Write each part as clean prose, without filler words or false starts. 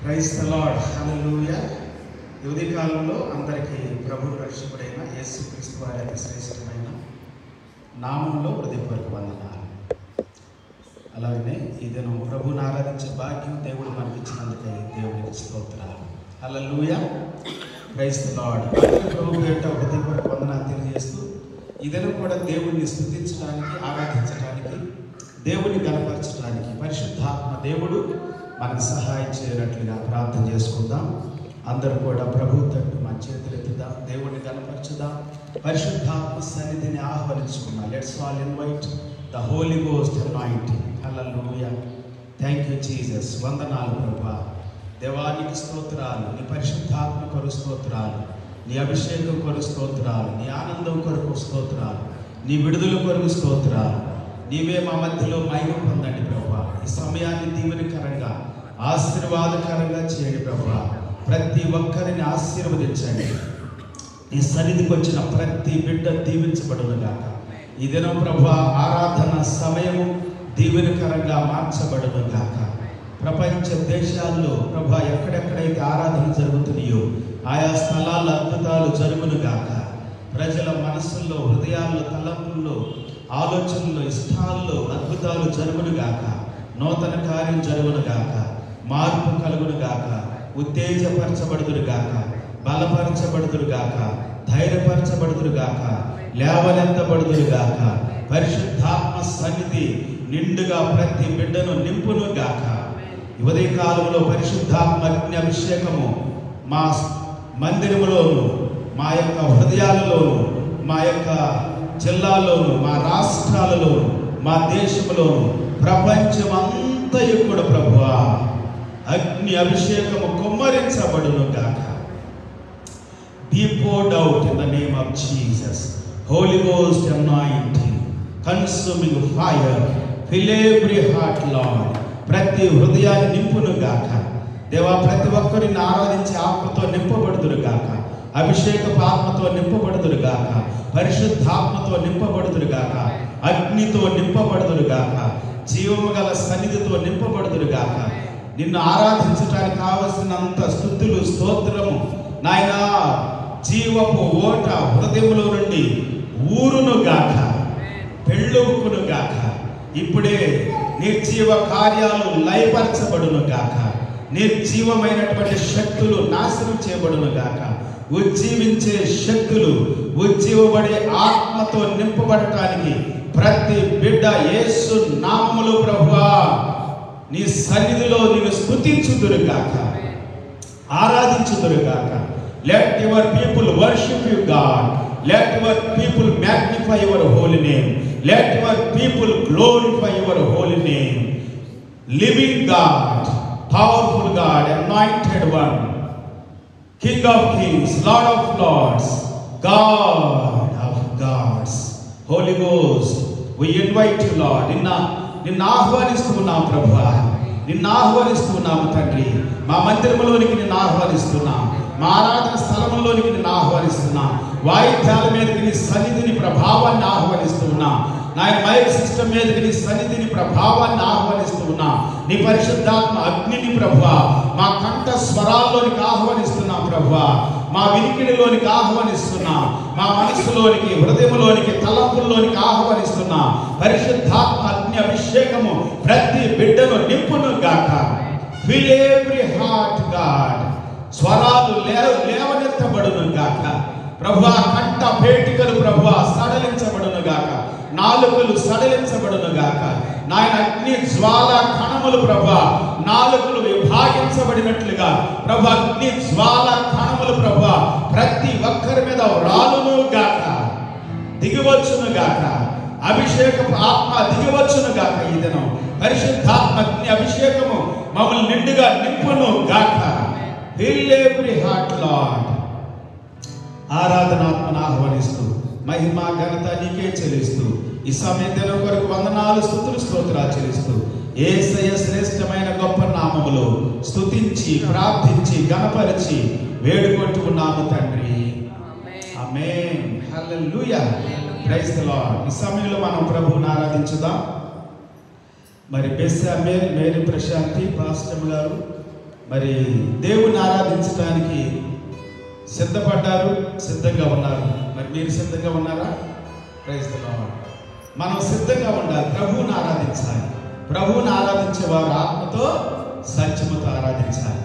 Praise the Lord. హల్లెలూయా. ఈ ఉదయ కాలంలో అందరికీ ప్రభు రక్షకుడైన యేసుక్రీస్తు వారి అతి శ్రేష్టమైన నామంలో హృదయపూర్వక వందనాలు. అలాగనే ఈ దినం ప్రభువుని ఆరాధించే భాగ్యం దేవుడు మనకిచ్చినందుకై దేవునికి స్తోత్రాలు. హల్లెలూయా. Praise the Lord. ప్రభు పేరిట హృదయపూర్వక వందనాలు తెలియజేస్తూ ఈ దినం కూడా దేవుడిని స్తుతించడానికి, ఆరాధించడానికి, దేవుని గణపరచడానికి పరిశుద్ధాత్మ దేవుడు మనకు సహాయం చేయనట్లుగా ప్రార్థన చేసుకుందాం. అందరూ కూడా ప్రభు తట్టు మన చేతులు ఎత్తుదాం, దేవుడిని గణపరచుదాం, పరిశుద్ధాత్మ సన్నిధిని ఆహ్వానించుకుందాం. Let's all invite the Holy Ghost anointing. Hallelujah. Thank you Jesus. వందనాలు ప్రభువా. దేవానికి స్తోత్రాలు, నీ పరిశుద్ధాత్మ కొరకు స్తోత్రాలు, నీ అభిషేకం కొరకు స్తోత్రాలు, నీ ఆనందం కొరకు స్తోత్రాలు, నీ విడుదల కొరకు స్తోత్రాలు. నీవే మా మధ్యలో మహిమ పొందండి ప్రభువా. ఈ సమయాన్ని దీవెనకరంగా, ఆశీర్వాదకరంగా చేయండి ప్రభువా. ప్రతి ఒక్కరిని ఆశీర్వదించండి. ఈ సన్నిధికి వచ్చిన ప్రతి బిడ్డ దీవించబడునుగాక. ఈ దినం ప్రభువా ఆరాధన సమయము దీవెనకరంగా మార్చబడునుగాక. ప్రపంచ దేశాల్లో ప్రభా ఎక్కడెక్కడైతే ఆరాధన జరుగుతున్నాయో ఆయా స్థలాల అద్భుతాలు జరుగునుగాక. ప్రజల మనసుల్లో, హృదయాల్లో, తలంపుల్లో, ఆలోచనల్లో, ఇష్టాల్లో అద్భుతాలు జరుగునుగాక. నూతన కార్యం జరుగునుగాక. మార్పు కలుగునుగాక. ఉత్తేజపరచబడుదురుగాక, బలపరచబడుదురుగాక, ధైర్యపరచబడుదురుగాక, లేవనెత్తబడుదురుగాక. పరిశుద్ధాత్మ సన్నిధి నిండుగా ప్రతి బిడ్డను నింపునుగాక. ఉదయ కాలంలో పరిశుద్ధాత్మ అగ్ని అభిషేకము మా మందిరములోను, మా యొక్క హృదయాలలోను, మా యొక్క జిల్లాల్లోను, మా రాష్ట్రాలలోను, మా దేశంలోను, ప్రపంచమంతయు కూడా ప్రభువా అగ్ని అభిషేకము కుమ్మరించబడును గాక. Be poured out in the name of Jesus. Holy Ghost anointing, consuming fire, fill every heart, Lord. ప్రతి హృదయాన్ని నింపును గాక. దేవా ప్రతి ఒక్కరిని ఆరాధించే ఆత్మతో నింపబడుదురు గాక. అభిషేకపు ఆత్మతో నింపబడుదురు గాక. పరిశుద్ధాత్మతో నింపబడుదురు గాక. అగ్నితో నింపబడుదురు గాక. జీవము గల సన్నిధితో నింపబడుదురు గాక. నిన్ను ఆరాధించడానికి కావలసినంత స్తుతులు, స్తోత్రము నాయనా జీవపు ఓట హృదయములో నుండి ఊరును గాక, పెళ్ళుకును గాక. ఇప్పుడే నిర్జీవ కార్యాలు లయపరచబడును గాక. నిర్జీవమైనటువంటి శక్తులు నాశనం చేయబడును గాక. ఉజ్జీవించే శక్తులు ఉజ్జీవబడే ఆత్మతో నింపబడటానికి ప్రతి బిడ్డ యేసు నామములో ప్రభువా నీ సన్నిధిలో నిన్ను స్తుతించుదురుగాక, ఆరాధించుదురుగాక. Let your people worship you God. Let your people magnify your holy name. Let your people glorify your holy name. Living God, powerful God, anointed one, King of kings, Lord of lords, God of gods, Holy Ghost we invite you Lord. నిన్ను ఆహ్వానిస్తున్నాం ప్రభువా, నిన్ను ఆహ్వానిస్తున్నాము తండ్రి. మా మందిరంలోనికి నిన్ను ఆహ్వానిస్తున్నాం. మా ఆరాధన స్థలంలోనికి నిన్ను ఆహ్వానిస్తున్నాం. వాయిద్యాల మీదకి నీ సన్నిధిని, ప్రభావాన్ని ఆహ్వానిస్తున్నాం. నాయన మైక్ సిస్టమ్ మీదకి నీ సన్నిధిని, ప్రభావాన్ని ఆహ్వానిస్తున్నాం. నీ పరిశుద్ధాత్మ అగ్నిని ప్రభువా మా కంఠ స్వరాల్లోనికి ఆహ్వానిస్తున్నాం ప్రభువా. మా వినికిడిలోనికి ఆహ్వానిస్తున్నాం. మా మనసులోనికి, హృదయంలోనికి, తలంపుల్లోనికి ఆహ్వానిస్తున్నాం. పరిశుద్ధాత్మ అగ్ని అభిషేకము ప్రతి బిడ్డను నింపును గాక. Fill every heart God. స్వరాలు లేవనెత్తబడును గాక ప్రభువా. కంఠ పేటికలు ప్రభువా సడలించబడును గాక. నాలుకలు సడలించబడును గాక. నాయన అగ్ని జ్వాల కణములు ప్రభువా నాలుకలు విభాగించబడినట్లుగా ప్రభు అగ్ని జ్వాల కణములు ప్రభువా ప్రతి ఒక్కరి మీద రాలును గాక, దిగివచ్చును గాక. అభిషేకపు ఆత్మ దిగివచ్చును గాక. ఈ దినం పరిశుద్ధాత్మ అగ్ని అభిషేకము మమ్మల్ని నిండుగా నింపును గాక. Fill every heart Lord. ఆరాధనాత్మను ఆహ్వానిస్తూ మహిమ ఘనత నీకే చెల్లిస్తూ ఈ సమయం దినం కొరకు వందనాలు, స్తుతులు, స్తోత్రాలు చెల్లిస్తూ యేసయ్య శ్రేష్టమైన గొప్ప నామములో స్తుతించి, ప్రార్థించి, గణపరిచి వేడుకుంటున్నాము తండ్రి. Amen. Hallelujah. Praise the Lord. ఈ సమయంలో మనం ప్రభువుని ఆరాధించుదాం. మరి బెస్సా మేరీ ప్రశాంతి పాస్టర్ గారు మరి దేవుని ఆరాధించడానికి సిద్ధపడ్డారు, సిద్ధంగా ఉన్నారు. మరి మీరు సిద్ధంగా ఉన్నారా? Praise the Lord. మనం సిద్ధంగా ఉండాలి. ప్రభువుని ఆరాధించాలి. ప్రభువుని ఆరాధించేవారు ఆత్మతో సత్యముతో ఆరాధించాలి.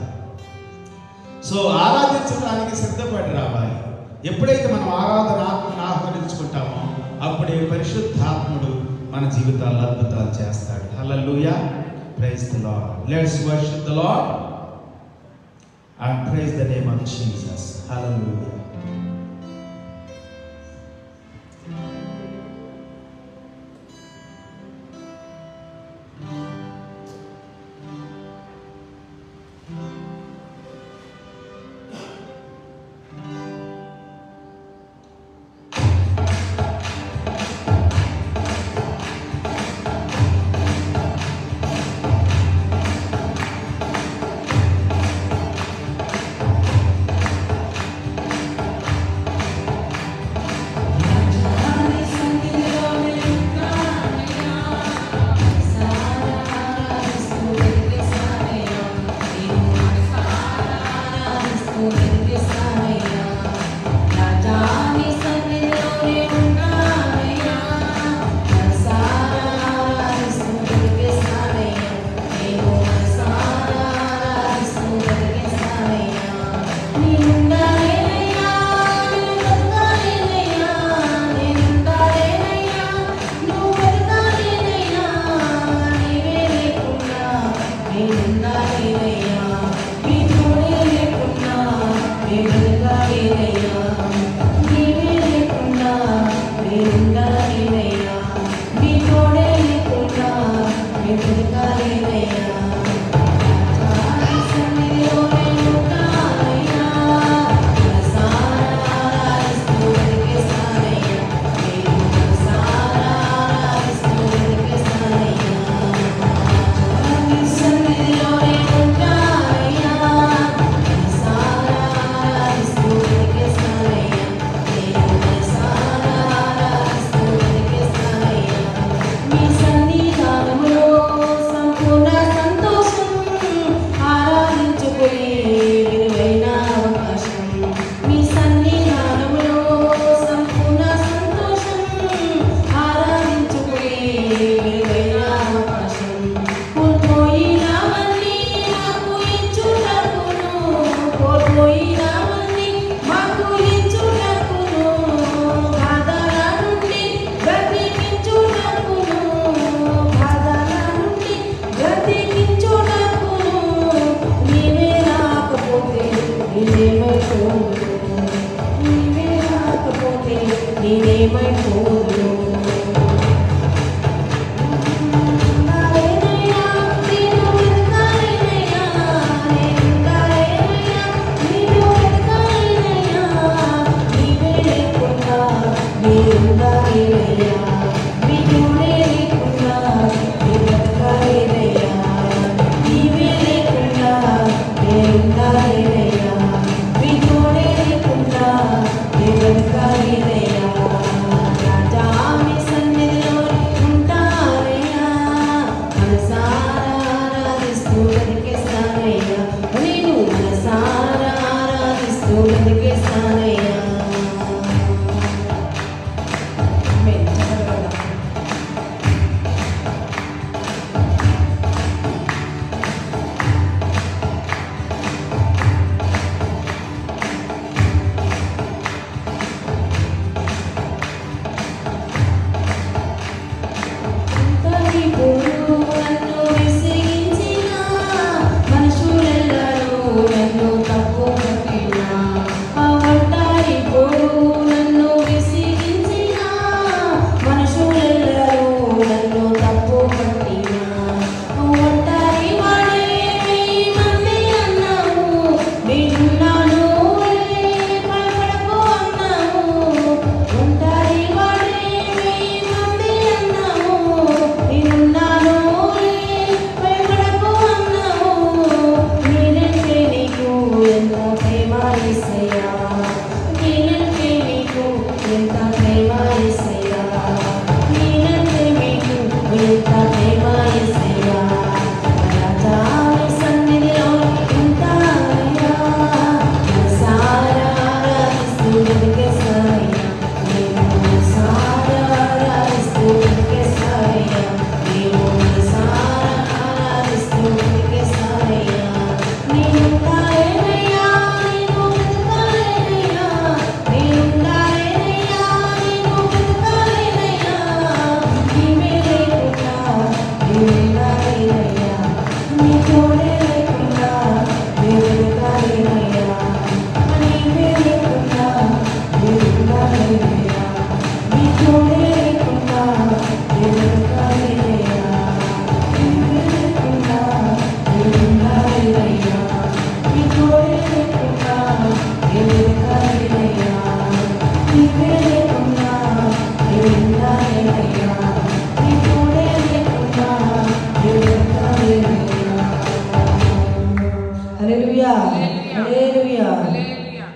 సో ఆరాధించడానికి సిద్ధపడి రావాలి. ఎప్పుడైతే మనం ఆత్మను ఆహ్వానించుకుంటామో అప్పుడే పరిశుద్ధాత్ముడు మన జీవితాల్లో అద్భుతాలు చేస్తాడు. Hallelujah. Praise the Lord. Let's worship the Lord and praise the name of Jesus. Hallelujah. సంపూర్ణ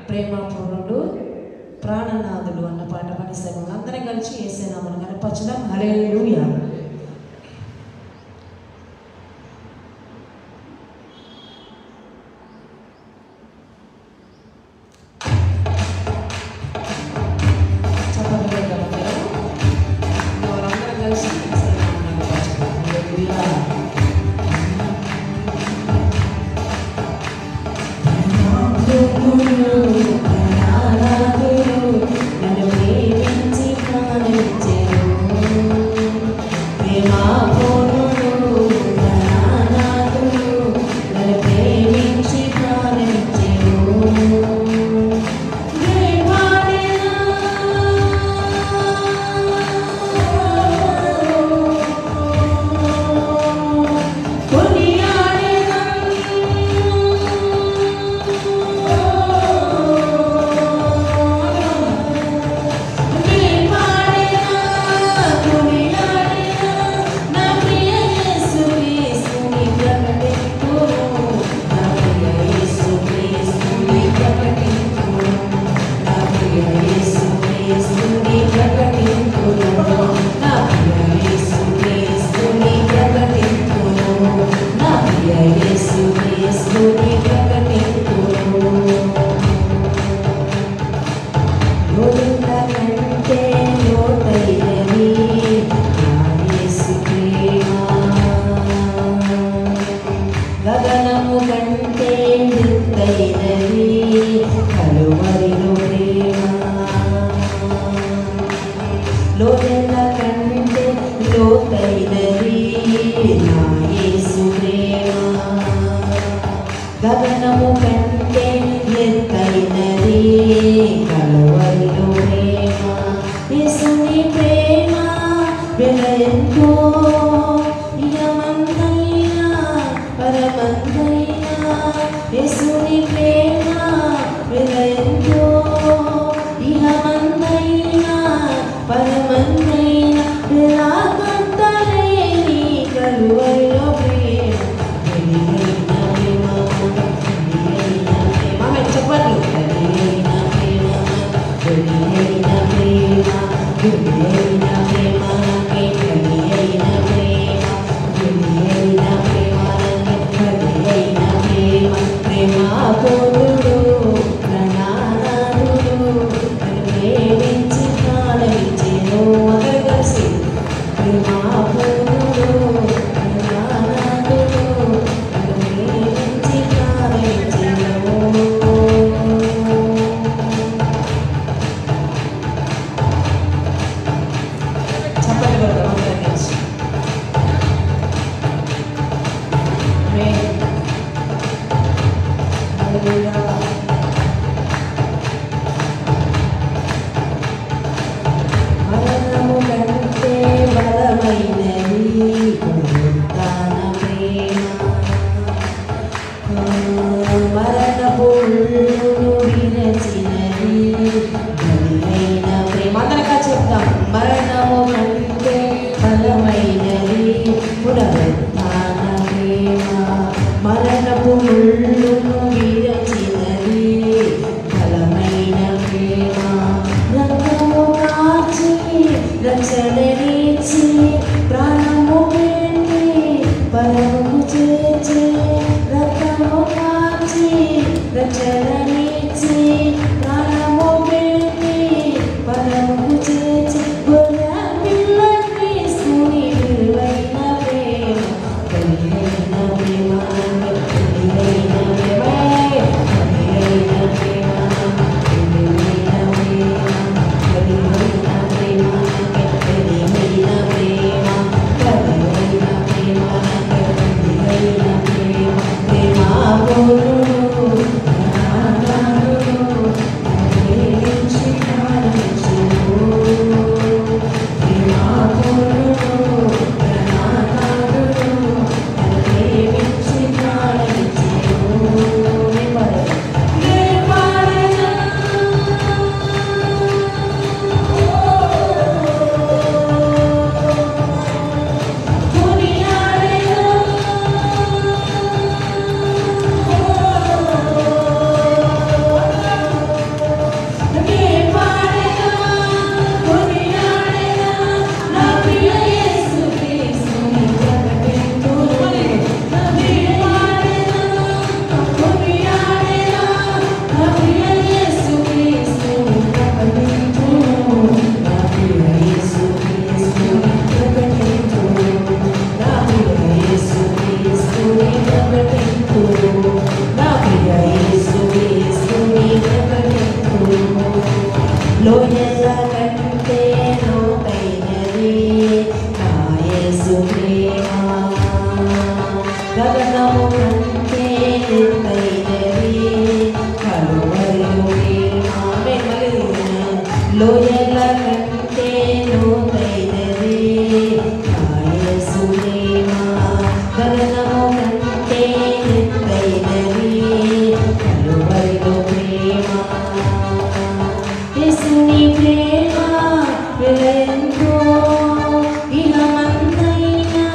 ప్రేమపూర్ణుడు ప్రాణనాథుడు అన్న పాట పాడిస్తాము. అందరం కలిసి యేసునామమున గణపరచుదాం. హల్లెలూయా. గగనము కంటే ఎత్తైనది కలువరిలో ప్రేమ, యేసుని ప్రేమ వెలయంతో ఇహమంతైనా పరమంతైనా, యేసుని ప్రేమ వెలయంతో ఇహమంతైనా పరమంతైనా, వెలగొట్టలేని కలువరిలో ప్రేమ గగనము కంటే ఎత్తైనది కలువరిలో ప్రేమ. మళ్ళీ లోయల కంటే లోతైనది నా యేసు ప్రేమ. గగనము కంటే ఎత్తైనది కలువరిలో ప్రేమ. యేసుని ప్రేమ వెలయంతో ఇహమందైనా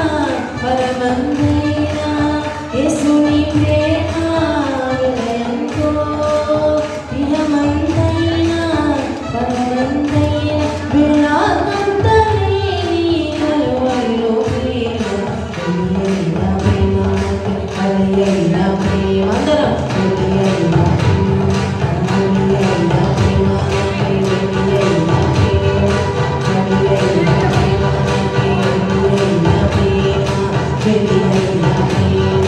పరమందైనా. యేసుని ప్రేమ వెలయంతో ఇహమందైనా పరమందైనా. విలాసంతలేని కలువరిలో ప్రేమ. వెలియైన ప్రేమ వెలియైన ప్రేమ. అందరం వెలియైన ప్రేమ వెలియైన ప్రేమ వెలియైన ప్రేమ వెలియైన ప్రేమ వెలియైన ప్రేమ వెలియైన ప్రేమ.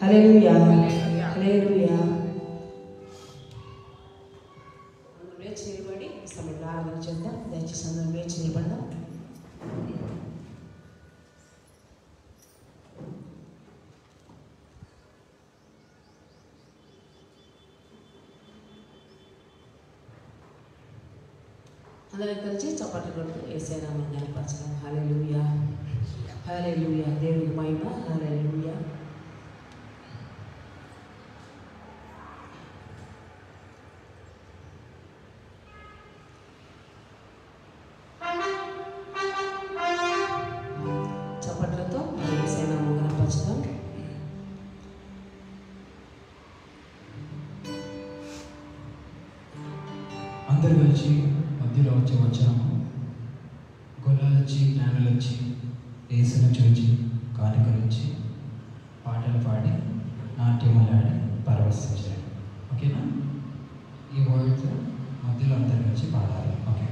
హల్లెలూయా హల్లెలూయా. అందరూ లేచి నిలబడి ఈ సమయంలో ఆరాధన చేద్దాం. దయచేసి అందరూ లేచి నిలబడదాం. అందరం కలిసి చప్పట్లు కొడుతూ యేసయ్య నామమున ఘనపరచుదాం. హల్లెలూయా హల్లెలూయా. దేవునికి మహిమ. హల్లెలూయా. చప్పట్లతో యేసయ్య నామమున ఘనపరచుదాం. అందరు కలిసి మధ్యలో వచ్చి వచ్చాము. గొల్లాలు వచ్చి జ్ఞానులు వచ్చి యేసును చూచి కానుకలు వచ్చి పాటలు పాడి నాట్యములాడి పరవశించారు. ఓకేనా? ఈ వర్డ్స్ మధ్యలో అందరు కలిసి పాడాలి. ఓకే.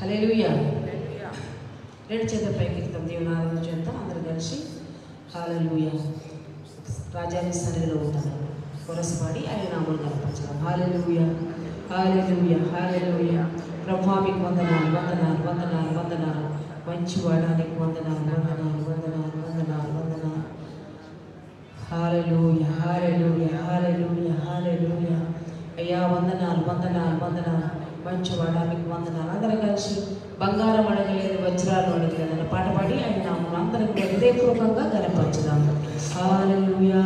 హల్లెలూయా. రెండు చేతుల పైకి ఎత్తుతాం, దేవుని ఆరాధన చేద్దాం అందరూ కలిసి. హల్లెలూయా. రాజాని సన్నిధిలో ఉంటాను, కొరసపాడి ఆయన నామములు కనపరచడం. హల్లెలూయా, హల్లెలూయా, హల్లెలూయా. ప్రభువా మీకు వందనాలు, వందనాలు, వందనాలు, వందనాలు. మంచివాడానికి వందనాలు, వందనాలు, వందనాలు, వందనాలు, వందనాలు. హల్లెలూయా, హల్లెలూయా, హల్లెలూయా, హల్లెలూయా. అయ్యా వందనాలు, వందనాలు, వందనాలు. మంచివాడానికి వందనాలు. అందరూ కలిసి బంగారం అడగలేదు, వజ్రాలు అడగలేదు అన్న పాట పాడి ఆయన నామమును అందరం హృదయపూర్వకంగా గణపరచుదాం. హల్లెలూయా,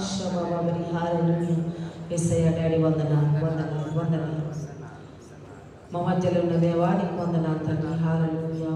శబబబరి, హల్లెలూయా. యేసయ్య డాడీ వందనాలు, వందనాలు, వందనాలు. మా మధ్యలో ఉన్న దేవానికి వందనాలు తండ్రి. హల్లెలూయా.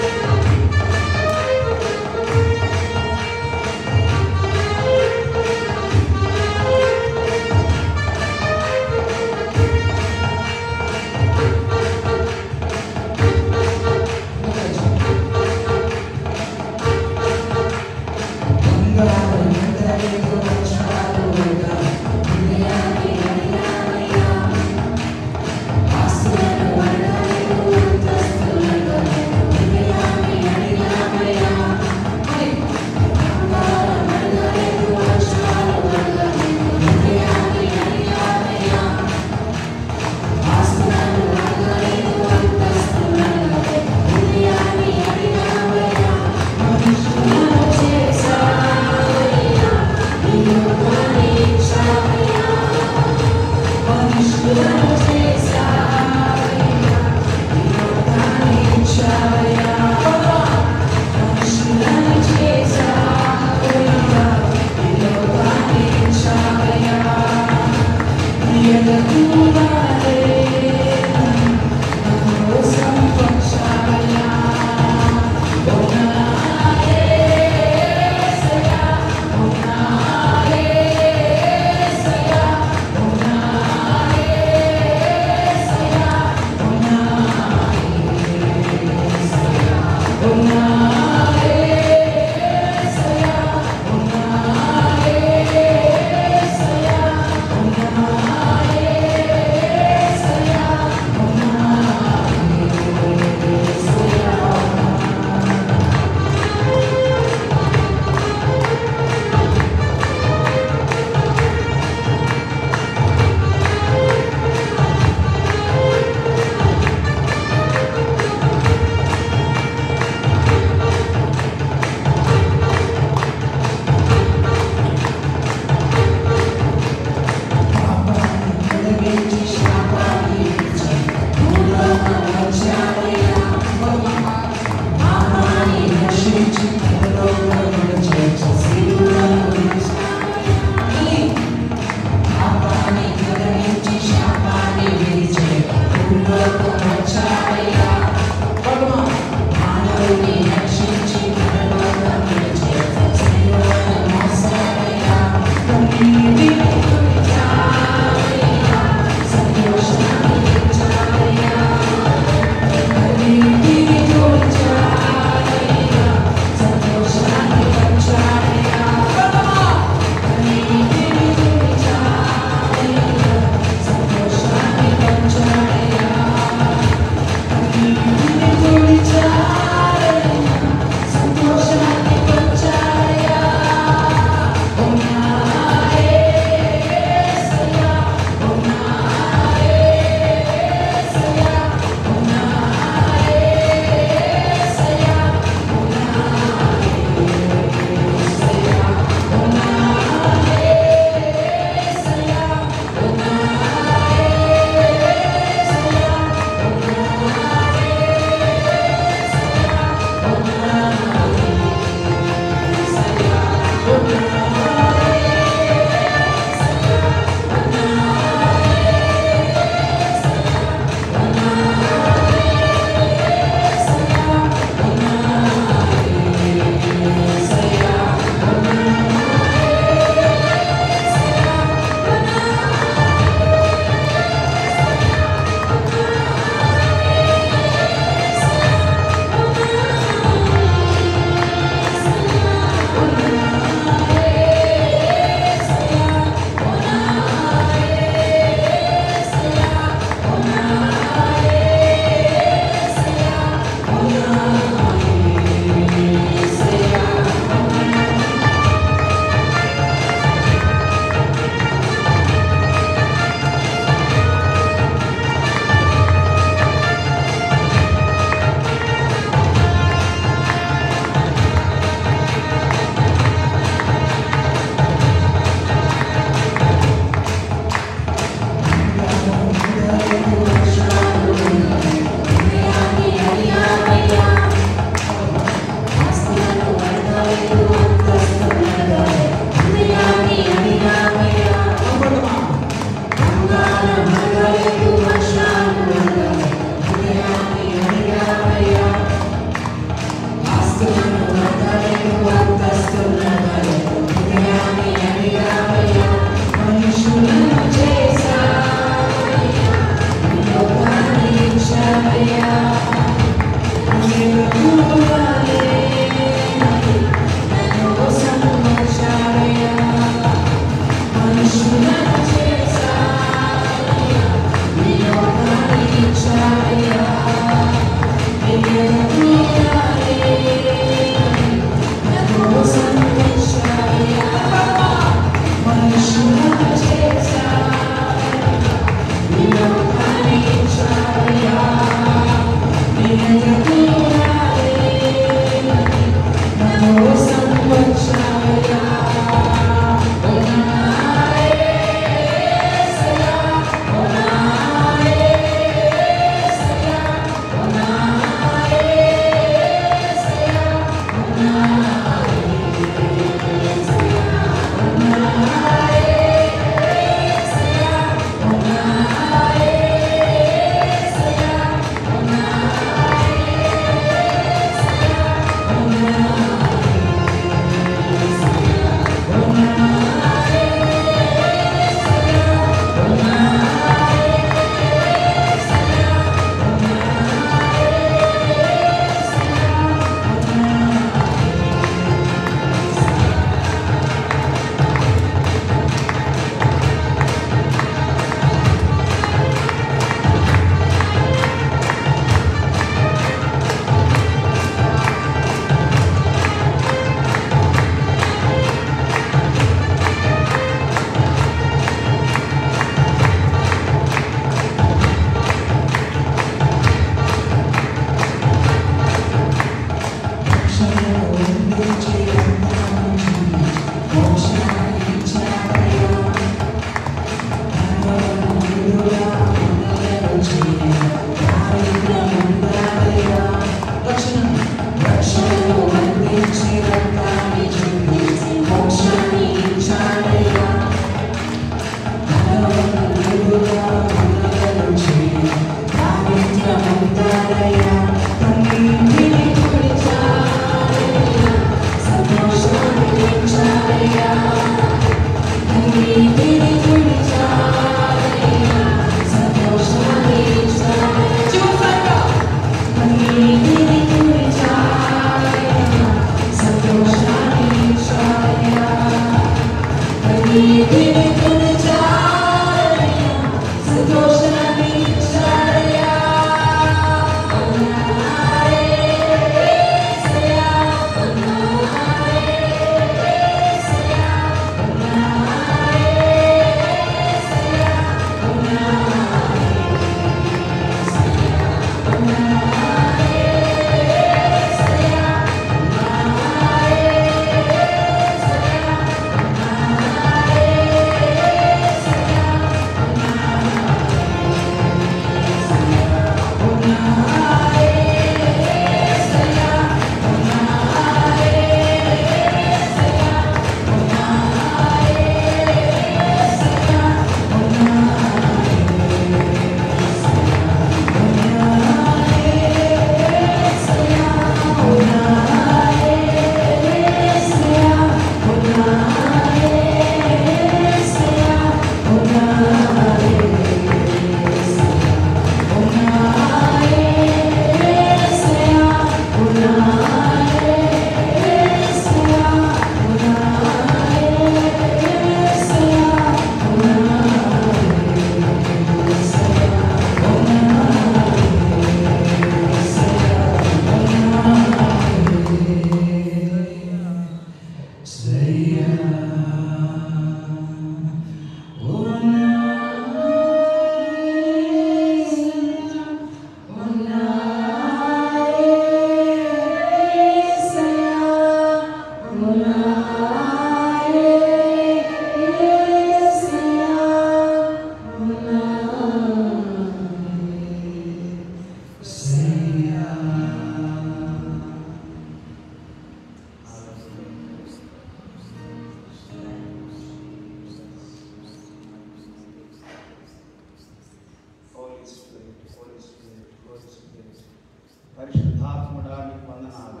పరిశుద్ధాత్ముడానికి వందనాలు,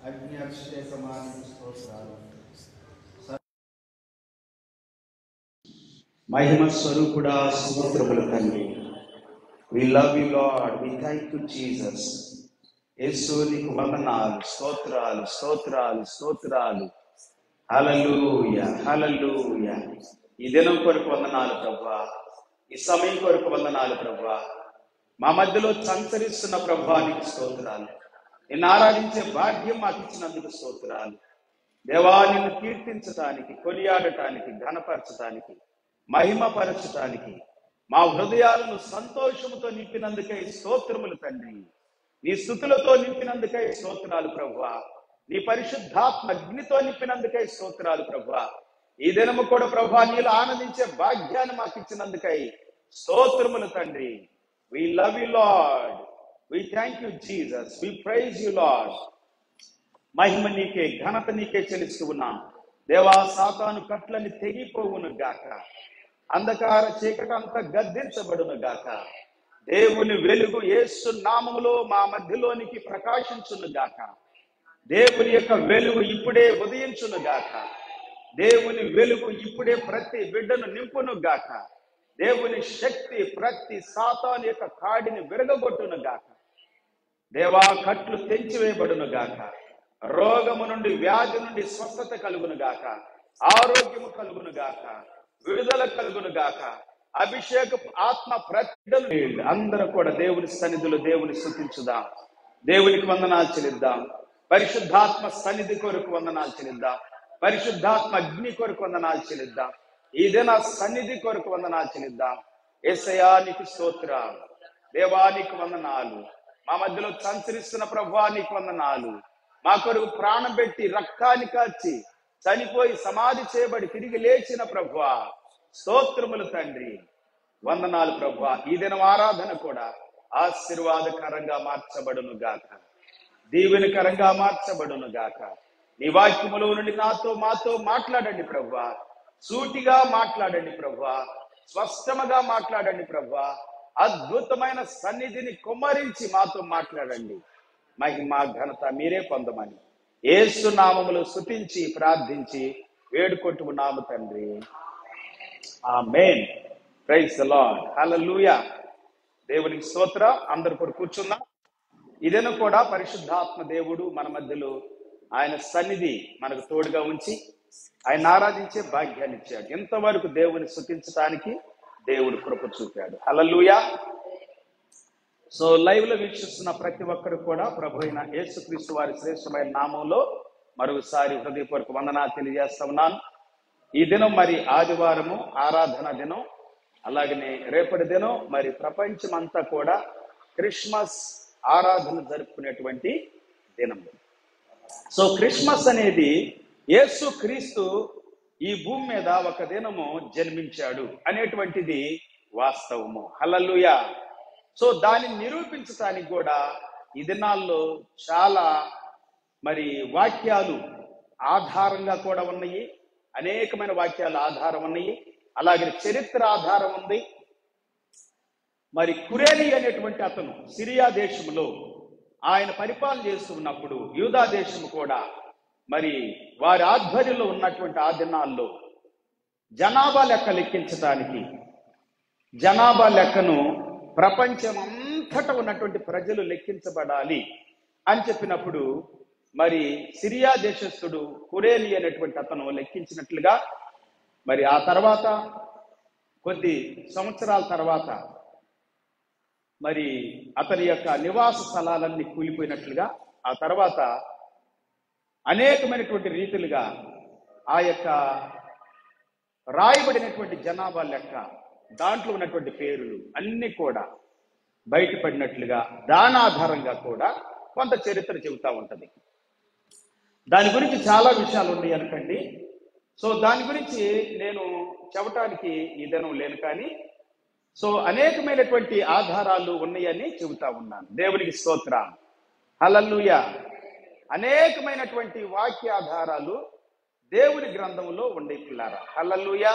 అగ్ని అభిషేకమానికి స్తోత్రాలు. మహిమ స్వరూపుడా స్తోత్రములు తండ్రి. We love you Lord, we thank you Jesus. Yesu నీకు వందనాలు, స్తోత్రాలు స్తోత్రాలు స్తోత్రాలు. హల్లెలూయా హల్లెలూయా. ఈ దినం కొరకు వందనాలు ప్రభువా, ఈ సమయం కొరకు వందనాలు ప్రభువా. మా మధ్యలో సంచరిస్తున్న ప్రభువానికి స్తోత్రాలు. నిన్ను ఆరాధించే భాగ్యం మాకు ఇచ్చినందుకు స్తోత్రాలు. దేవా, నిన్ను కీర్తించటానికి, కొనియాడటానికి, ఘనపరచటానికి, మహిమపరచటానికి, మా హృదయాలను సంతోషముతో నింపినందుకై స్తోత్రములు తండ్రి. నీ స్తుతులతో నింపినందుకై స్తోత్రాలు ప్రభువా. నీ పరిశుద్ధాత్మ అగ్నితో నింపినందుకై స్తోత్రాలు ప్రభువా. ఈ దినము కూడా ప్రభువా నీలో ఆనందించే భాగ్యాన్ని మాకు ఇచ్చినందుకై స్తోత్రములు తండ్రి. We love you, Lord. We thank you, Jesus. We praise you, Lord. మహిమ నీకే, ఘనత నీకే చెల్లిస్తూ ఉన్నాం. దేవా, సాతాను కట్లని తెగిపోవును గాక, అంధకార చీకటంతా గద్దించబడును గాక. దేవుని వెలుగు యేసు నామములో మా మధ్యలోనికి ప్రకాశించును గాక. దేవుని యొక్క వెలుగు ఇప్పుడే ఉదయించును గాక. దేవుని వెలుగు ఇప్పుడే ప్రతి బిడ్డను నింపును గాక. దేవుని శక్తి ప్రతి సాతాను యొక్క కాడిని విరగగొట్టును గాక. దేవా, కట్లు తెంచివేయబడును గాక. రోగము నుండి, వ్యాధి నుండి స్వస్థత కలుగును గాక. ఆరోగ్యము కలుగును గాక. విడుదల కలుగును గాక. అభిషేక ఆత్మ ప్రతి అందరూ కూడా దేవుని సన్నిధిలో దేవుని స్తుతించుదాం. దేవునికి వందనాలు చెల్లిద్దాం. పరిశుద్ధాత్మ సన్నిధి కొరకు వందనాలు చెల్లిద్దాం. పరిశుద్ధాత్మ అగ్ని కొరకు వందనాలు చెల్లిద్దాం. ఈ దిన సన్నిధి కొరకు వందనాలు చెల్లిద్దాం. యేసయ్యా నీకు స్తోత్రాలు. దేవా నీకు వందనాలు. మా మధ్యలో సంచరిస్తున్న ప్రభువా నీకు వందనాలు. మా కొరకు ప్రాణం పెట్టి రక్తాన్ని కాచి చనిపోయి సమాధి చేయబడి తిరిగి లేచిన ప్రభువా స్తోత్రములు తండ్రి. వందనాలు ప్రభువా. ఈ దినం ఆరాధన కూడా ఆశీర్వాదకరంగా మార్చబడును గాక, దీవెనకరంగా మార్చబడును గాక. నీ వాక్యములో నుండి నాతో మాతో మాట్లాడండి ప్రభువా. సూటిగా మాట్లాడండి ప్రభువా. స్పష్టముగా మాట్లాడండి ప్రభువా. అద్భుతమైన సన్నిధిని కుమ్మరించి మాతో మాట్లాడండి. మహిమ ఘనత మీరే పొందమని యేసు నామములో స్తుతించి ప్రార్థించి వేడుకుంటున్నాము తండ్రి. Amen. Praise the Lord. Hallelujah. దేవునికి స్తోత్రం. అందరూ కూడా కూర్చుందాం. ఇదేను కూడా పరిశుద్ధాత్మ దేవుడు మన మధ్యలో ఆయన సన్నిధి మనకు తోడుగా ఉంచి ఆయన ఆరాధించే భాగ్యాన్ని ఇచ్చాడు. ఇంతవరకు దేవుని స్తుతించడానికి దేవుడు కృప చూపాడు. హల్లెలూయా. సో లైవ్ లో వీక్షిస్తున్న ప్రతి ఒక్కరు కూడా ప్రభు అయిన యేసుక్రీస్తు వారి శ్రేష్టమైన నామంలో మరొకసారి హృదయపూర్వక వందనాలు తెలియజేస్తా ఉన్నాను. ఈ దినం మరి ఆదివారము ఆరాధన దినం, అలాగనే రేపటి దినం మరి ప్రపంచమంతా కూడా క్రిస్మస్ ఆరాధన జరుపుకునేటువంటి దినం. సో క్రిస్మస్ అనేది యేసు క్రీస్తు ఈ భూమి మీద ఒక దినము జన్మించాడు అనేటువంటిది వాస్తవము. హల్లెలూయా. సో దానిని నిరూపించడానికి కూడా ఈ దినాల్లో చాలా మరి వాక్యాలు ఆధారంగా కూడా ఉన్నాయి. అనేకమైన వాక్యాలు ఆధారం ఉన్నాయి. అలాగే చరిత్ర ఆధారం ఉంది. మరి కురేని అనేటువంటి అతను సిరియా దేశంలో ఆయన పరిపాలన చేస్తూ ఉన్నప్పుడు యూదా దేశం కూడా మరి వారి ఆధ్వర్యంలో ఉన్నటువంటి ఆ దినాల్లో జనాభా లెక్క లెక్కించడానికి, జనాభా లెక్కను ప్రపంచం అంతటా ఉన్నటువంటి ప్రజలు లెక్కించబడాలి అని చెప్పినప్పుడు మరి సిరియా దేశస్థుడు కురేని అనేటువంటి అతను లెక్కించినట్లుగా మరి ఆ తర్వాత కొద్ది సంవత్సరాల తర్వాత మరి అతని యొక్క నివాస స్థలాలన్నీ కూలిపోయినట్లుగా, ఆ తర్వాత అనేకమైనటువంటి రీతిలుగా ఆ యొక్క రాయబడినటువంటి జనాభా లెక్క, దాంట్లో ఉన్నటువంటి పేర్లు అన్ని కూడా బయటపడినట్లుగా దాని ఆధారంగా కూడా కొంత చరిత్ర చెబుతా ఉంటది. దాని గురించి చాలా విషయాలు ఉన్నాయి అనుకోండి. సో దాని గురించి నేను చెప్పటానికి ఈ దినం లేను, కానీ సో అనేకమైనటువంటి ఆధారాలు ఉన్నాయని చెబుతా ఉన్నాను. దేవునికి స్తోత్రం. హల్లెలూయా. అనేకమైనటువంటి వాక్యాధారాలు దేవుని గ్రంథంలో ఉండే పిల్లారా. Hallelujah.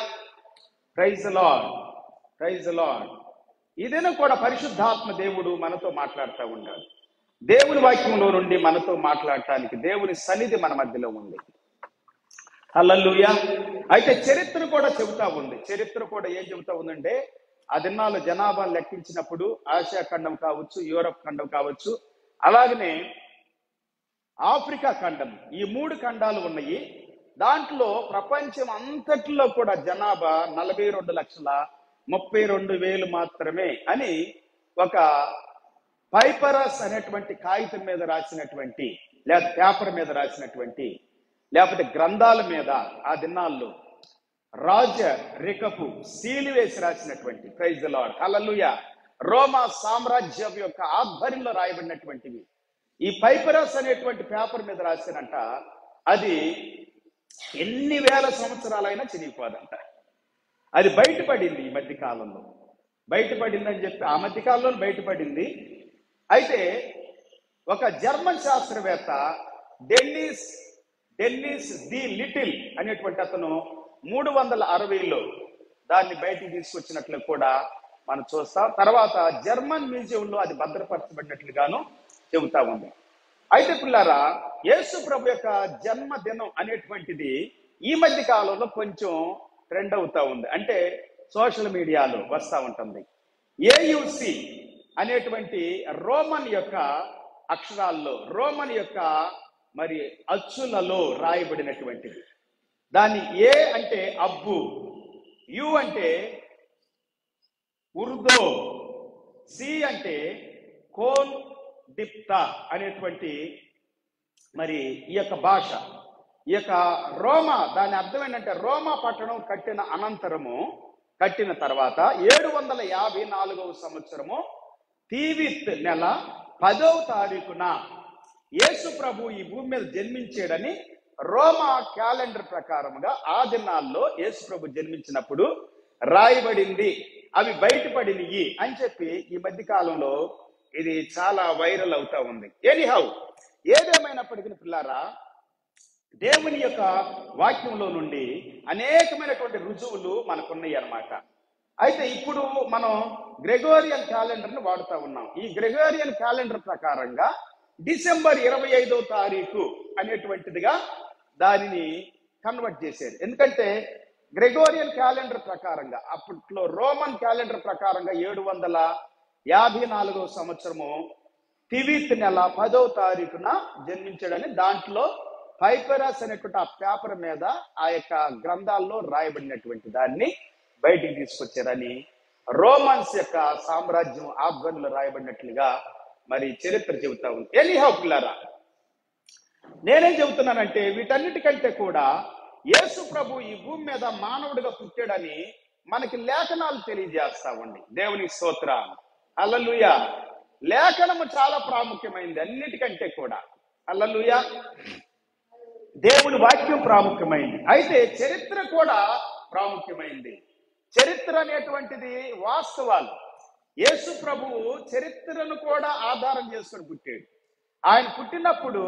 Praise the Lord. Praise the Lord. ఇదేనా కూడా పరిశుద్ధాత్మ దేవుడు మనతో మాట్లాడుతూ ఉన్నాడు. దేవుని వాక్యంలో నుండి మనతో మాట్లాడటానికి దేవుని సన్నిధి మన మధ్యలో ఉంది. హల్లెలూయా. అయితే చరిత్ర కూడా చెబుతా ఉంది. చరిత్ర కూడా ఏం చెబుతా ఉందంటే, ఆ దినాల్లో జనాభాను లెక్కించినప్పుడు ఆసియా ఖండం కావచ్చు, యూరప్ ఖండం కావచ్చు, అలాగనే ఆఫ్రికా ఖండం, ఈ 3 ఖండాలు ఉన్నాయి. దాంట్లో ప్రపంచం అంతట్లో కూడా జనాభా 42,32,000 మాత్రమే అని ఒక పైపరస్ అనేటువంటి కాగితం మీద రాసినటువంటి, లేదా పేపర్ మీద రాసినటువంటి, లేకపోతే గ్రంథాల మీద ఆ దినాల్లో రాజ రికపు సీలు వేసి రాసినటువంటి, ప్రైజ్ ది లార్డ్, హల్లెలూయా, రోమా సామ్రాజ్యం యొక్క ఆధ్వర్యంలో రాయబడినటువంటివి ఈ పైపరస్ అనేటువంటి పేపర్ మీద రాసినంట. అది ఎన్ని వేల సంవత్సరాలైనా చినిగిపోదంట. అది బయటపడింది ఈ మధ్య కాలంలో, బయటపడిందని చెప్పి ఆ మధ్య కాలంలో బయటపడింది. అయితే ఒక జర్మన్ శాస్త్రవేత్త డెన్నిస్ ది లిటిల్ అనేటువంటి అతను 360లో దాన్ని బయటికి తీసుకొచ్చినట్లు కూడా మనం చూస్తాం. తర్వాత జర్మన్ మ్యూజియంలో అది భద్రపరచబడినట్లుగాను చెబుతా ఉంది. అయితే పిల్లారా, యేసు ప్రభు యొక్క జన్మదినం అనేటువంటిది ఈ మధ్య కాలంలో కొంచెం ట్రెండ్ అవుతా ఉంది. అంటే సోషల్ మీడియాలో వస్తూ ఉంటుంది. ఏయుసి అనేటువంటి రోమన్ యొక్క అక్షరాల్లో, రోమన్ యొక్క మరి అచ్చులలో రాయబడినటువంటిది. దాని ఏ అంటే అబ్బు, యు అంటే ఉర్దో, సి అంటే కోన్ డిప్తా అనేటువంటి మరి ఈ యొక్క భాష, ఈ యొక్క రోమా, దాని అర్థం ఏంటంటే రోమా పట్టణం కట్టిన తర్వాత 754వ సంవత్సరము తీవిత్ నెల 10వ తారీఖున యేసు ప్రభు ఈ భూమి మీద జన్మించాడని రోమా క్యాలెండర్ ప్రకారముగా ఆ దినాల్లో యేసు ప్రభు జన్మించినప్పుడు రాయబడింది. అవి బయటపడినవి అని చెప్పి ఈ మధ్య కాలంలో ఇది చాలా వైరల్ అవుతా ఉంది. ఎనీహౌ, ఏదేమైనప్పటికీ పిల్లారా, దేవుని యొక్క వాక్యంలో నుండి అనేకమైనటువంటి రుజువులు మనకున్నాయి అన్నమాట. అయితే ఇప్పుడు మనం గ్రెగోరియన్ క్యాలెండర్ని వాడుతూ ఉన్నాం. ఈ గ్రెగోరియన్ క్యాలెండర్ ప్రకారంగా డిసెంబర్ 25వ తారీఖు అనేటువంటిదిగా దానిని కన్వర్ట్ చేశారు. ఎందుకంటే గ్రెగోరియన్ క్యాలెండర్ ప్రకారంగా, అప్పట్లో రోమన్ క్యాలెండర్ ప్రకారంగా 754వ సంవత్సరము తివిత్ నెల 10వ తారీఖున జన్మించాడని దాంట్లో పైపరస్ అనేటువంటి ఆ పేపర్ మీద ఆ యొక్క గ్రంథాల్లో రాయబడినటువంటి దాన్ని బయటికి తీసుకొచ్చారని రోమన్స్ యొక్క సామ్రాజ్యం ఆధ్వర్యంలో రాయబడినట్లుగా మరి చరిత్ర చెబుతా ఉంది. ఎనీహౌ పిల్లారా, నేనేం చెబుతున్నానంటే వీటన్నిటికంటే కూడా యేసు ప్రభు ఈ భూమి మీద మానవుడిగా పుట్టాడని మనకి లేఖనాలు తెలియజేస్తా ఉండి. దేవుని స్తోత్రం, హల్లెలూయా. లేఖనము చాలా ప్రాముఖ్యమైనది అన్నిటికంటే కూడా. హల్లెలూయా. దేవుని వాక్యం ప్రాముఖ్యమైంది. అయితే చరిత్ర కూడా ప్రాముఖ్యమైంది. చరిత్ర అనేటువంటిది వాస్తవాలు. యేసు ప్రభువు చరిత్రను కూడా ఆధారం చేసుకొని పుట్టాడు. ఆయన పుట్టినప్పుడు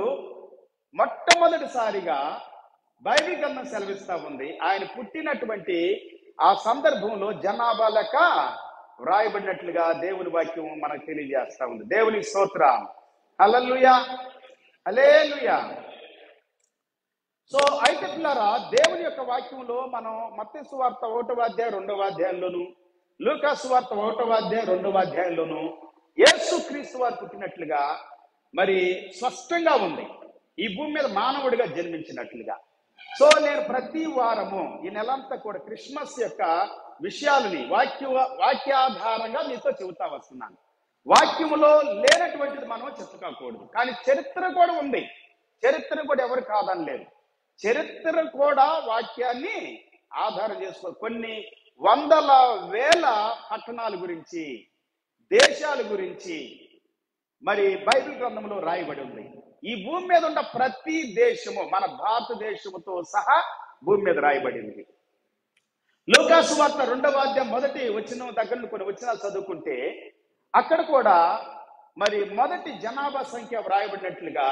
మొట్టమొదటిసారిగా బైబిల్ గ్రంథం సెలవిస్తా ఉంది, ఆయన పుట్టినటువంటి ఆ సందర్భంలో జనాభా లెక్క వ్రాయబడినట్లుగా దేవుని వాక్యం మనకు తెలియజేస్తా ఉంది. దేవుని స్తోత్రం, హల్లెలూయా, హల్లెలూయా. సో అయితే పిల్లారా, దేవుని యొక్క వాక్యంలో మనం మత్తయి సువార్త 1వ అధ్యాయం 2వ అధ్యాయంలోను, లూకా సువార్త 1వ అధ్యాయం 2వ అధ్యాయంలోను యేసు క్రీస్తు వారు పుట్టినట్లుగా మరి స్పష్టంగా ఉంది, ఈ భూమి మీద మానవుడిగా జన్మించినట్లుగా. సో నేను ప్రతి వారము ఈ నెలంతా కూడా క్రిస్మస్ యొక్క విషయాలని వాక్యాధారంగా మీతో చెబుతా వస్తున్నాను. వాక్యములో లేనటువంటిది మనం చెప్పుకోకూడదు, కానీ చరిత్ర కూడా ఉంది. చరిత్ర కూడా ఎవరు కాదని లేదు. చరిత్ర కూడా వాక్యాన్ని ఆధారం చేసుకో. కొన్ని వందల వేల పట్టణాల గురించి, దేశాల గురించి మరి బైబిల్ గ్రంథంలో రాయబడి ఉంది. ఈ భూమి మీద ఉన్న ప్రతి దేశము మన భారతదేశముతో సహా భూమి మీద రాయబడింది. లూకా సువార్త 2వ అధ్యాయం మొదటి వచనం దగ్గర కొన్ని వచనాలు చదువుకుంటే అక్కడ కూడా మరి మొదటి జనాభా సంఖ్య వ్రాయబడినట్లుగా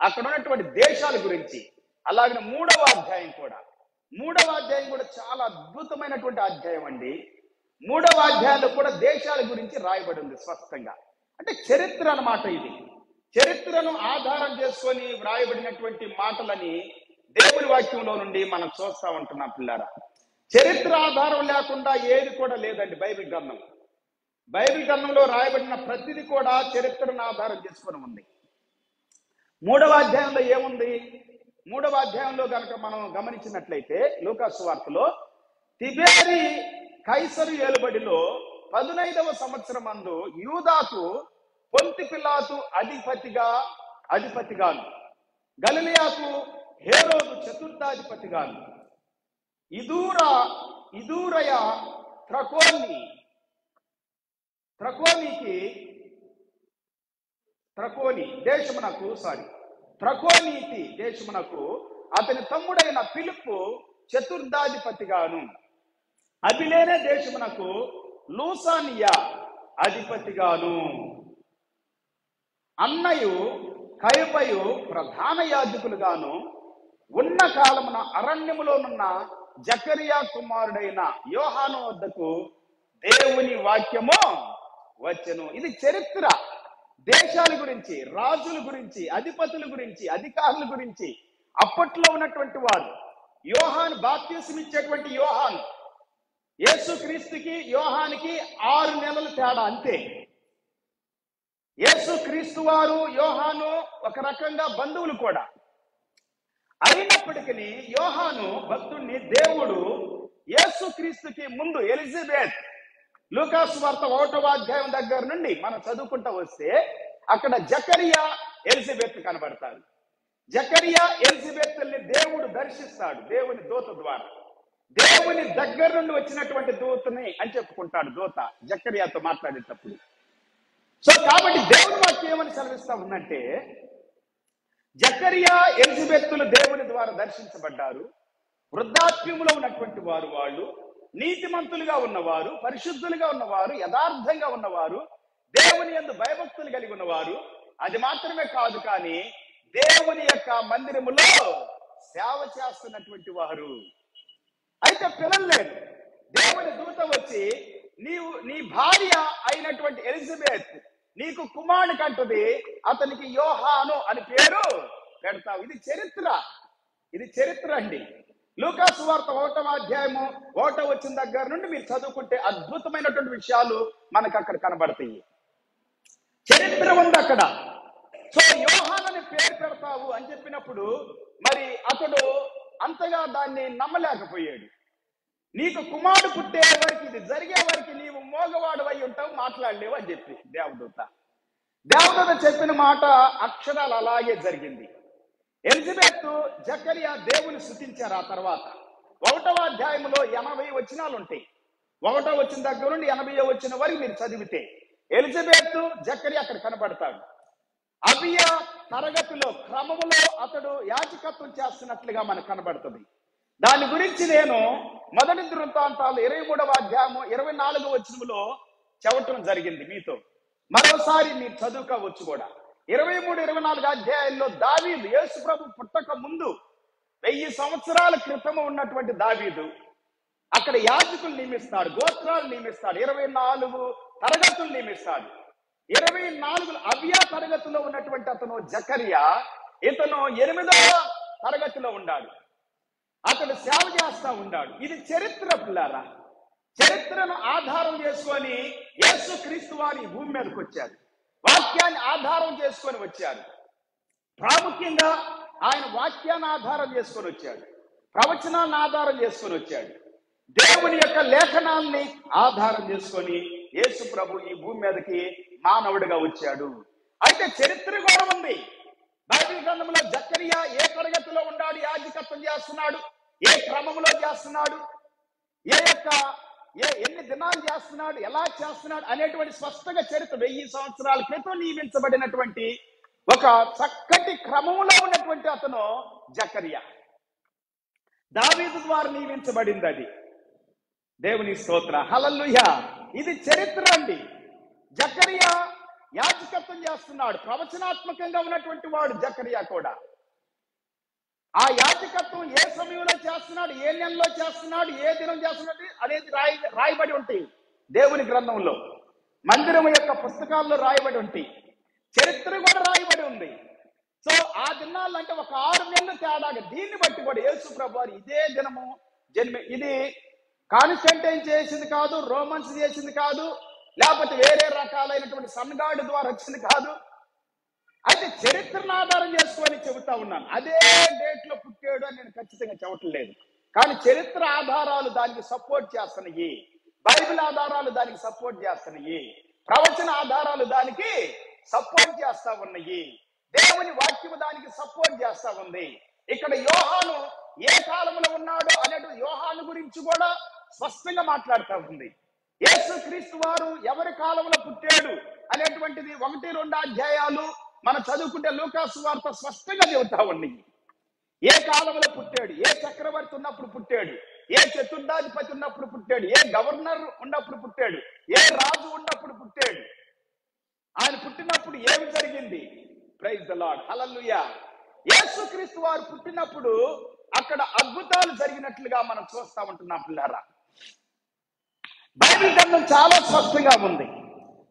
అక్కడ ఉన్నటువంటి దేశాల గురించి, అలాగే 3వ అధ్యాయం కూడా చాలా అద్భుతమైనటువంటి అధ్యాయం అండి. 3వ అధ్యాయంలో కూడా దేశాల గురించి రాయబడి ఉంది స్పష్టంగా. అంటే చరిత్ర అన్నమాట ఇది. చరిత్రను ఆధారం చేసుకొని వ్రాయబడినటువంటి మాటలని దేవుని వాక్యంలో నుండి మనం చూస్తా ఉంటున్నాం పిల్లారా. చరిత్ర ఆధారం లేకుండా ఏది కూడా లేదండి బైబిల్ గ్రంథం. బైబిల్ గ్రంథంలో రాయబడిన ప్రతిదీ కూడా చరిత్రను ఆధారం చేసుకొని ఉంది. 3వ అధ్యాయంలో ఏముంది? 3వ అధ్యాయంలో కనుక మనం గమనించినట్లయితే లూకా సువార్తలో తిబెరీ కైసరు ఏలుబడిలో 15వ సంవత్సరం అందు యూదాకు పొంతి పిలాతు అధిపతిగాను, గలిలయకు హేరోదు చతుర్థాధిపతిగాను, ఇదూరయ త్రకోనీతి దేశమునకు అతని తమ్ముడైన ఫిలిప్పు చతుర్థాధిపతిగాను, అబిలేనే దేశమునకు లూసానియా అధిపతిగాను, అన్నయు కయపయు ప్రధాన యాజకులుగాను ఉన్న కాలమున అరణ్యములోనున్న జకరియా కుమారుడైన యోహాను వద్దకు దేవుని వాక్యము వచ్చెను. ఇది చరిత్ర. దేశాల గురించి, రాజుల గురించి, అధిపతుల గురించి, అధికారుల గురించి అప్పట్లో ఉన్నటువంటి వారు. యోహాను బాప్తిసం ఇచ్చేటువంటి యోహాను, యేసుక్రీస్తుకి యోహానికి 6 నెలల తేడా అంతే. యేసుక్రీస్తు వారు యోహాను ఒక రకంగా బంధువులు కూడా. అయినప్పటికీ యోహాను భక్తుడిని దేవుడు యేసుక్రీస్తుకి ముందు ఎలిజబెత్, లూకాసు వార్త 1వ అధ్యాయం దగ్గర నుండి మనం చదువుకుంటూ వస్తే అక్కడ జకరియా ఎలిజబెత్ కనబడతారు. జకరియా ఎలిజబెత్ని దేవుడు దర్శిస్తాడు దేవుని దూత ద్వారా. దేవుని దగ్గర నుండి వచ్చినటువంటి దూతని అని చెప్పుకుంటాడు దూత జకరియాతో మాట్లాడేటప్పుడు. సో కాబట్టి దేవుని వాక్యం ఏమని సెలవిస్తా ఉందంటే, జకరియా ఎలిజబెత్తులు దేవుని ద్వారా దర్శించబడ్డారు. వృద్ధాప్యములో ఉన్నటువంటి వారు, వాళ్ళు నీతిమంతులుగా ఉన్నవారు, పరిశుద్ధులుగా ఉన్నవారు, యథార్థంగా ఉన్నవారు, దేవుని యందు భయభక్తులు కలిగి ఉన్నవారు. అది మాత్రమే కాదు, కానీ దేవుని యొక్క మందిరములో సేవ చేస్తున్నటువంటి వారు. అయితే పిల్లలు లేదు. దేవుని దూత వచ్చి నీ భార్య అయినటువంటి ఎలిజబెత్ నీకు కుమారుని కంటది, అతనికి యోహాను అని పేరు పెడతావు. ఇది చరిత్ర అండి. లూకాసు వార్త 1వ అధ్యాయము 1వ వచ్చిన దగ్గర నుండి మీరు చదువుకుంటే అద్భుతమైనటువంటి విషయాలు మనకు అక్కడ కనబడతాయి. చరిత్ర ఉంది అక్కడ. సో యోహాను అని పేరు పెడతావు అని చెప్పినప్పుడు మరి అతడు అంతగా దాన్ని నమ్మలేకపోయాడు. నీకు కుమారుడు పుట్టే వరకు, ఇది జరిగే వరకు నీవు మోగవాడు అయి ఉంటావు, మాట్లాడలేవు అని చెప్పి దేవదూత చెప్పిన మాట అక్షరాలు అలాగే జరిగింది. ఎలిజబెత్, జకరియా దేవుని స్తుతించారు. ఆ తర్వాత 1వ అధ్యాయంలో 80 వచనాలు ఉంటాయి. 1వ వచ్చిన దగ్గర నుండి 80వ వచ్చిన వరకు మీరు చదివితే ఎలిజబెత్, జకరియా అక్కడ కనబడతాడు. అబియా తరగతిలో క్రమములో అతడు యాజకత్వం చేస్తున్నట్లుగా మనకు కనబడుతుంది. దాని గురించి నేను 1 దినవృత్తాంతాలు 23వ అధ్యాయము 24వ వచనములో చెప్పటం జరిగింది మీతో. మరోసారి మీరు చదువుకోవచ్చు కూడా. 23, 24 అధ్యాయాల్లో దావీదు, యేసు ప్రభు పుట్టక ముందు 1000 సంవత్సరాల క్రితం ఉన్నటువంటి దావీదు అక్కడ యాజకులు నియమిస్తాడు, గోత్రాలు నియమిస్తాడు, 24 తరగతులు నియమిస్తాడు. 24 అబియా తరగతిలో ఉన్నటువంటి అతను జకరియా, ఇతను 8వ తరగతిలో ఉన్నాడు. అతడు సేవ చేస్తా ఉన్నాడు. ఇది చరిత్ర పిల్లారా. చరిత్రను ఆధారం చేసుకొని యేసుక్రీస్తు వారి భూమి మీదకి వచ్చారు. వాక్యాన్ని ఆధారం చేసుకొని వచ్చారు. ప్రాముఖ్యంగా ఆయన వాక్యాన్ని ఆధారం చేసుకొని వచ్చాడు, ప్రవచనాలను ఆధారం చేసుకొని వచ్చాడు, దేవుని యొక్క లేఖనాల్ని ఆధారం చేసుకొని యేసు ప్రభు ఈ భూమి మీదకి మానవుడిగా వచ్చాడు. అయితే చరిత్ర కూడా ఉంది. బైబిల్ గ్రంథంలో జకరియా ఏ తరగతిలో ఉన్నాడు, యాజకత్వం చేస్తున్నాడు, ఏ క్రమంలో చేస్తున్నాడు, ఎన్ని దినాలు చేస్తున్నాడు, ఎలా చేస్తున్నాడు అనేటువంటి స్పష్టంగా చరిత్ర 1000 సంవత్సరాల క్రితం నియమించబడినటువంటి ఒక చక్కటి క్రమంలో ఉన్నటువంటి అతను జకరియా. దావీదు ద్వారా నియమించబడింది అది. దేవుని స్తోత్ర, హల్లెలూయా. ఇది చరిత్ర అండి. జకరియా యాజకత్వం చేస్తున్నాడు. ప్రవచనాత్మకంగా ఉన్నటువంటి వాడు జకరియా కూడా. ఆ యాజకత్వం ఏ సమయంలో చేస్తున్నాడు, ఏ నెలలో చేస్తున్నాడు, ఏ దినం చేస్తున్నాడు అనేది రాయబడి ఉంటాయి దేవుని గ్రంథంలో. మందిరం యొక్క పుస్తకాల్లో రాయబడి ఉంటాయి. చరిత్ర కూడా రాయబడి ఉంది. సో ఆ దినాల్లో అంటే ఒక 6 నెలలు తేడాగా దీన్ని బట్టి కూడా యేసు ప్రభు వారు ఇదే దినము ఇది కాన్స్టంటైన్ చేసింది కాదు, రోమన్స్ చేసింది కాదు, లేకపోతే వేరే రకాలైనటువంటి సన్గాడు ద్వారా వచ్చింది కాదు. అయితే చరిత్రను ఆధారం చేసుకొని చెబుతా ఉన్నాను. అదే డేట్ లో పుట్టాడు అని నేను ఖచ్చితంగా చెప్పట్లేదు, కానీ చరిత్ర ఆధారాలు దానికి సపోర్ట్ చేస్తున్నాయి. బైబిల్ ఆధారాలు దానికి సపోర్ట్ చేస్తున్నాయి, ప్రవచన ఆధారాలు దానికి సపోర్ట్ చేస్తా ఉన్నాయి, దేవుని వాక్యము దానికి సపోర్ట్ చేస్తా ఉంది. ఇక్కడ యోహాను ఏ కాలంలో ఉన్నాడో అనేటువంటి యోహాను గురించి కూడా స్పష్టంగా మాట్లాడుతూ ఉంది. యేసుక్రీస్తు వారు ఎవరి కాలంలో పుట్టాడు అనేటువంటిది 1-2 అధ్యాయాలు మనం చదువుకుంటే లూకాసు వార్త స్పష్టంగా చెబుతా ఉన్నాయి. ఏ కాలంలో పుట్టాడు, ఏ చక్రవర్తి ఉన్నప్పుడు పుట్టాడు, ఏ చతుర్థాధిపతి ఉన్నప్పుడు పుట్టాడు, ఏ గవర్నర్ ఉన్నప్పుడు పుట్టాడు, ఏ రాజు ఉన్నప్పుడు పుట్టాడు, ఆయన పుట్టినప్పుడు ఏమి జరిగింది. ప్రైజ్ ద లార్డ్, హల్లెలూయా. యేసుక్రీస్తు వారు పుట్టినప్పుడు అక్కడ అద్భుతాలు జరిగినట్లుగా మనం చూస్తా ఉంటున్నాం పిల్లారా. బైబిల్ గ్రంథం చాలా స్పష్టంగా ఉంది.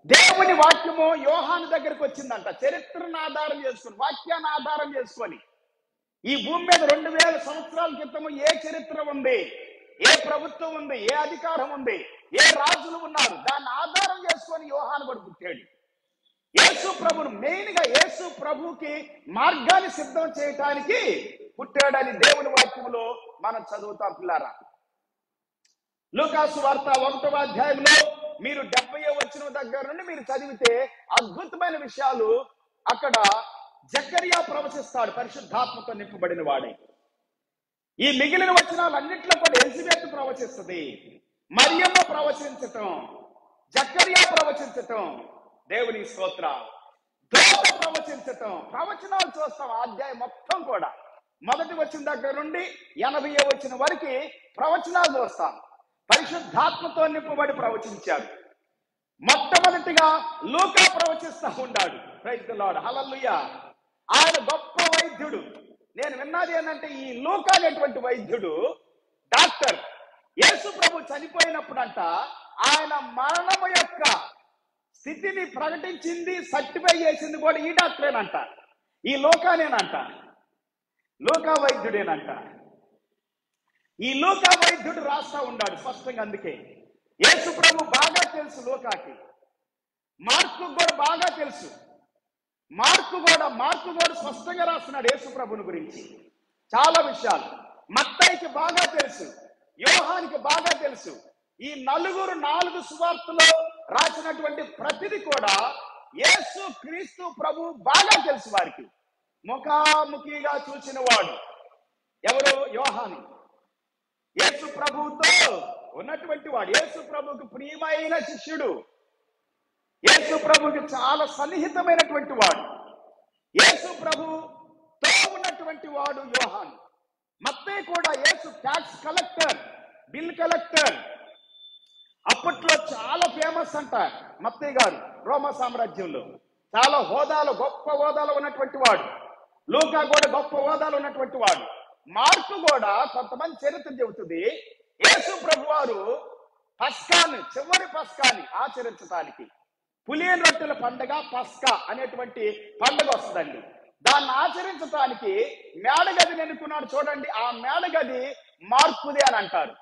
దేవుని వాక్యము యోహాను దగ్గరకు వచ్చిందంట. చరిత్రను ఆధారం చేసుకొని, వాక్యాన్ని ఆధారం చేసుకొని, ఈ భూమి మీద 2000 సంవత్సరాల క్రితము ఏ చరిత్ర ఉంది, ఏ ప్రభుత్వం ఉంది, ఏ అధికారం ఉంది, ఏ రాజులు ఉన్నారు, దాన్ని ఆధారం చేసుకొని యోహాను కూడా పుట్టాడు. యేసు ప్రభును మెయిన్ గా యేసు ప్రభుకి మార్గాన్ని సిద్ధం చేయటానికి పుట్టాడని దేవుని వాక్యములో మనం చదువుతాం పిల్లారా. లూకాసు వార్త 1వ అధ్యాయంలో మీరు 70వ వచనం దగ్గర నుండి మీరు చదివితే అద్భుతమైన విషయాలు అక్కడ జకరియా ప్రవచిస్తాడు, పరిశుద్ధాత్మతో నింపబడిన వాడే. ఈ మిగిలిన వచనాలన్నింటిలో కూడా ఎలిజబెత్ ప్రవచిస్తుంది, మరియమ్మ ప్రవచించటం, జకరియా ప్రవచించటం, దేవుని స్తోత్ర, దూత ప్రవచించటం, ప్రవచనాలు చూస్తాం. అధ్యాయం మొత్తం కూడా మొదటి వచ్చిన దగ్గర నుండి 80వ వచనం వరకు ప్రవచనాలు చూస్తాం. పరిశుద్ధాత్మతో నింపబడి ప్రవచించాడు. మొట్టమొదటిగా లూకా ప్రవచిస్తూ ఉన్నాడు. ప్రైజ్ ది లార్డ్, హల్లెలూయా. ఆయన గొప్ప వైద్యుడు. నేను విన్నది ఏంటంటే ఈ లూకా అనేటువంటి వైద్యుడు డాక్టర్. యేసు ప్రభు చనిపోయినప్పుడంట ఆయన మరణము యొక్క స్థితిని ప్రకటించింది, సర్టిఫై చేసింది కూడా ఈ డాక్టరేనంట, ఈ లూకానేనంట, లూకా వైద్యుడేనంట. ఈ లూకా వైద్యుడు రాస్తా ఉన్నాడు స్పష్టంగా. అందుకే యేసు ప్రభు బాగా తెలుసు లూకాకి, మార్కు కూడా బాగా తెలుసు. మార్కు కూడా స్పష్టంగా రాస్తున్నాడు యేసు ప్రభుని గురించి చాలా విషయాలు. మత్తయికి బాగా తెలుసు, యోహానికి బాగా తెలుసు. ఈ 4 సువార్తలో రాసినటువంటి ప్రతిది కూడా యేసు క్రీస్తు ప్రభు బాగా తెలుసు వారికి. ముఖాముఖిగా చూసిన వాడు ఎవరు? యోహాను. యేసు ప్రభుతో ఉన్నటువంటి వాడు, యేసు ప్రభుకి ప్రియమైన శిష్యుడు, యేసు ప్రభుకి చాలా సన్నిహితమైనటువంటి వాడు, యేసు ప్రభుతో ఉన్నటువంటి వాడు యోహాను. మత్తయి కూడా యేసు ట్యాక్స్ కలెక్టర్, బిల్ కలెక్టర్. అప్పట్లో చాలా ఫేమస్ అంట మత్తయి గారు. రోమా సామ్రాజ్యంలో చాలా హోదాలో, గొప్ప హోదాలో ఉన్నటువంటి వాడు. లూకా కూడా గొప్ప హోదాలో ఉన్నటువంటి వాడు. మార్కు కూడా కొంతమంది చరిత్ర చెబుతుంది. యేసు ప్రభు వారు పస్కాని, చివరి పస్కాని ఆచరించడానికి, పులియని రొట్టెల పండగ పస్కా అనేటువంటి పండుగ వస్తుందండి. దాన్ని ఆచరించడానికి మేడగదిని ఎన్నుకున్నాడు చూడండి. ఆ మేడగది మార్కుది అని అంటారు.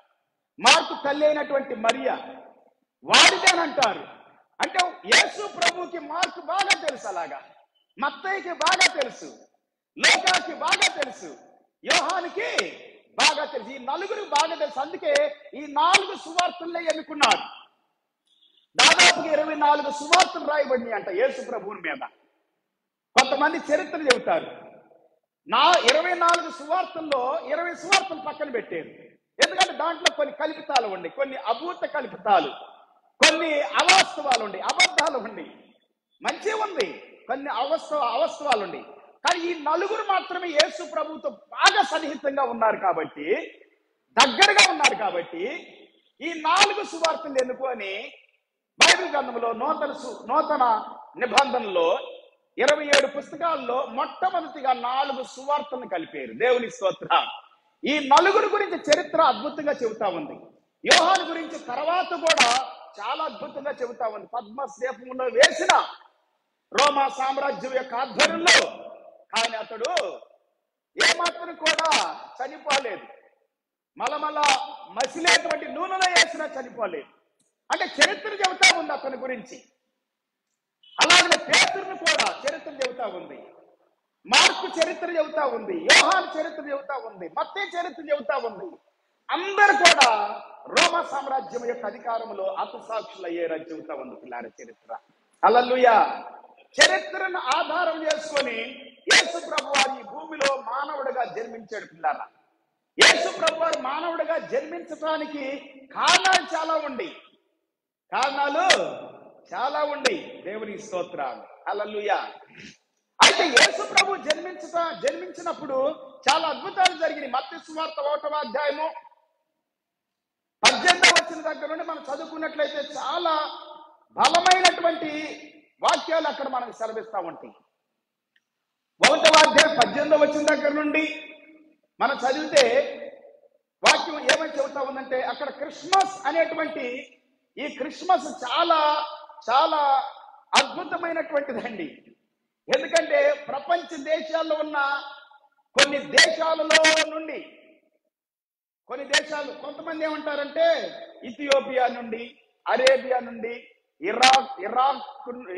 మార్కు తల్లి అయినటువంటి మరియా వాడిదే అని అంటారు. అంటే యేసు ప్రభుకి మార్కు బాగా తెలుసు, అలాగా మత్తయికి బాగా తెలుసు, లూకాకి బాగా తెలుసు, యోహానికి బాగా తెలుసు. ఈ 4 బాగా తెలుసు. అందుకే ఈ 4 సువార్తలే ఎన్నుకున్నారు. దాదాపుగా 24 సువార్తలు రాయబడినాయి అంట యేసు ప్రభువుని మీద. కొంతమంది చరిత్ర చెబుతారు 24 సువార్తల్లో 20 సువార్తలు పక్కన పెట్టారు. ఎందుకంటే దాంట్లో కొన్ని కల్పితాలు ఉండి, కొన్ని అభూత కల్పితాలు, కొన్ని అవాస్తవాలు ఉండి, అబద్ధాలు ఉండి, మంచి ఉంది, కొన్ని అవాస్తవాలు ఉండి. కానీ ఈ 4 మాత్రమే యేసు ప్రభువుతో బాగా సన్నిహితంగా ఉన్నారు కాబట్టి, దగ్గరగా ఉన్నారు కాబట్టి ఈ 4 సువార్తలు ఎన్నుకొని బైబిల్ గ్రంథంలో నూతన నిబంధనలో 27 పుస్తకాల్లో మొట్టమొదటిగా 4 సువార్తలను కలిపారు. దేవుని స్తోత్రం. ఈ 4 గురించి చరిత్ర అద్భుతంగా చెబుతా ఉంది. యోహాను గురించి తర్వాత కూడా చాలా అద్భుతంగా చెబుతా ఉంది. పద్మశీపంలో వేసిన రోమా సామ్రాజ్యం యొక్క ఆధ్వర్యంలో, కానీ అతడు ఏమాత్రం కూడా చనిపోలేదు. మలమల మసిలేటువంటి నూనెలో వేసినా చనిపోలేదు. అంటే చరిత్ర చెబుతా ఉంది అతని గురించి. అలాగే పేతురును కూడా చరిత్ర చెబుతా ఉంది, మార్కు చరిత్ర చెబుతా ఉంది, యోహాను చరిత్ర చెబుతా ఉంది, మత్తయి చరిత్ర చెబుతా ఉంది. అందరు కూడా రోమ సామ్రాజ్యం యొక్క అధికారంలో హతసాక్షులు అయ్యారని చెబుతా ఉంది పిల్లార చరిత్ర. హల్లెలూయా. చరిత్రను ఆధారం చేసుకొని యేసు ప్రభువారు ఈ భూమిలో మానవుడిగా జన్మించాడు పిల్లారా. యేసు ప్రభువారు మానవుడిగా జన్మించడానికి కారణాలు చాలా ఉండి దేవుని స్తోత్రాలు. హల్లెలూయా. అయితే యేసు ప్రభు జన్మించినప్పుడు చాలా అద్భుతాలు జరిగినాయి. మత్తయి సువార్త 1వ అధ్యాయము 18వ వచనం దగ్గర నుండి మనం చదువుకున్నట్లయితే చాలా బలమైనటువంటి వాక్యాలు అక్కడ మనకు సెలవిస్తా ఉంటాయి. 1వ అధ్యాయం 18వ వచనం దగ్గర నుండి మనం చదివితే వాక్యం ఏమని చెబుతా ఉందంటే, అక్కడ క్రిస్మస్ అనేటువంటి ఈ క్రిస్మస్ చాలా చాలా అద్భుతమైనటువంటిదండి. ఎందుకంటే ప్రపంచ దేశాల్లో ఉన్న కొన్ని దేశాలలో నుండి కొంతమంది ఏమంటారంటే ఇథియోపియా నుండి, అరేబియా నుండి,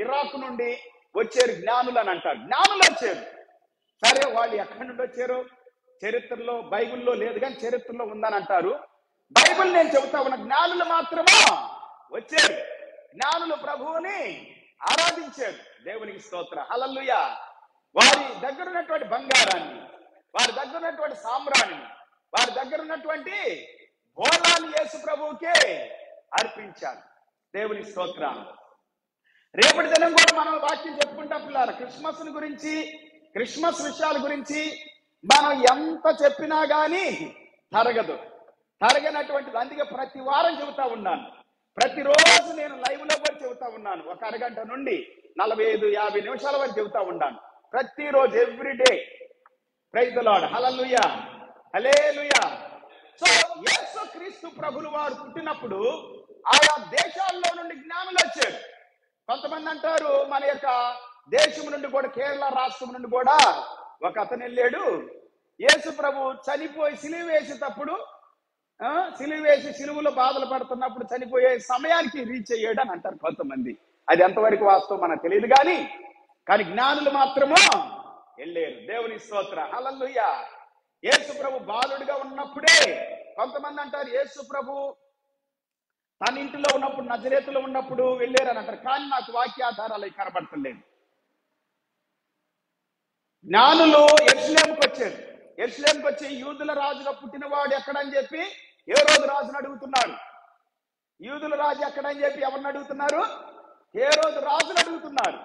ఇరాక్ నుండి వచ్చారు జ్ఞానులు అని అంటారు. జ్ఞానులు వచ్చారు. సరే, వాళ్ళు ఎక్కడి నుండి వచ్చారు చరిత్రలో బైబిల్లో లేదు, కానీ చరిత్రలో ఉందని అంటారు. బైబిల్ నేను చెబుతా ఉన్న జ్ఞానులు మాత్రమే వచ్చారు. జ్ఞానులు ప్రభువుని ఆరాధించారు. దేవునికి స్తోత్ర. హల్లెలూయా. వారి దగ్గర ఉన్నటువంటి బంగారాన్ని, వారి దగ్గర ఉన్నటువంటి సామ్రాన్ని, వారి దగ్గర ఉన్నటువంటి బోళాన్ని యేసు ప్రభువుకే అర్పించారు. దేవుని స్తోత్రం. రేపటి దినం కూడా మనం వాక్యం చెప్పుకుంటాం పిల్లారు. క్రిస్మస్ గురించి, క్రిస్మస్ విషయాల గురించి మనం ఎంత చెప్పినా గానీ తరగనటువంటిది. అందుకే ప్రతి వారం చెబుతా ఉన్నాను. ప్రతిరోజు నేను లైవ్ లో కూడా చెబుతా ఉన్నాను. ఒక అరగంట నుండి 45-50 నిమిషాల వరకు చెబుతా ఉన్నాను. ప్రతిరోజు, everyday. Praise the Lord. Hallelujah, hallelujah. So Yesu Kristu ప్రభులు వారు పుట్టినప్పుడు ఆయా దేశాల్లో నుండి జ్ఞానులు వచ్చారు. కొంతమంది అంటారు మన యొక్క దేశం నుండి కూడా, కేరళ రాష్ట్రం నుండి కూడా ఒక అతను వెళ్ళాడు. యేసు ప్రభు చనిపోయి సిలువ వేసేటప్పుడు, సిలువలో బాధలు పడుతున్నప్పుడు చనిపోయే సమయానికి రీచ్ అయ్యాడు అని అంటారు కొంతమంది. అది ఎంతవరకు వాస్తవం మనకు తెలియదు, కానీ జ్ఞానులు మాత్రము వెళ్ళారు. దేవుని స్తోత్ర. హల్లెలూయా. యేసు ప్రభు బాలుడిగా ఉన్నప్పుడే, కొంతమంది అంటారు యేసు ప్రభు తన ఇంటిలో ఉన్నప్పుడు, నజరేతులో ఉన్నప్పుడు వెళ్ళారు అని అంటారు. కానీ నాకు వాక్యాధారాలు కనబడతలేదు. జ్ఞానులు యెరూషలేముకు వచ్చారు. యెరూషలేముకు వచ్చి యూదుల రాజుగా పుట్టినవాడు ఎక్కడని చెప్పి హేరోదు రాజును అడుగుతున్నాడు. యూదుల రాజు ఎక్కడని చెప్పి ఎవరిని అడుగుతున్నారు? హేరోదు రాజును అడుగుతున్నారు.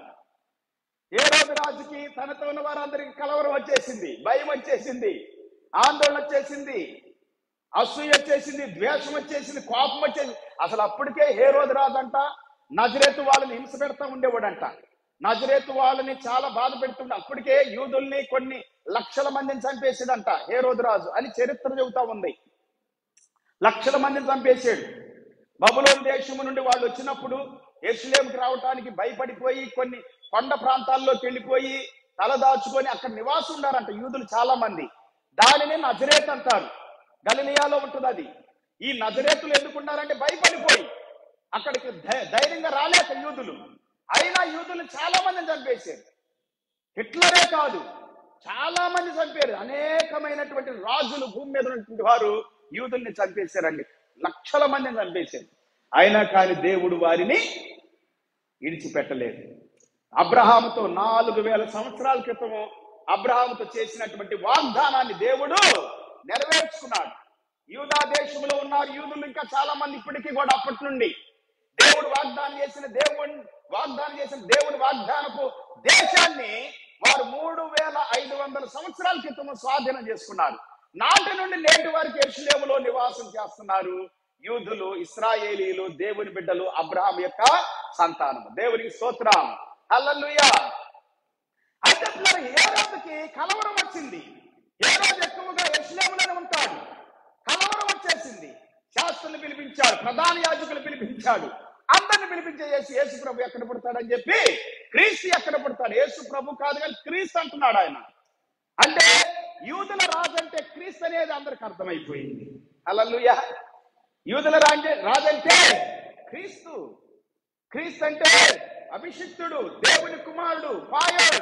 హేరోదు రాజుకి తనతో ఉన్న వారందరికీ కలవరం వచ్చేసింది, భయం వచ్చేసింది, ఆందోళన వచ్చేసింది, అసూయ వచ్చేసింది, ద్వేషం వచ్చేసింది, కోపం వచ్చేసింది. అసలు అప్పటికే హేరోదు రాజు అంట నజరేతు వాళ్ళని హింస పెడతా ఉండేవాడంట. నజరేతు వాళ్ళని చాలా బాధ పెడుతుండే. అప్పటికే యూదుల్ని కొన్ని లక్షల మందిని చంపేసాడంట హేరోదు రాజు అని చరిత్ర చెబుతా ఉంది. లక్షల మందిని చంపేశాడు. బబులోను దేశము నుండి వాళ్ళు వచ్చినప్పుడు యెరూషలేముకి రావటానికి భయపడిపోయి కొన్ని కొండ ప్రాంతాల్లోకి వెళ్ళిపోయి తలదాచుకొని అక్కడ నివాసం ఉండారంట యూదులు చాలా మంది. దానిని నజరేత్ అంటారు. గలిలియాలో ఉంటుంది అది. ఈ నజరేతులు ఎందుకున్నారంటే భయపడిపోయి అక్కడికి ధైర్యంగా రాలేక యూదులు. అయినా యూదులు చాలా మందిని చంపేశారు. హిట్లరే కాదు, చాలా మంది చంపారు. అనేకమైనటువంటి రాజులు భూమి మీద ఉన్నటువంటి వారు యూదుల్ని చంపేశారండి. లక్షల మందిని చంపేశారు. అయినా కానీ దేవుడు వారిని విడిచిపెట్టలేదు. అబ్రహాముతో 4000 సంవత్సరాల క్రితము అబ్రహాముతో చేసినటువంటి వాగ్దానాన్ని దేవుడు నెరవేర్చుకున్నాడు. యూదా దేశంలో ఉన్నారు యూదులు ఇంకా చాలా మంది ఇప్పటికీ కూడా. అప్పటి నుండి దేవుడు వాగ్దానం చేసిన దేవుని వాగ్దానపు దేశాన్ని వారు 3500 సంవత్సరాల క్రితం స్వాధీనం చేసుకున్నారు. నాటి నుండి నేటి వరకు యెరూషలేములో నివాసం చేస్తున్నారు యూదులు, ఇశ్రాయేలీలు, దేవుని బిడ్డలు, అబ్రహాం యొక్క సంతానం. దేవునికి స్తోత్రం. హల్లెలూయా. అయితే హేరోదుకి కలవరం వచ్చింది. హేరోదు ఎక్కువగా యెరూషలేములోనే ఉంటాడు. కలవరం వచ్చేసింది. శాస్త్రులు పిలిపించాడు, ప్రధాన యాజకులు పిలిపించాడు, అందరిని పిలిపించేసి యేసు ప్రభు ఎక్కడ పుడతాడని చెప్పి, క్రీస్తు ఎక్కడ పుడతాడు? యేసు ప్రభు కాదు కానీ క్రీస్తు అంటున్నాడు ఆయన. అంటే యూదుల రాజు అంటే క్రీస్తు అనేది అందరికి అర్థమైపోయింది. హల్లెలూయా. యూదుల రాజంటే క్రీస్తు. క్రీస్తు అంటే అభిషిక్తుడు, దేవుని కుమారుడు, ఫైర్,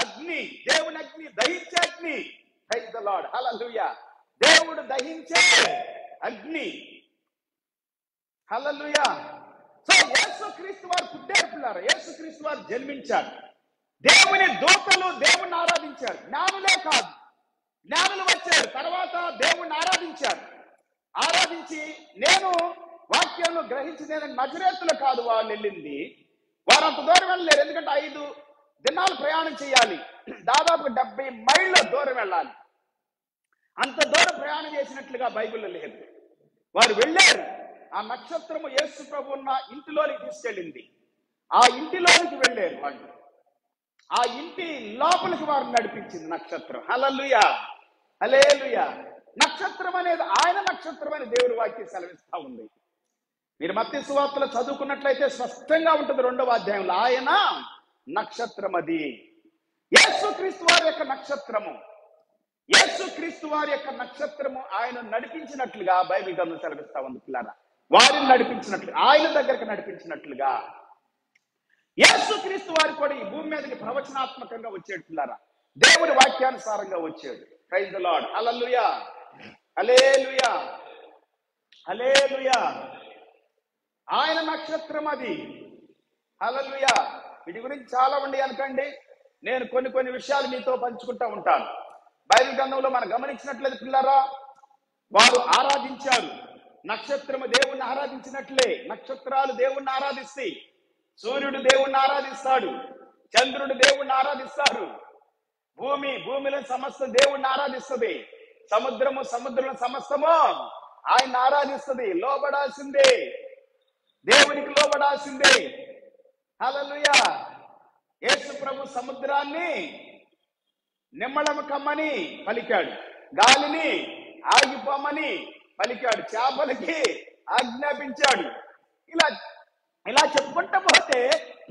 అగ్ని, దేవుని అగ్ని, దహించే అగ్ని. Praise the Lord. హల్లెలూయా. దేవుడు దహించే అగ్ని. హల్లెలూయా. సో యేసుక్రీస్తు వారు పుట్టారు పిల్లారా, యేసుక్రీస్తు వారు జన్మించారు. దేవుని దూతలు దేవుణ్ణి ఆరాధించారు. జ్ఞానులే కాదు, జ్ఞానులు వచ్చారు తర్వాత దేవుణ్ణి ఆరాధించారు. ఆరాధించి నేను వాక్యాలను గ్రహించి నేను నజరేతులు కాదు వాళ్ళు వెళ్ళింది. వారు అంత దూరం వెళ్ళలేరు, ఎందుకంటే 5 దినాలు ప్రయాణం చేయాలి, దాదాపు 70 మైళ్ళ దూరం వెళ్ళాలి. అంత దూరం ప్రయాణం చేసినట్లుగా బైబిల్లో లేదు. వారు వెళ్ళారు. ఆ నక్షత్రము యేసు ప్రభు ఉన్న ఇంటిలోనికి తీసుకెళ్ళింది. ఆ ఇంటిలోనికి వెళ్ళారు వాళ్ళు. ఆ ఇంటి లోపలికి వారు నడిపించింది నక్షత్రం. హల్లెలూయా, హల్లెలూయా. నక్షత్రం అనేది ఆయన నక్షత్రం అని దేవుడి వాక్యం సెలవిస్తా ఉంది. మీరు మత్తయి సువార్తలో చదువుకున్నట్లయితే స్పష్టంగా ఉంటుంది 2వ అధ్యాయంలో, ఆయన నక్షత్రం అది. యేసుక్రీస్తు వారి యొక్క నక్షత్రము, యేసుక్రీస్తు వారి యొక్క నక్షత్రము ఆయన నడిపించినట్లుగా బైబిల్ గ్రంథం సెలవిస్తా ఉంది పిల్లారా. వారిని నడిపించినట్లు, ఆయన దగ్గరికి నడిపించినట్లుగా యేసుక్రీస్తు వారు కూడా ఈ భూమి మీదకి ప్రవచనాత్మకంగా వచ్చాడు పిల్లారా. దేవుడి వాక్యానుసారంగా వచ్చాడు. Praise the Lord. Hallelujah, hallelujah, hallelujah. ఆయన నక్షత్రం అది. హల్లెలూయా. వీటి గురించి చాలా ఉండి అనుకోండి, నేను కొన్ని విషయాలు మీతో పంచుకుంటా ఉంటాను. బైబిల్ గ్రంథంలో మనం గమనించినట్లయితే పిల్లారా, వారు ఆరాధించారు. నక్షత్రము దేవుణ్ణి ఆరాధించినట్లే నక్షత్రాలు దేవుణ్ణి ఆరాధిస్తాయి. సూర్యుడు దేవుణ్ణి ఆరాధిస్తాడు, చంద్రుడు దేవుణ్ణి ఆరాధిస్తారు, భూమిలో సమస్త దేవుణ్ణి ఆరాధిస్తుంది, సముద్రంలో సమస్తము ఆయన ఆరాధిస్తుంది. లోబడాల్సిందే, దేవునికి లోబడాల్సిందే. హల్లెలూయా. యేసు ప్రభు సముద్రాన్ని నిమ్మళము కమ్మని పలికాడు, గాలిని ఆగిపోమని పలికాడు, చేపలకి ఆజ్ఞాపించాడు. ఇలా చెప్పుకుంటూ పోతే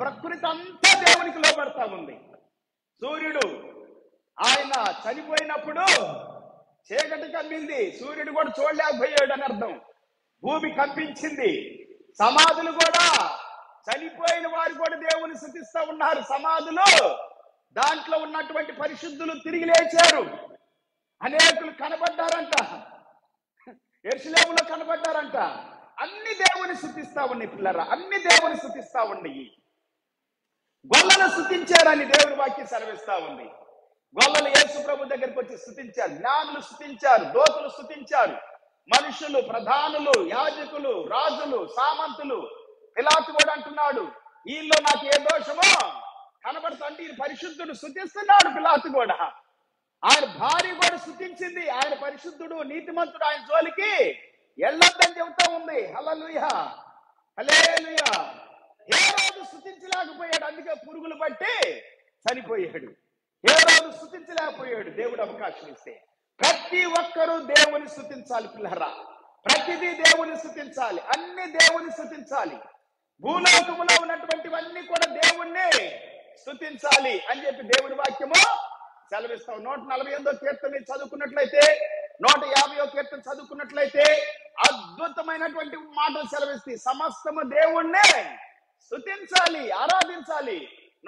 ప్రకృతి అంతా దేవునికి లోబడతా ఉంది. సూర్యుడు ఆయన చనిపోయినప్పుడు చీకటి కమ్మింది, సూర్యుడు కూడా చూడలేకపోయాడు అని అర్థం. భూమి కంపించింది. సమాధులు కూడా, చనిపోయిన వారు కూడా దేవుని స్తుతిస్తూ ఉన్నారు. సమాధులు, దాంట్లో ఉన్నటువంటి పరిశుద్ధులు తిరిగి లేచారు. అనేకులు కనబడ్డారంట, యెరూషలేములో కనబడ్డారంట. అన్ని దేవుని స్తుతిస్తా ఉన్నాయి పిల్లరా, అన్ని దేవుని స్తుతిస్తా ఉన్నాయి. గొల్లలు స్తుతించారని దేవుని వాక్యం సెలవిస్తా ఉంది. గొల్లలు యేసు ప్రభు దగ్గరికి వచ్చి స్తుతించారు, జ్ఞానులు స్తుతించారు, దూతలు స్తుతించారు, మనుషులు, ప్రధానులు, యాజకులు, రాజులు, సామంతులు. పిలాతు కూడా అంటున్నాడు, వీళ్ళలో నాకు ఏ దోషమో కనబడుతుంటే ఈయన పరిశుద్ధుడు స్తుతిస్తున్నాడు. పిలాతు కూడా, ఆయన భార్య కూడా స్తుతించింది. ఆయన పరిశుద్ధుడు, నీతిమంతుడు, ఆయన జోలికి వెళ్ళొద్దని చెబుతా ఉంది. హల్లెలూయా, హల్లెలూయా. హేరోదు స్తుతించలేకపోయాడు, అందుకే పురుగులు పట్టి చనిపోయాడు. హేరోదు స్తుతించలేకపోయాడు, దేవుడు అవకాశం ఇస్తే. ప్రతి ఒక్కరూ దేవుని స్తుతించాలి పిల్లరా, ప్రతిదీ దేవుని స్తుతించాలి, అన్ని దేవుని స్తుతించాలి. భూలోకములో ఉన్నటువంటివన్నీ కూడా దేవుణ్ణి స్తుతించాలి అని చెప్పి దేవుడి వాక్యము సెలవిస్తాం. 148వ కీర్తన చదువుకున్నట్లయితే, 150వ కీర్తన చదువుకున్నట్లయితే అద్భుతమైనటువంటి మాటలు సెలవిస్తాయి. సమస్తము దేవుణ్ణి స్తుతించాలి, ఆరాధించాలి.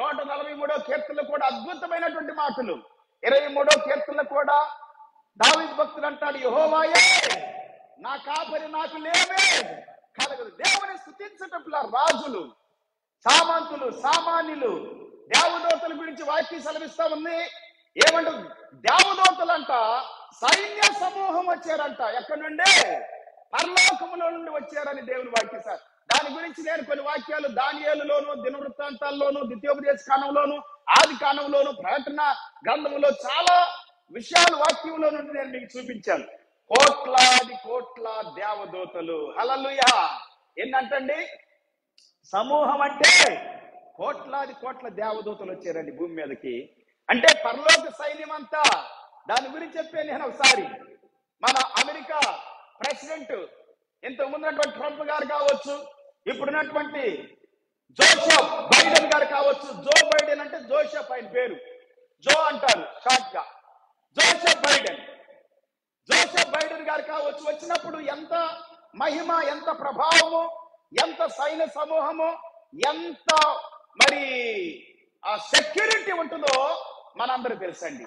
143వ కీర్తనలో కూడా అద్భుతమైనటువంటి మాటలు. 23వ కీర్తనలో కూడా దావీదు భక్తుడు అంటాడు, యెహోవాయే నా కాపరి, నాకు లేమే కలగదు. దేవుని స్తుతించటంలో రాజులు, సామంతులు, సామాన్యులు, దేవదూతల గురించి వాక్యం సెలవిస్తా ఉంది. ఏమంటే దేవదూతలంట సైన్య సమూహం వచ్చారంట. ఎక్కడి నుండి? పరలోకములో నుండి వచ్చారని దేవుని వాక్యం. సార్, దాని గురించి నేను కొన్ని వాక్యాలు దానియేలులోను, దినవృత్తాంతాల్లోను, ద్వితీయోపదేశ కాండంలోను, ఆది కాండంలోను, ప్రకటన గ్రంథములో చాలా విషయాలు వాక్యంలో నుండి నేను మీకు చూపించాను. కోట్ల దేవదూతలు. హల్లెలూయా. ఏంటంటండి సమూహం అంటే? కోట్ల దేవదూతలు వచ్చారండి భూమి మీదకి. అంటే పరలోక సైన్యం అంతా. దాని గురించి చెప్పాను నేను ఒకసారి. మన అమెరికా ప్రెసిడెంట్, ఇంతకు ముందున్నటువంటి ట్రంప్ గారు కావచ్చు, ఇప్పుడున్నటువంటి జోసెఫ్ బైడెన్ గారు కావచ్చు. జో బైడెన్ అంటే జోసెఫ్ ఆయన పేరు, జో అంటారు షార్ట్ గా. జోసెఫ్ బైడెన్ గారు కావచ్చు. వచ్చినప్పుడు ఎంత మహిమ, ఎంత ప్రభావము, ఎంత సైన్య సమూహము, ఎంత మరి ఆ సెక్యూరిటీ ఉంటుందో మనందరూ తెలుసండి.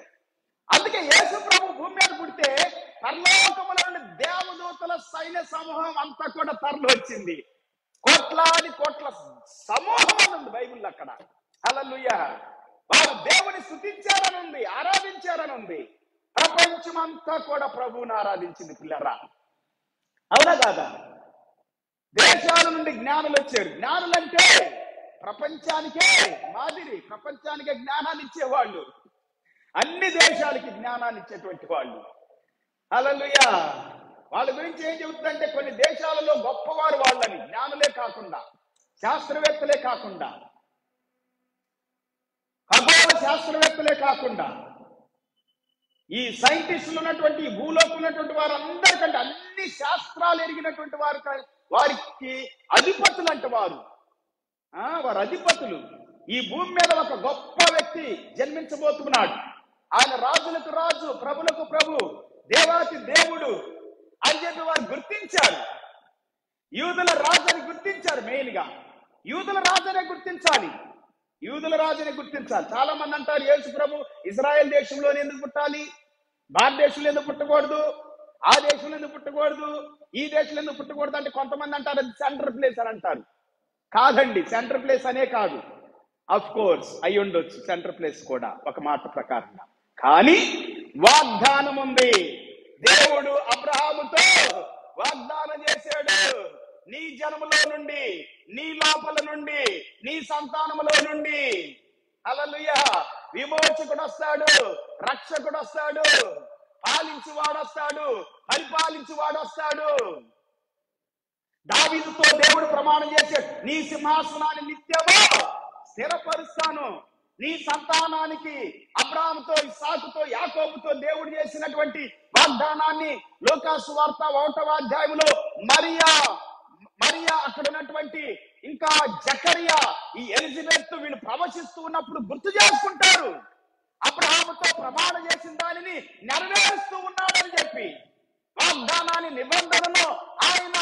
అందుకే యేసు ప్రభు భూమి మీద పుడితే పరలోకముల నుండి దేవదూతల సైన్య సమూహం అంతా కూడా తరలి వచ్చింది. కోట్లాది కోట్ల సమూహం అని ఉంది బైబిల్లో అక్కడ. హల్లెలూయా. వారు దేవుని స్తుతించారని ఉంది, ఆరాధించారని ఉంది. ప్రపంచమంతా కూడా ప్రభువుని ఆరాధించింది పిల్లరా. అవునా కాదా? దేశాల నుండి జ్ఞానులు వచ్చారు. జ్ఞానులంటే ప్రపంచానికే మాదిరి, ప్రపంచానికే జ్ఞానాన్ని ఇచ్చేవాళ్ళు, అన్ని దేశాలకి జ్ఞానాన్ని ఇచ్చేటువంటి వాళ్ళు. హల్లెలూయా. వాళ్ళ గురించి ఏం చెబుతుందంటే కొన్ని దేశాలలో గొప్పవారు వాళ్ళని, జ్ఞానులే కాకుండా, శాస్త్రవేత్తలే కాకుండా, ఖగోళ శాస్త్రవేత్తలే కాకుండా, ఈ సైంటిస్టులు ఉన్నటువంటి ఈ భూలోకి ఉన్నటువంటి వారందరికంటే అన్ని శాస్త్రాలు ఎరిగినటువంటి వారికి అధిపతులు అంటే వారు అధిపతులు. ఈ భూమి మీద ఒక గొప్ప వ్యక్తి జన్మించబోతున్నాడు. ఆయన రాజులకు రాజు, ప్రభులకు ప్రభు, దేవాతి దేవుడు అని చెప్పి వారు గుర్తించారు. యూదుల రాజుని గుర్తించారు. మెయిన్ గా యూదుల రాజునే గుర్తించాలి, యూదుల రాజుని గుర్తించాలి. చాలా మంది అంటారు యేసు ప్రభు ఇజ్రాయెల్ దేశంలోనే ఎందుకు పుట్టాలి, భారతదేశంలో ఎందుకు పుట్టకూడదు, ఆ దేశంలో ఎందుకు పుట్టకూడదు, ఈ దేశంలో ఎందుకు పుట్టకూడదు అంటే కొంతమంది అంటారు అది సెంటర్ ప్లేస్ అని అంటారు. కాదండి, సెంటర్ ప్లేస్ అనే కాదు. అఫ్ కోర్స్ అయి ఉండొచ్చు సెంటర్ ప్లేస్ కూడా ఒక మాట ప్రకారంగా. కానీ వాగ్దానం ఉంది. దేవుడు అబ్రహాముతో వాగ్దానం చేశాడు, నీ జనములో నుండి, నీ లోపల నుండి, నీ సంతానములో నుండి హల్లెలూయా విమోచకుడు వస్తాడు, రక్షకుడు వస్తాడు, పాలించువాడు వస్తాడు, పరిపాలించువాడు వస్తాడు. దావీదుతో దేవుడు ప్రమాణం చేశాడు, నీ సింహాసనాన్ని నిత్యము స్థిరపరుస్తాను. నీ సంతానానికి అబ్రాహాముతో, ఇస్సాకుతో, యాకోబుతో దేవుడు చేసినటువంటి వాగ్దానాన్ని లూకాసు వార్త 1వ అధ్యాయంలో మరియా అక్కడ ఉన్నటువంటి ఇంకా జకరియా, ఈ ఎలిజబెత్ వీళ్ళు ప్రవచిస్తూ ఉన్నప్పుడు గుర్తు చేసుకుంటారు. అబ్రహాముతో ప్రమాణం చేసిన దానిని నెరవేరుస్తూ ఉన్నాడని చెప్పి, వాగ్దానాన్ని, నిబంధనను ఆయన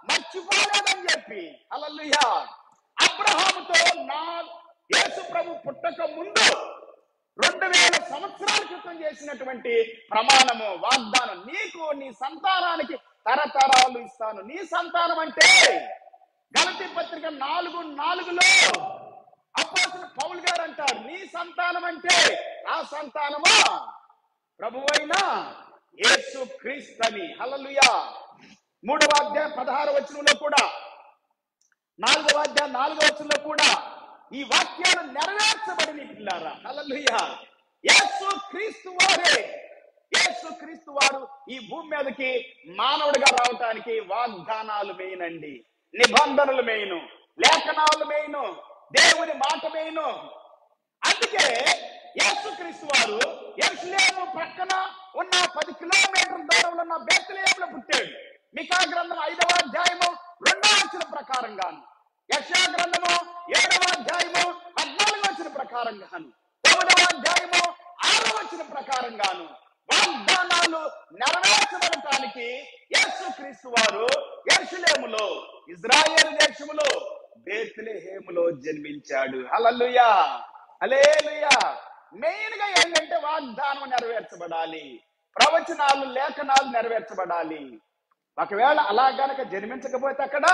మర్చిపోలేదని చెప్పి. హల్లెలూయా. అబ్రహాముతో యేసు ప్రభు పుట్టక ముందు 2000 సంవత్సరాల క్రితం చేసినటువంటి ప్రమాణము, వాగ్దానం, నీకు నీ సంతానానికి తరతరాలు ఇస్తాను. నీ సంతానం అంటే గలతీ పత్రిక 4:4లో అపోస్తలుడు పౌలు గారు అంటారు, నీ సంతానం అంటే ఆ సంతానమా ప్రభువైన యేసు క్రీస్తని. హల్లెలూయా. 3వ అధ్యాయం 16వ వచనంలో కూడా, 4వ అధ్యాయం 4వ వచనంలో కూడా ఈ వాక్యాలు నెరవేర్చబడిన పిల్లారా. హల్లెలూయా. యేసు క్రీస్తు వారే, యేసు క్రీస్తు వారు ఈ భూమి మీదకి మానవుడిగా రావటానికి వాగ్దానాలు మెయిన్ అండి, నిబంధనలు మెయిన్, లేఖనాలు మెయిన్, దేవుని మాట మెయిన్. అందుకే యేసు క్రీస్తు వారు యెరూషలేము ప్రక్కన ఉన్న 10 కిలోమీటర్ల దూరంలో ఉన్న బెత్లెహేములో పుట్టాడు. మికా గ్రంథం 5వ అధ్యాయము 2వ వచనం ప్రకారంగాను, యెషయా గ్రంథము 7వ అధ్యాయము 14వ వచనం ప్రకారంగాను, 9వ అధ్యాయము 6వ వచనం ప్రకారంగాను వాగ్దానాలు నెరవేర్చబడటానికి యేసు క్రీస్తు వారు యెరూషలేములో, ఇజ్రాయేలు దేశములో బెత్లెహేములో జన్మించాడు. హల్లెలూయా. హల్లెలూయా. మెయిన్ గా ఏంటంటే వాగ్దానం నెరవేర్చబడాలి, ప్రవచనాలు, లేఖనాలు నెరవేర్చబడాలి. ఒకవేళ అలా గనక జన్మించకపోతే అక్కడ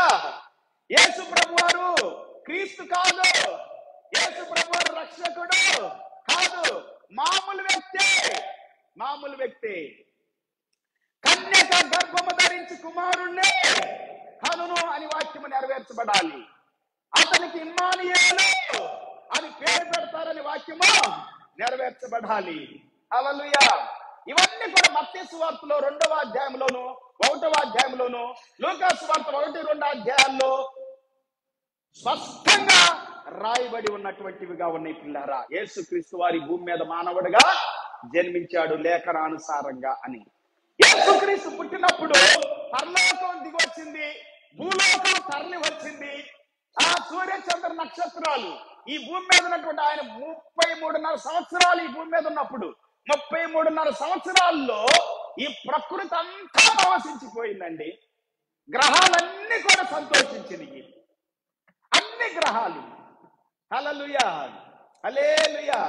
యేసు ప్రభు వారు క్రీస్తు కాదు, యేసు ప్రభు వారు రక్షకుడు కాదు, మామూలు వ్యక్తి. కన్యక గర్భము ధరించి కుమారుణ్ణి కనును అని వాక్యము నెరవేర్చబడాలి. అతనికి ఇమ్మానుయేలు అని పేరు పెడతారని వాక్యము నెరవేర్చబడాలి. హల్లెలూయా. ఇవన్నీ కూడా మత్తయి సువార్తలో 2వ అధ్యాయంలోను, 1వ అధ్యాయంలోను, లూకాసు వార్త 1-2 అధ్యాయాల్లో స్పష్టంగా రాయబడి ఉన్నటువంటివిగా ఉన్నాయి పిల్లారా. యేసుక్రీస్తు వారి భూమి మీద మానవుడిగా జన్మించాడు లేఖనానుసారంగా అని. యేసుక్రీస్తు పుట్టినప్పుడు పరలోకం దిగి వచ్చింది, భూలోకం తరలి వచ్చింది. ఆ సూర్య చంద్ర నక్షత్రాలు ఈ భూమి మీద ఉన్నటువంటి ఆయన 33.5 సంవత్సరాలు ఈ భూమి మీద ఉన్నప్పుడు 33.5 సంవత్సరాల్లో ఈ ప్రకృతి అంతా ప్రవశించిపోయిందండి. గ్రహాలన్నీ కూడా సంతోషించినాయి, అన్ని గ్రహాలు. హల్లెలూయా. హల్లెలూయా.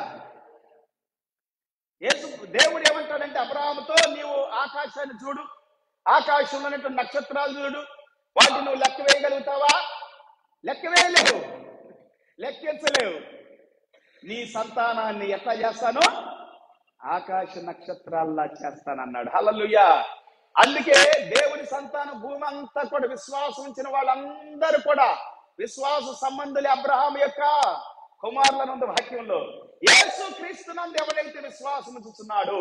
యేసు దేవుడు ఏమంటాడంటే అబ్రహాముతో, నీవు ఆకాశాన్ని చూడు, ఆకాశంలో ఉన్నటువంటి నక్షత్రాలు చూడు, వాటిని నువ్వు లెక్క వేయగలుగుతావా? లెక్క వేయలేవు, లెక్కించలేవు. నీ సంతానాన్ని ఎట్లా చేస్తానో ఆకాశ నక్షత్రాల్లా చేస్తానన్నాడు. హల్లెలూయా. అందుకే దేవుని సంతానం భూమి అంతా కూడా విశ్వాసం ఉంచిన వాళ్ళందరూ కూడా విశ్వాస సంబంధులు అబ్రహాం యొక్క కుమారులనుంది వాక్యంలో. యేసు క్రీస్తునందు ఎవరైతే విశ్వాసం ఉంచుతున్నాడో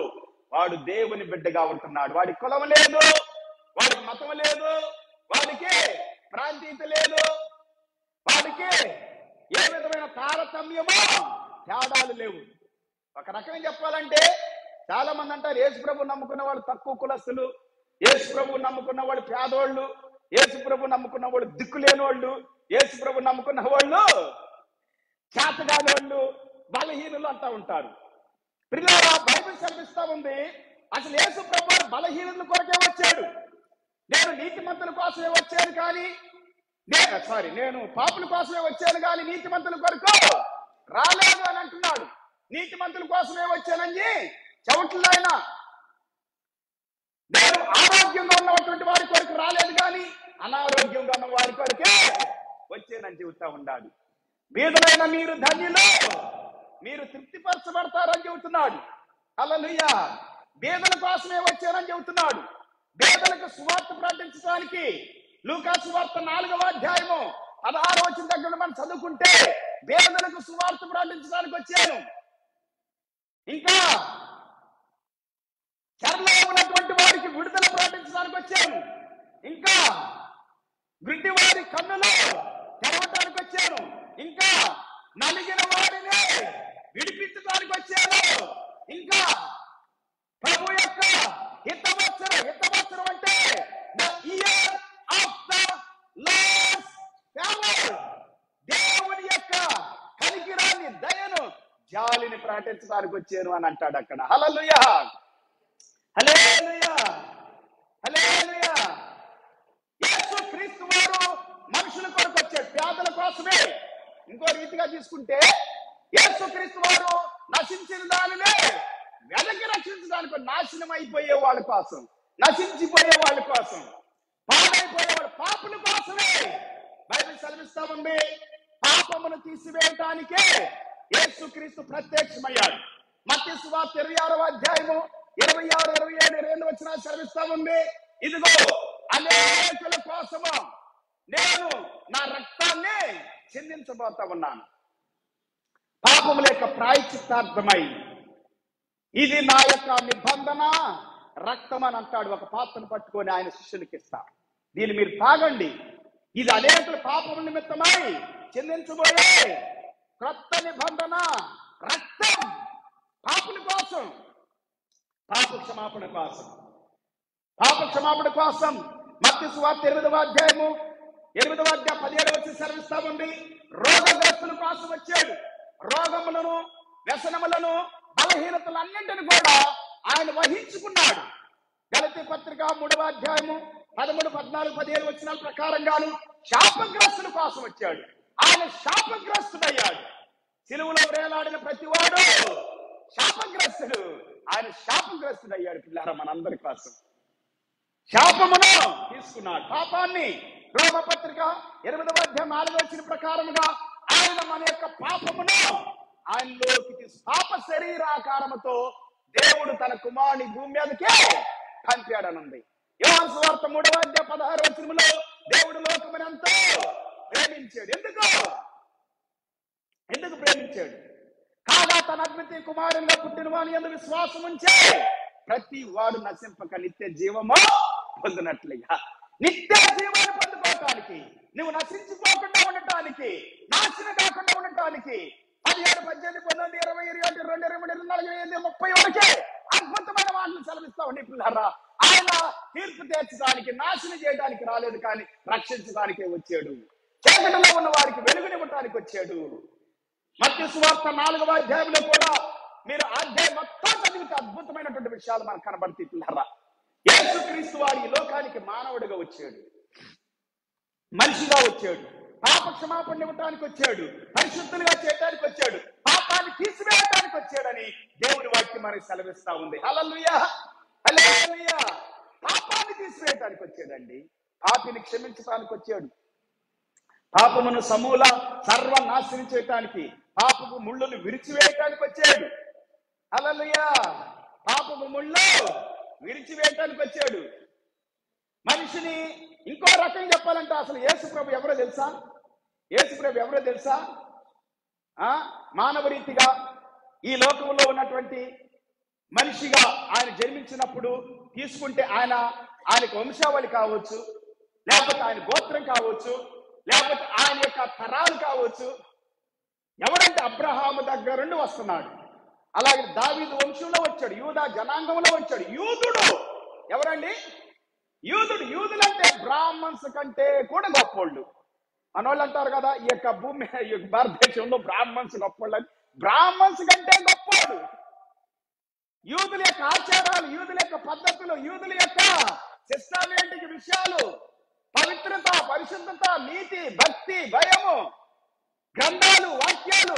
వాడు దేవుని బిడ్డగా ఉంటున్నాడు. వాడికి కులం లేదు, వాడికి మతం లేదు, వాడికి ప్రాంతీయత లేదు, వాడికి ఏ విధమైన తారతమ్యమో తేడాలు లేవు. ఒక రకంగా చెప్పాలంటే చాలా మంది అంటారు యేసు ప్రభు నమ్ముకున్న వాళ్ళు తక్కువ కులస్తులు, యేసు ప్రభు నమ్ముకున్న వాళ్ళు పేదోళ్ళు, యేసు ప్రభు నమ్ముకున్న వాళ్ళు దిక్కులేని వాళ్ళు, యేసు ప్రభు నమ్ముకున్న వాళ్ళు చేతగాని వాళ్ళు, బలహీనులు అంటా ఉంటారు. పిల్లల బైబిల్ చదివిస్తా ఉంది, అసలు యేసు ప్రభు బలహీనుల కొరకే వచ్చాడు. నేను నీతిమంతుల కోసమే వచ్చాను కానీ నేను పాపుల కోసమే వచ్చాను కానీ నీతిమంతుల కొరకు రాలేదు అని అంటున్నాడు. నీతిమంతుల కోసమే వచ్చానని చెవట్లో ఆయన నేను ఆరోగ్యంగా ఉన్నటువంటి వారి కొరకు రాలేదు కానీ అనారోగ్యంగా ఉన్న వారి కొరకే వచ్చానని చెబుతా ఉన్నాడు. బీదలైన మీరు ధన్యులు, మీరు తృప్తిపరచబడతారని చెబుతున్నాడు. హల్లెలూయా. బీదల కోసమే వచ్చానని చెబుతున్నాడు. బీదలకు సువార్త ప్రకటించడానికి లూకా సువార్త 4వ అధ్యాయము 16వ వచనం దగ్గర మనం చదువుకుంటే బీదలకు సువార్త ప్రకటించడానికి వచ్చాను, ఇంకా చెరలో ఉన్నటువంటి వారికి విడుదల ప్రకటించడానికి వచ్చాను, ఇంకా గుడ్డి వారి కన్నులు తెరవటానికి వచ్చాను, ఇంకా నలిగిన వారిని విడిపించడానికి వచ్చాను, ఇంకా ప్రభు యొక్క హితవత్సరం అంటే దేవుని యొక్క కనికిరాన్ని, దయను, జాలిని ప్రకటించడానికి వచ్చాను అని అంటాడు అక్కడ. హల్లెలూయా, హల్లెలూయా, హల్లెలూయా. యేసు క్రీస్తు వారు మనుషుల కొరకు వచ్చాడు, పేదల కోసమే. ఇంకో రీతిగా తీసుకుంటే యేసు క్రీస్తు వారు నశించిన దానినే వెనక్కి రక్షించడానికి, నాశనం అయిపోయే వాళ్ళ కోసం, నశించిపోయే వాళ్ళ కోసం, పాడైపోయేవాడు పాపుల కోసమే బైబిల్ సెలవిస్తా ఉంది. పాపమును తీసివేయటానికే యేసుక్రీస్తు ప్రత్యక్షమయ్యాడు. మత్తయి సువార్త 26వ అధ్యాయము 26, 27, 2 వచనాలు సెలవిస్తా ఉంది. ఇదిగో అనేకుల కోసము నేను నా రక్తాన్ని చిందించబోతా ఉన్నాను, పాపముల యొక్క ప్రాయశ్చిత్తార్థమై. ఇది నా యొక్క నిబంధన రక్తం అని అంటాడు. ఒక పాత్రను పట్టుకొని ఆయన శిష్యునికి ఇస్తాడు, దీన్ని మీరు తాగండి, ఇది అనేకుల పాపముల నిమిత్తమై చెందించబోయే క్రొత్త నిబంధన రక్తం. పాపుల కోసం, పాప క్షమాపణ కోసం, పాప క్షమాపణ కోసం. మత్తయి సువార్త 8వ అధ్యాయము 8వ అధ్యాయం 17వ వచనం సెలవిస్తా ఉంది. రోగగ్రస్తుల కోసం వచ్చాడు. రోగములను, వ్యసనములను, బలహీనతలన్నింటిని కూడా ఆయన వహించుకున్నాడు. గలతీ పత్రిక 3వ అధ్యాయము 13, 14, 15 వచనాల ప్రకారంగాను శాపగ్రస్తుల కోసం వచ్చాడు. ఆయన శాపగ్రస్తుడయ్యాడు. సిలువలో వేలాడిన ప్రతివాడు శాపగ్రస్తుడు, ఆయన శాపగ్రస్తుడయ్యాడు. పిల్లారా, మనందరి కోసం శాపమును తీసుకున్నాడు, పాపాన్ని. రోమపత్రిక 8వ అధ్యాయం 4వ వచనం ప్రకారముగా ఆయన మన యొక్క పాపమును ఆయనలోకి పాప శరీరాకారముతో దేవుడు తన కుమారుని భూమి మీదకే పంపాడనుంది. యోహాను సువార్త 3వ అధ్యాయం 16వ వచనములో దేవుడు లోకమును ఎంతో ప్రేమించాడు. ఎందుకు ప్రేమించాడు? కాగా తన అద్వితీయ కుమారునిగా పుట్టిన వాని యందు విశ్వాసం ఉంచే ప్రతి వాడు నశింపక నిత్య జీవము పొందినట్లుగా. నిత్య జీవాన్ని పొందుకోవటానికి, నువ్వు నశించిపోకుండా ఉండటానికి, నాశనం కాకుండా ఉండటానికి 17, 18, 19, 20, 21, 22, 23, 24, 30 వరకే అద్భుతమైన మాటలు సెలవిస్తా ఉండే. పిల్లారా, ఆయన తీర్పు తీర్చడానికి, నాశనం చేయడానికి రాలేదు కానీ రక్షించడానికే వచ్చాడు. చీకటిలో ఉన్న వారికి వెలుగునివ్వటానికి వచ్చాడు. మత్తయి సువార్త 4వ అధ్యాయంలో కూడా మీరు అధ్యాయం మొత్తం చదివితే అద్భుతమైనటువంటి విషయాలు మనకు కనబడతాయి. పిల్లారా, యేసుక్రీస్తు వారు ఈ లోకానికి మానవుడిగా వచ్చాడు, మనిషిగా వచ్చాడు, పాప క్షమాపణ ఇవ్వటానికి వచ్చాడు, పరిశుద్ధులుగా చేయడానికి వచ్చాడు, పాపాన్ని తీసివేయడానికి వచ్చాడని దేవుని వాక్యం మనకి సెలవిస్తా ఉంది. హల్లెలూయా, హల్లెలూయా. పాపాన్ని తీసివేయటానికి వచ్చాడండి. పాపిని క్షమించడానికి వచ్చాడు. పాపమును సమూల సర్వనాశనం చేయటానికి, పాపపు ముళ్ళను విరిచివేయటానికి వచ్చాడు. హల్లెలూయా. పాపపు ముళ్ళు విరిచివేయటానికి వచ్చాడు. మనిషిని ఇంకో రకం చెప్పాలంటే అసలు యేసు ప్రభు ఎవరో తెలుసా? యేసు ప్రభు ఎవరో తెలుసా? మానవ రీతిగా ఈ లోకంలో ఉన్నటువంటి మనిషిగా ఆయన జన్మించినప్పుడు తీసుకుంటే ఆయనకు వంశావళి కావచ్చు, లేకపోతే ఆయన గోత్రం కావచ్చు, లేకపోతే ఆయన యొక్క తరాలు కావచ్చు. ఎవరంటే అబ్రహాము దగ్గర నుండి వస్తున్నాడు. అలాగే దావీదు వంశంలో వచ్చాడు, యూదా జనాంగంలో వచ్చాడు. యూదుడు ఎవరండి? యూదుడు. యూదులంటే బ్రాహ్మణ్స్ కంటే కూడా గొప్పోళ్ళు. మనోళ్ళు అంటారు కదా, ఈ యొక్క భూమి భారతదేశంలో బ్రాహ్మణ్స్ గొప్పోళ్ళు అని. బ్రాహ్మణ్స్ కంటే గొప్పోడు. యూదుల యొక్క ఆచారాలు, యూదుల యొక్క పద్ధతులు, యూదుల యొక్క సిస్టమేటిక్ విషయాలు, పవిత్రత, పరిశుద్ధత, నీతి, భక్తి, భయము, గ్రంథాలు, వాక్యాలు,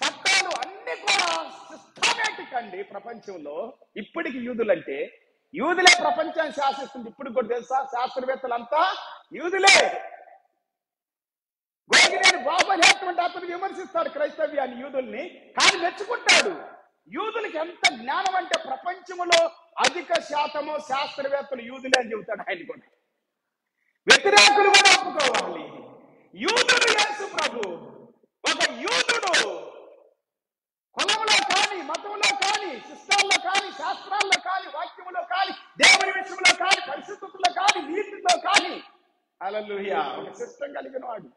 చట్టాలు అన్ని కూడా సిస్టమేటిక్ అండి. ప్రపంచంలో ఇప్పటికి యూదులంటే యూదులే ప్రపంచాన్ని శాసిస్తుంది. ఇప్పుడు కూడా తెలుసా, శాస్త్రవేత్తలంతా యూదులే. గోగినేని బాబు అనేటువంటి అతను విమర్శిస్తాడు క్రైస్తవ్యాన్ని, యూదుల్ని, కానీ మెచ్చుకుంటాడు. యూదులకి ఎంత జ్ఞానం అంటే ప్రపంచంలో అధిక శాతము శాస్త్రవేత్తలు యూదులే అని చెబుతాడు ఆయన కూడా. వ్యతిరేకులు కూడా ఒప్పుకోవాలి. యూదుడు యేసు ప్రభు ఒక యూదుడు. కులంలో కానీ, మతంలో కానీ, సిస్టాల్లో కానీ, శాస్త్రాల్లో కానీ, వాక్యములో కానీ, దేవుని విషయంలో కానీ, పరిశుద్ధతలో కానీ, నీతిలో కానీ, హల్లెలూయా, ఒక సిస్టం కలిగిన వాడు.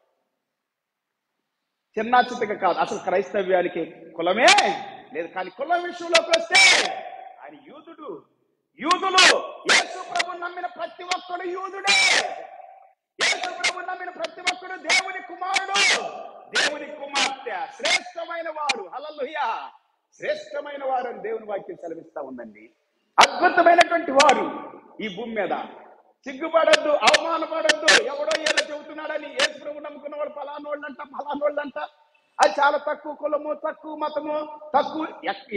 చిన్న చిత్తగా కాదు. అసలు క్రైస్తవ్యానికి కులమే లేదు. కానీ కులం విషయంలోకి వస్తే ఆయన యూదుడు. యూదులు యేసు ప్రభువును నమ్మిన ప్రతి ఒక్కడు యూదుడే. యేసు ప్రభువును నమ్మిన ప్రతి ఒక్కడు దేవుని కుమారుడు, దేవుని కుమార్తె, శ్రేష్టమైన వారు. హల్లెలూయా. శ్రేష్టమైన వారు అని దేవుని వాక్యం సెలవిస్తా ఉందండి. అద్భుతమైనటువంటి వారు ఈ భూమి మీద. సిగ్గుపడద్దు, అవమానపడద్దు. ఎవడో ఏదో చెబుతున్నాడని యేసు ప్రభువు నమ్ముకున్న వాళ్ళు ఫలానోళ్ళంట. అది చాలా తక్కువ కులము, తక్కువ మతము, తక్కువ.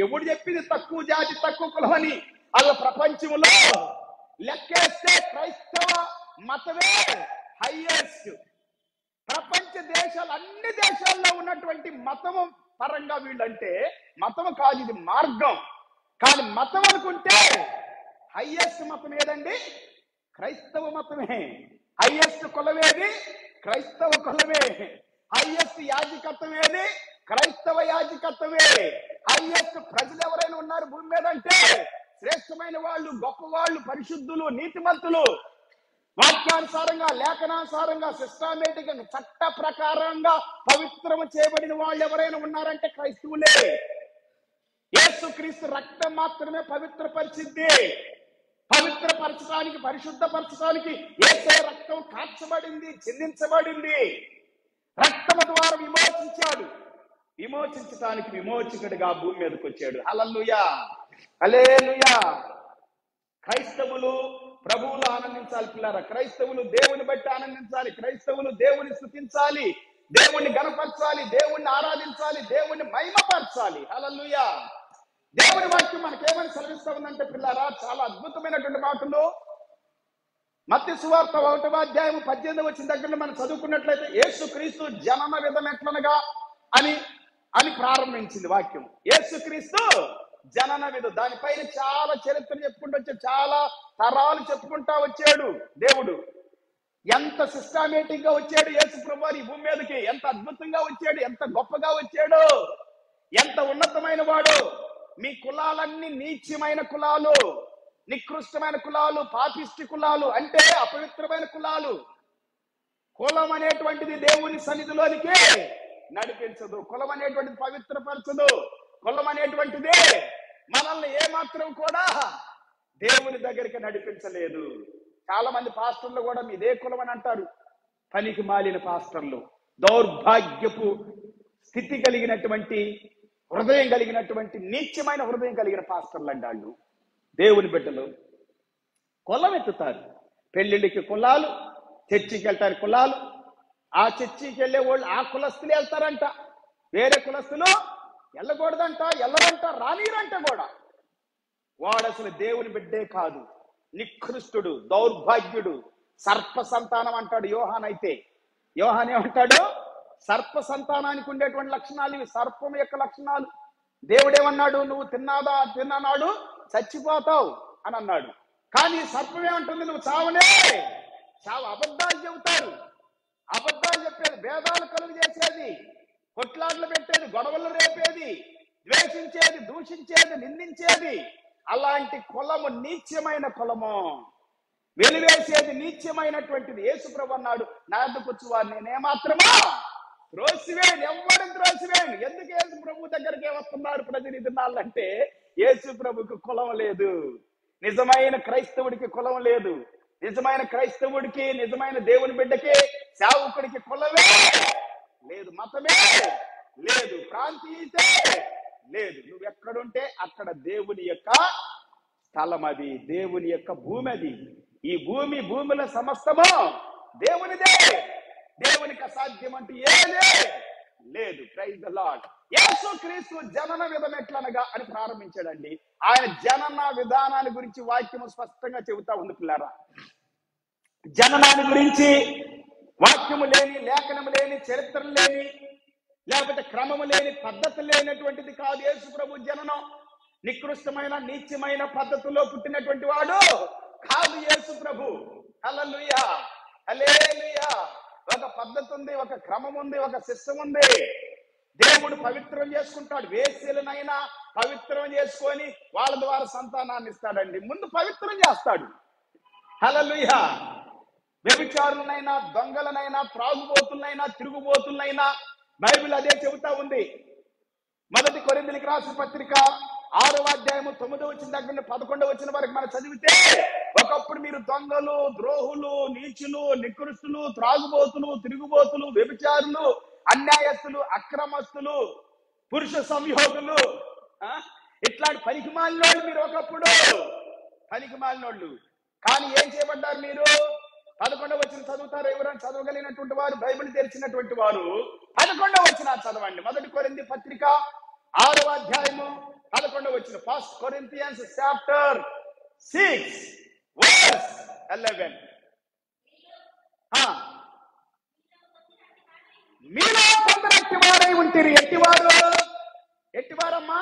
ఎవడు చెప్పింది తక్కువ జాతి, తక్కువ కులం అని? అలా ప్రపంచంలో లెక్కేస్తే క్రైస్తవ మతమే హైయెస్ట్. ప్రపంచ దేశాలు, అన్ని దేశాల్లో ఉన్నటువంటి మతము పరంగా వీళ్ళంటే, మతము కాదు, ఇది మార్గం. కానీ మతం అనుకుంటే హైయెస్ట్ మతం ఏదండి? క్రైస్తవ మతమే. హైయెస్ట్ కులమేది? క్రైస్తవ కులమే. హైయెస్ట్ యాజకత్వం ఏది? క్రైస్తవ యాజకత్వమే. హైయెస్ట్ ప్రజలు ఎవరైనా ఉన్నారు భూమి మీద అంటే శ్రేష్టమైన వాళ్ళు, గొప్పవాళ్ళు, పరిశుద్ధులు, నీతిమంతులు, వాక్యానుసారంగా, లేఖనానుసారంగా, సిస్టమేటిక్, చట్ట ప్రకారంగా పవిత్రము చేయబడిన వాళ్ళు ఎవరైనా ఉన్నారంటే క్రైస్తవులే. యేసుక్రీస్తు రక్తం మాత్రమే పవిత్రపరిచింది. పవిత్రపరచడానికి, పరిశుద్ధపరచడానికి యేసే రక్తం కాచబడింది, చిందించబడింది. రక్తము ద్వారా విమోచించాడు. విమోచించడానికి విమోచకుడిగా భూమి మీదకి వచ్చాడు. హల్లెలూయా, హల్లెలూయా. క్రైస్తవులు ప్రభువులు ఆనందించాలి పిల్లరా. క్రైస్తవులు దేవుని బట్టి ఆనందించాలి. క్రైస్తవులు దేవుని స్తుతించాలి, దేవుణ్ణి గణపరచాలి, దేవుణ్ణి ఆరాధించాలి, దేవుణ్ణి మహిమపరచాలి. హల్లెలూయా. దేవుని వాక్యం మనకేమని సెలవిస్తా ఉందంటే పిల్లారా, చాలా అద్భుతమైనటువంటి మాటలు. మత్తయి సువార్త 1వ అధ్యాయం 18వ వచ్చిన దగ్గర మనం చదువుకున్నట్లయితే యేసుక్రీస్తు జనన విధం ఎట్లనగా అని ప్రారంభించింది వాక్యం. యేసుక్రీస్తు జనన విధం, దానిపైన చాలా చరిత్ర చెప్పుకుంటూ వచ్చాడు, చాలా తరాలు చెప్పుకుంటా వచ్చాడు. దేవుడు ఎంత సిస్టమేటిక్ గా వచ్చాడు యేసు ప్రభువు ఈ భూమి మీదకి, ఎంత అద్భుతంగా వచ్చాడు, ఎంత గొప్పగా వచ్చాడు, ఎంత ఉన్నతమైన వాడు. మీ కులాలన్నీ నీచమైన కులాలు, నికృష్టమైన కులాలు, పాపిష్టి కులాలు, అంటే అపవిత్రమైన కులాలు. కులం అనేటువంటిది దేవుని సన్నిధిలోనికే నడిపించదు. కులం అనేటువంటిది పవిత్రపరచదు. కులం అనేటువంటిది మనల్ని ఏమాత్రం కూడా దేవుని దగ్గరికి నడిపించలేదు. చాలా మంది పాస్టర్లు కూడా మీదే కులం అని అంటారు. పనికి మాలిన పాస్టర్లు, దౌర్భాగ్యపు స్థితి కలిగినటువంటి హృదయం కలిగినటువంటి నీచమైన హృదయం కలిగిన పాస్టర్లు అండి వాళ్ళు. దేవుని బిడ్డలు కులం ఎత్తుతారు. పెళ్లిళ్ళకి కులాలు, చర్చికి వెళ్తారు కులాలు. ఆ చర్చికి వెళ్ళే వాళ్ళు ఆ కులస్తులు వెళ్తారంట, వేరే కులస్తులు వెళ్ళకూడదంట, వెళ్ళరంట, రానీరంట కూడా. వాడు అసలు దేవుని బిడ్డే కాదు, నికృష్టుడు, దౌర్భాగ్యుడు, సర్ప సంతానం అంటాడు యోహాన్. అయితే యోహాన్ ఏమంటాడు? సర్ప సంతానానికి ఉండేటువంటి లక్షణాలు ఇవి, సర్పం యొక్క లక్షణాలు. దేవుడేమన్నాడు? నువ్వు తిన్ననాడు చచ్చిపోతావు అని అన్నాడు. కానీ సర్పం ఏమంటుంది? నువ్వు చావనే చావు. అబద్ధాలు చెబుతారు, అబద్ధాలు చెప్పేది, భేదాలు కలుగు చేసేది, కొట్లాట్లు పెట్టేది, గొడవలు రేపేది, ద్వేషించేది, దూషించేది, నిందించేది, అలాంటి కులము నీచమైన కులము, వెలివేసేది నీచమైనటువంటిది. యేసుప్రభు అన్నాడు, నా యొద్దకు వచ్చు వారు నేనేమాత్రమా త్రోసివేయను, ఎవ్వరిని త్రోసివేయను. ఎందుకు యేసు ప్రభు దగ్గరికే వస్తున్నారు ప్రతినిధులంటే? యేసు ప్రభుకి కులం లేదు, నిజమైన క్రైస్తవుడికి కులం లేదు, నిజమైన క్రైస్తవుడికి, నిజమైన దేవుని బిడ్డకి, సేవకుడికి కులమే లేదు, మతమే లేదు, ప్రాంతీయతే లేదు. నువ్వు ఎక్కడుంటే అక్కడ దేవుని యొక్క స్థలం అది, దేవుని యొక్క భూమి అది. ఈ భూమిలో సమస్తము దేవునిదే, దేవునికి అసాధ్యం అంటూ ఏదే లేదు. Praise the lord. యేసు క్రీస్తు జనన విధం ఎట్లనగా అని ప్రారంభించాడండి. ఆయన జనన విధానాన్ని గురించి వాక్యము స్పష్టంగా చెబుతా ఉంది పిల్లారా. జననాన్ని గురించి వాక్యము లేని, లేఖనము లేని, చరిత్ర లేని, లేకపోతే క్రమము లేని, పద్ధతి లేనటువంటిది కాదు యేసు ప్రభు జననం. నికృష్టమైన, నీచమైన పద్ధతిలో పుట్టినటువంటి వాడు కాదు యేసు ప్రభు. హల్లెలూయా, హల్లెలూయా. ఒక పద్ధతి ఉంది, ఒక క్రమం ఉంది, ఒక సిస్టమ్ ఉంది. దేవుడు పవిత్రం చేసుకుంటాడు. వేశ్యలనైనా పవిత్రం చేసుకొని వాళ్ళ ద్వారా సంతానాన్ని ఇస్తాడండి. ముందు పవిత్రం చేస్తాడు. హల్లెలూయా. వ్యభిచారులనైనా, దొంగలనైనా, త్రాగుబోతులనైనా, తిరుగుబోతులనైనా బైబిల్ అదే చెబుతా ఉంది. 1 కొరింథీయులకు రాసిన పత్రిక 6వ అధ్యాయము 9వ వచనం దగ్గర నుండి 11వ వచనం వరకు మనం చదివితే, ఒకప్పుడు మీరు దొంగలు, ద్రోహులు, నీచులు, నికృష్టులు, త్రాగుబోతులు, తిరుగుబోతులు, వ్యభిచారులు, అన్యాయస్తులు, అక్రమస్తులు, పురుష సంయోగులు, ఇట్లాంటి పనికిమాలినోళ్ళు మీరు ఒకప్పుడు, పనికిమాలినోళ్ళు. కానీ ఏం చేయబడ్డారు మీరు? 11వ వచనం చదువుతారు ఎవరైనా చదవగలిగినటువంటి వారు, బైబిల్ తెరిచినటువంటి వారు 11వ వచనం చదవండి. 1 కొరింథీ పత్రిక 6వ అధ్యాయము 11వ వచనం. 1 Corinthians chapter 6 verse 11. మీలో కొందరు ఎట్టివారై ఉంటిరి. ఎట్టివారమ్మా?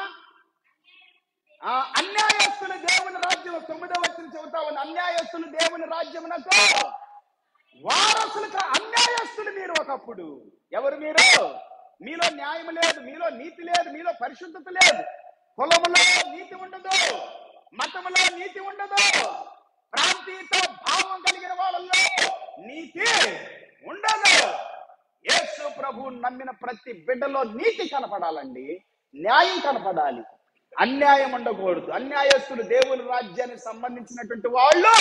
అన్యాయస్తులు దేవుని రాజ్యం. 9వ వచనం చెబుతా ఉంది, అన్యాయస్తులు దేవుని రాజ్యమునకు వారసులు. అన్యాయస్తులు మీరు ఒకప్పుడు. ఎవరు మీరు? మీలో న్యాయం లేదు, మీలో నీతి లేదు, మీలో పరిశుద్ధత లేదు, కులములో నీతి ఉండదు, మతములో నీతి ఉండదు, ప్రాంతీయత భావం కలిగిన వాళ్ళలో నీతి ఉండదు. యేసు ప్రభు నమ్మిన ప్రతి బిడ్డలో నీతి కనపడాలండి, న్యాయం కనపడాలి, అన్యాయం ఉండకూడదు. అన్యాయస్తులు దేవుని రాజ్యానికి సంబంధించినటువంటి వాళ్ళు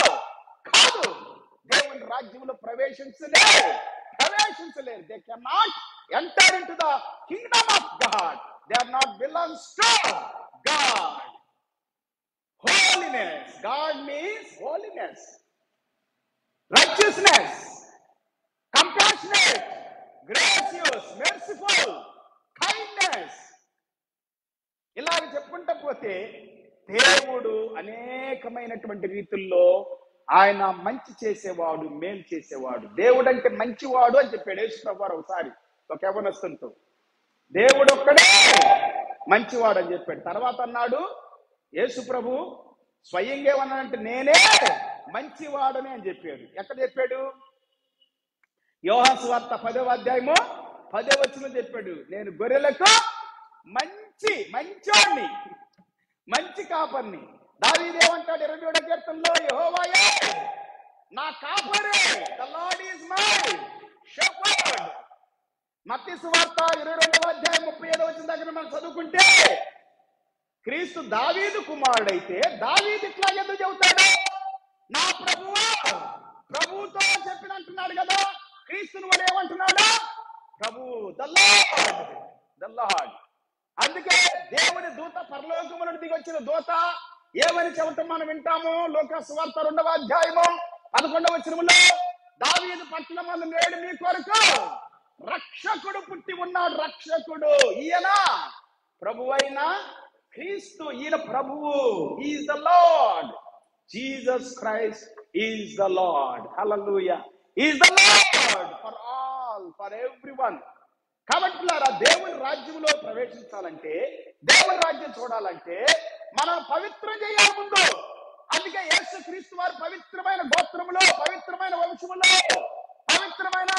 కాదు. దేవుని రాజ్యంలో ప్రవేశించలేరు. They cannot enter into the kingdom of God. They are not belongs to God. Holiness. God means holiness, righteousness, compassionate, gracious, merciful, kindness. ఇలాగ చెప్పుకుంటా పోతే దేవుడు అనేకమైనటువంటి రీతుల్లో ఆయన మంచి చేసేవాడు, మేలు చేసేవాడు. దేవుడు అంటే మంచివాడు అని చెప్పాడు యేసు ప్రభువారు ఒకసారి ఒక యవనస్తునితో. దేవుడు ఒక్కడే మంచివాడు అని చెప్పాడు. తర్వాత అన్నాడు యేసు ప్రభు స్వయంగా ఏమన్నాడంటే నేనే మంచివాడని అని చెప్పాడు. ఎక్కడ చెప్పాడు? యోహాను సువార్త 10వ అధ్యాయము 10వ వచనం చెప్పాడు, నేను గొర్రెలకు మంచోడిని, మంచి కాపర్ని. దావీదు ఏమంటాడు 27వ కీర్తనలో, యెహోవాయే నా కాపరే, the Lord is my shepherd. Mattayi సువార్త 22వ అధ్యాయం 35వ వచనం దగ్గర మనం చదువుకుంటే, క్రీస్తు దావీదు కుమారుడైతే దావీదు ఇట్లా ఎందుకు చెబుతాడు? నా ప్రభువా, ప్రభువుతో చెప్పినంటున్నాడు కదా. క్రీస్తుని వాడు ఏమంటున్నాడు? ప్రభు, ద లార్డ్. అందుకే దేవుని దూత పరలోకము నుండి దిగొచ్చిన దూత ఏమని చెప్పటం మనం వింటాము. లూకా సువార్త 2వ అధ్యాయము 11వ వచనములో, దావీదు పట్టణమందు నేడు మీ కొరకు రక్షకుడు పుట్టి ఉన్నాడు. రక్షకుడు ఈయన ప్రభువైన క్రీస్తు ఈయన ప్రభువు. Is the lord. Jesus Christ is the lord. Hallelujah. Is the lord for all, for everyone. కాబట్టి దేవుని రాజ్యంలో ప్రవేశించాలంటే, దేవుని రాజ్యం చూడాలంటే మనం పవిత్రం చేయాలి ముందు. అందుకే యేసు క్రీస్తు వారు పవిత్రమైన గోత్రములో, పవిత్రమైన వంశములో, పవిత్రమైన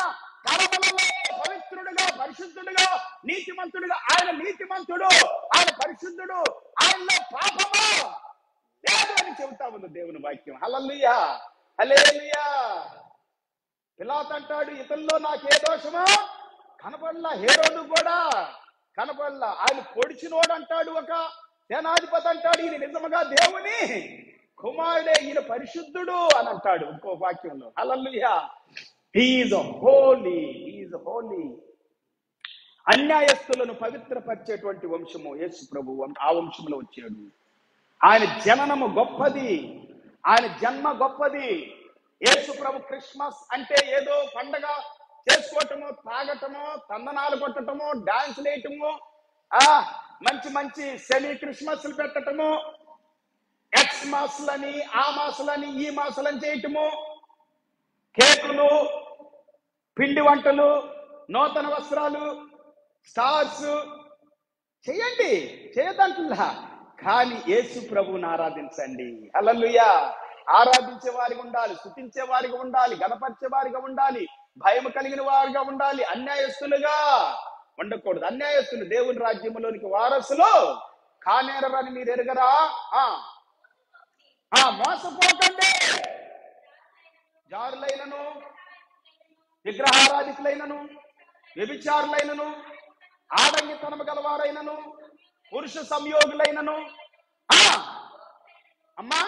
తరములలో పవిత్రుడుగా, పరిశుద్ధుడుగా, నీతిమంతుడుగా, ఆయన నీతిమంతుడు, ఆయన పరిశుద్ధుడు, ఆయనలో పాపము లేదు అని చెబుతా ఉంది దేవుని వాక్యం. హల్లెలూయా, హల్లెలూయా. పిలాతు అంటాడు, ఇతనిలో నాకే దోషమో కనపడలా. హేరోదు కూడా కనపడలా. ఆయన పొడిచినోడు అంటాడు, ఒక సేనాధిపతి అంటాడు, ఈయన నిజముగా దేవుని కుమారుడే, ఈయన పరిశుద్ధుడు అని అంటాడు ఇంకో వాక్యంలో. Hallelujah. He is holy, he is holy. అన్యాయస్తులను పవిత్రపరిచేటువంటి వంశము యేసు ప్రభు, ఆ వంశంలో వచ్చాడు. ఆయన జననము గొప్పది, ఆయన జన్మ గొప్పది. యేసు ప్రభు క్రిస్మస్ అంటే ఏదో పండగ చేసుకోవటము, తాగటము, తందనాలు కొట్టటము, డాన్స్ వేయటము, మంచి మంచి సెమీ క్రిస్మస్లు పెట్టటము, ఎక్స్ మాసులని, ఆ మాసులని, ఈ మాసులని చేయటము, కేకులు, పిండి వంటలు, నూతన వస్త్రాలు, స్టార్స్ చేయండి, చేయదంటున్నా. కానీ యేసు ప్రభువుని ఆరాధించండి. హల్లెలూయా. ఆరాధించే వారిగా ఉండాలి, స్తుతించే వారిగా ఉండాలి, గణపరిచే వారిగా ఉండాలి, భయం కలిగిన వారిగా ఉండాలి. అన్యాయస్తులుగా ఉండకూడదు. అన్యాయస్తులు దేవుని రాజ్యంలోనికి వారసులు కానేరని మీరు ఎరగరా? మోసపోకండి. జారులైనను, విగ్రహారాధికులైనను, వ్యభిచారులైనను, ఆడంగితనము గలవారైనను, పురుష సంయోగులైనను, అమ్మా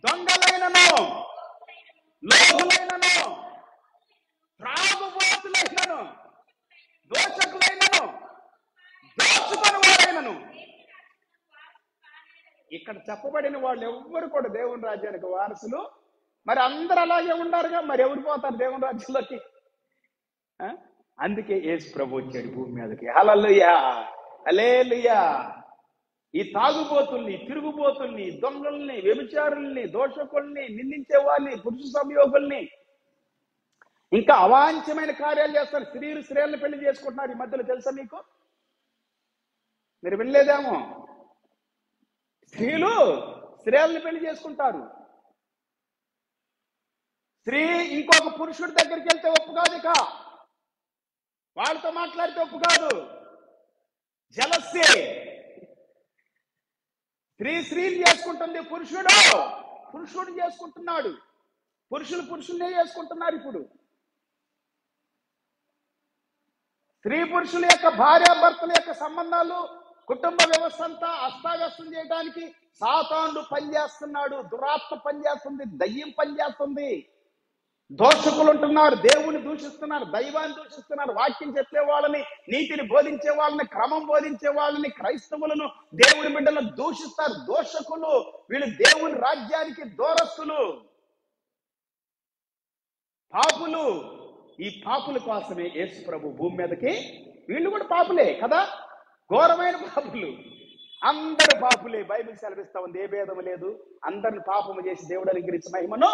దొంగలైనను, లోభులైనను, త్రాగుబోతులైనను, దోషకులైనను, దోచుకొని వారైనను. ఇక్కడ చెప్పబడిన వాళ్ళు ఎవ్వరు కూడా దేవుని రాజ్యానికి వారసులు. మరి అందరు అలాగే ఉండారుగా, మరి ఎవరు పోతారు దేవుని రాజ్యంలోకి? అందుకే యేసు ప్రభు వచ్చాడు భూమి మీదకి. హల్లెలూయా, హల్లెలూయా. ఈ తాగుబోతుల్ని, తిరుగుబోతుల్ని, దొంగల్ని, వ్యభిచారుల్ని, దోషకుల్ని, నిందించే వాళ్ళని, పురుష సంయోగుల్ని, ఇంకా అవాంఛమైన కార్యాలు చేస్తారు. స్త్రీలను పెళ్లి చేసుకుంటున్నారు ఈ మధ్యలో, తెలుసా మీకు? మీరు వినలేదేమో. స్త్రీలను పెళ్లి చేసుకుంటారు. స్త్రీ ఇంకొక పురుషుడి దగ్గరికి వెళ్తే ఒప్పు కాదు, ఇక వాళ్ళతో మాట్లాడితే ఒప్పు కాదు. జలస్సీ. స్త్రీలు చేసుకుంటుంది, పురుషుడు చేసుకుంటున్నాడు. పురుషులనే చేసుకుంటున్నారు ఇప్పుడు. స్త్రీ పురుషుల యొక్క భార్యాభర్తల యొక్క సంబంధాలు, కుటుంబ వ్యవస్థ అంతా అస్తావ్యస్తం చేయడానికి సాతానుడు పనిచేస్తున్నాడు. దురాత్మ పనిచేస్తుంది, దయ్యం పనిచేస్తుంది. దోషకులు ఉంటున్నారు, దేవుని దూషిస్తున్నారు, దైవాన్ని దూషిస్తున్నారు. వాక్యం చెప్పే వాళ్ళని, నీతిని బోధించే వాళ్ళని, క్రమం బోధించే వాళ్ళని, క్రైస్తవులను, దేవుని బిడ్డలను దూషిస్తారు. దోషకులు వీళ్ళు, దేవుని రాజ్యానికి దూరస్తులు, పాపులు. ఈ పాపుల కోసమే యేసు ప్రభు భూమి మీదకి. వీళ్ళు కూడా పాపులే కదా, ఘోరమైన పాపులు. అందరు పాపులే. బైబిల్ సెలవిస్తా ఉంది, ఏ భేదము లేదు. అందరిని పాపము చేసి దేవుడు అనుగ్రహించిన మహిమను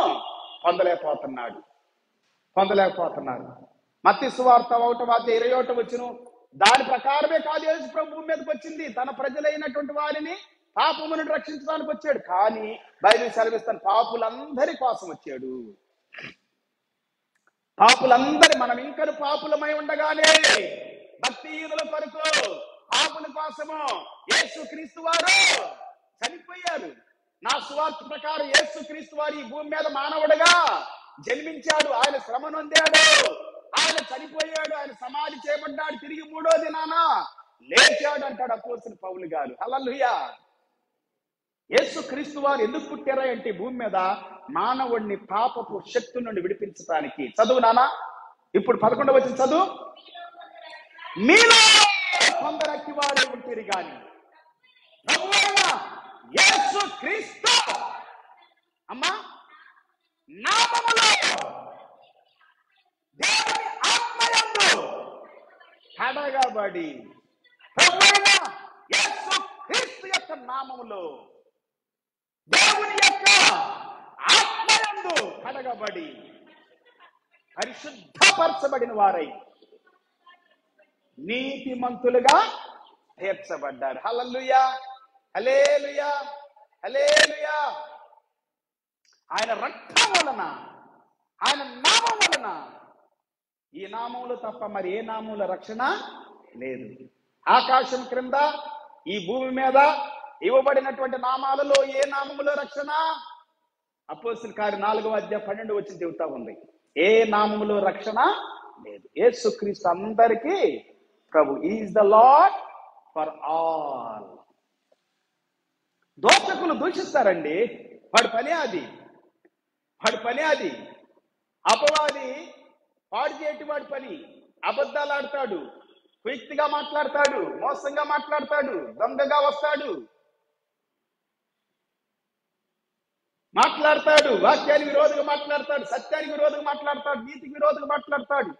పొందలేకపోతున్నారు. మత్తయి సువార్త 1:21 వచ్చును. దాని ప్రకారమే కాదు యేసు ప్రభు భూమి మీదకి వచ్చింది. తన ప్రజలైనటువంటి వారిని పాపము నుండి రక్షించడానికి వచ్చాడు. కానీ బైబిల్ సెలవిస్తాను, పాపులందరి కోసం వచ్చాడు. పాపులందరి, మనం ఇంకా పాపులమై ఉండగానే భక్తిహీనుల కొరకు, పాపుల కోసము యేసు క్రీస్తు వారు చనిపోయారు. నా సువార్త ప్రకారం యేసు క్రీస్తు వారు ఈ భూమి మీద మానవుడుగా జన్మించాడు. ఆయన శ్రమ నొందాడు, ఆయన చనిపోయాడు, ఆయన సమాధి చేయబడ్డాడు, తిరిగి 3వ దినాన లేచాడు అంటాడు అపోస్తలుడు పౌలు గారు. హల్లెలూయా. యేసు క్రీస్తు వారు ఎందుకు పుట్టారా అంటే భూమి మీద మానవుడిని పాపపు శక్తి నుండి విడిపించడానికి. చదువు నానా, ఇప్పుడు 11వ వచనం చదువు. మీలో కొందరు అట్టివారు ఉంటారు కానీ ప్రభువైన యేసు క్రీస్తు అమ్మా నామములో దేవుని ఆత్మయందు కడగబడి ప్రభువైన యేసు క్రీస్తు యొక్క నామములో దేవుని యొక్క ఆత్మయందు కడగబడి పరిశుద్ధపరచబడిన వారై నీతిమంతులుగా తీర్చబడ్డారు. హల్లెలూయా, హల్లెలూయా, హల్లెలూయా. ఆయన రక్తం వలన, ఆయన నామం వలన, ఈ నామములు తప్ప మరి ఏ నామముల రక్షణ లేదు. ఆకాశం క్రింద ఈ భూమి మీద ఇవ్వబడినటువంటి నామాలలో ఏ నామములో రక్షణ? అపోస్తలుల కార్యం 4:12 చెబుతా ఉంది. ఏ నామములో రక్షణ లేదు. యేసుక్రీస్తు అందరికీ ప్రభు. Is the lord for all. దోషకులు దూషిస్తారండి, వాడి పని అది, వాడి పని అది. అపవాది పాడు చేయటి వాడి పని. అబద్ధాలు ఆడతాడు, కుయుక్తిగా మాట్లాడతాడు, మోసంగా మాట్లాడతాడు, దొంగగా వస్తాడు, వాక్యానికి విరోధంగా మాట్లాడతాడు, సత్యానికి విరోధంగా మాట్లాడతాడు, నీతికి విరోధంగా మాట్లాడతాడు.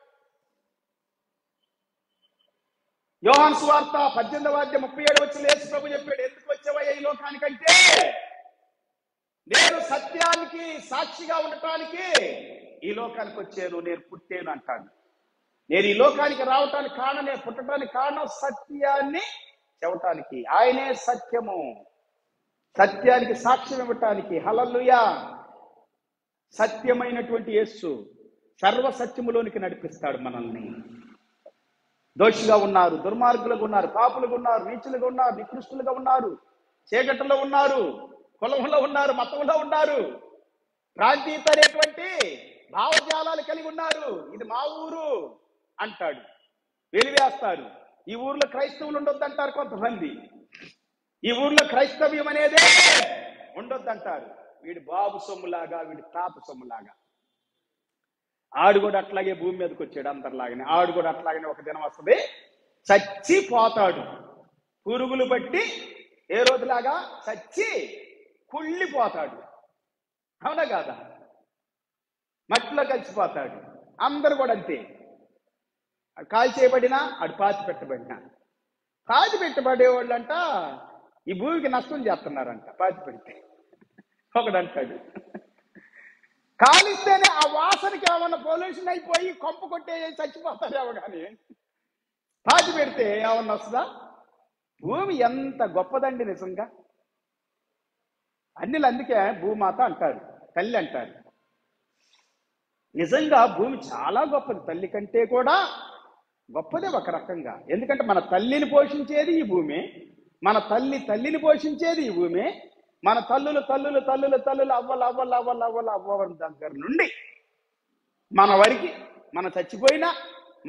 యోహాను సువార్త 18:37 యేసు ప్రభు చెప్పాడు, ఎందుకు వచ్చావయ్యా ఈ లోకానికంటే నేను సత్యానికి సాక్షిగా ఉండటానికి ఈ లోకానికి వచ్చాను, నేను పుట్టాను అంటాడు. నేను ఈ లోకానికి రావటానికి కారణం, నేను పుట్టడానికి కారణం సత్యాన్ని చెప్పటానికి. ఆయనే సత్యము, సత్యానికి సాక్ష్యం ఇవ్వటానికి. హల్లెలూయా. సత్యమైనటువంటి యేసు సర్వ సత్యములోనికి నడిపిస్తాడు మనల్ని. దోషిగా ఉన్నారు, దుర్మార్గులుగా ఉన్నారు, పాపులుగా ఉన్నారు, నీచులుగా ఉన్నారు, నికృష్టులుగా ఉన్నారు, చీకటిలో ఉన్నారు, కులంలో ఉన్నారు, మతంలో ఉన్నారు, ప్రాంతీయత అనేటువంటి భావజాలాలు కలిగి ఉన్నారు. ఇది మా ఊరు అంటాడు, వెలివేస్తారు. ఈ ఊర్లో క్రైస్తవులు ఉండొద్దంటారు కొంతమంది. ఈ ఊర్లో క్రైస్తవ్యం అనేదే ఉండొద్దంటారు. వీడి బాబు సొమ్ములాగా, వీడి తాత సొమ్ములాగా. ఆడు కూడా అట్లాగే భూమి మీదకి వచ్చాడు అందరిలాగానే. ఆడు కూడా అట్లాగనే ఒక దినం వస్తుంది, చచ్చిపోతాడు. పురుగులు బట్టి ఏ రోజులాగా చచ్చి కుళ్ళిపోతాడు. అవునా కాదా? మట్టిలో కలిసిపోతాడు. అందరు కూడా అంతే. కాల్ చేయబడినా, అడు పాతి పెట్టబడినా. పాతి పెట్టబడేవాళ్ళంట ఈ భూమికి నష్టం చేస్తున్నారంట. పాతి పెడితే ఒకడంటాడు, కాలిస్తేనే ఆ వాసనకి ఏమన్నా పొల్యూషన్ అయిపోయి కొంప కొట్టే చచ్చిపోతారేమో కానీ పాతి పెడితే ఏమన్నా వస్తుందా? భూమి ఎంత గొప్పదండి నిజంగా. అన్నిలు అందుకే భూమాత అంటారు, తల్లి అంటారు. నిజంగా భూమి చాలా గొప్పది, తల్లి కంటే కూడా గొప్పదే ఒక రకంగా. ఎందుకంటే మన తల్లిని పోషించేది ఈ భూమి, మన తల్లిని పోషించేది ఈ భూమి, మన తల్లులు అవ్వల దగ్గర నుండి మన వరకు, మన చచ్చిపోయినా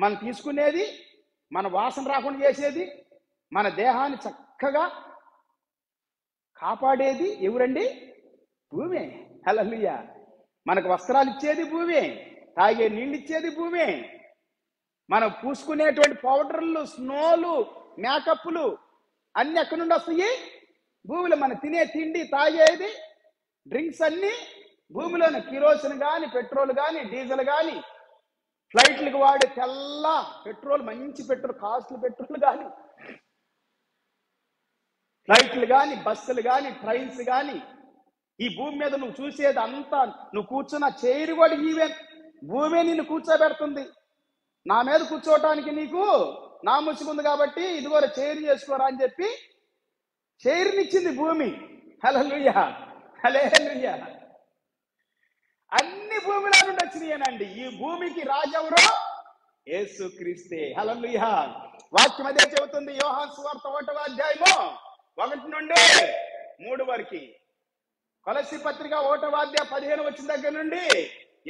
మనం తీసుకునేది, మన వాసన రాకుండా చేసేది, మన దేహాన్ని చక్కగా కాపాడేది ఎవరండి? భూమే. హల్లెలూయా. మనకు వస్త్రాలు ఇచ్చేది భూమే, తాగే నీళ్ళు ఇచ్చేది భూమే, మనం పూసుకునేటువంటి పౌడర్లు, స్నోలు, మేకప్లు అన్ని ఎక్కడి నుండి వస్తాయి? భూమిలో. మనం తినే తిండి, తాగేది, డ్రింక్స్ అన్ని భూమిలోనే. కిరోసిన్ కానీ, పెట్రోల్ కానీ, డీజిల్ కానీ, ఫ్లైట్లకు వాడే తెల్ల పెట్రోల్, మంచి పెట్రోల్, కాస్ట్లీ పెట్రోల్ కానీ, ఫ్లైట్లు కానీ, బస్సులు కానీ, ట్రైన్స్ కానీ, ఈ భూమి మీద నువ్వు చూసేది అంతా, నువ్వు కూర్చున్న చైర్ కూడా ఈవెన్ భూమే నిన్ను కూర్చోబెడుతుంది. నా మీద కూర్చోవటానికి నీకు నా ముసుగుంది కాబట్టి ఇదిగో చైర్ చేసుకోరా అని చెప్పి చైర్నిచ్చింది భూమి. హల్లెలూయా, హల్లెలూయా. అన్ని భూమిలో నుండి వచ్చినాయనండి. ఈ భూమికి రాజెవరు? యేసుక్రీస్తే. హల్లెలూయా. వాక్యం అదే చెబుతుంది. యోహాను సువార్త 1:1 నుండి 3 వరకు. కొలస్సీ పత్రిక 1:15 దగ్గర నుండి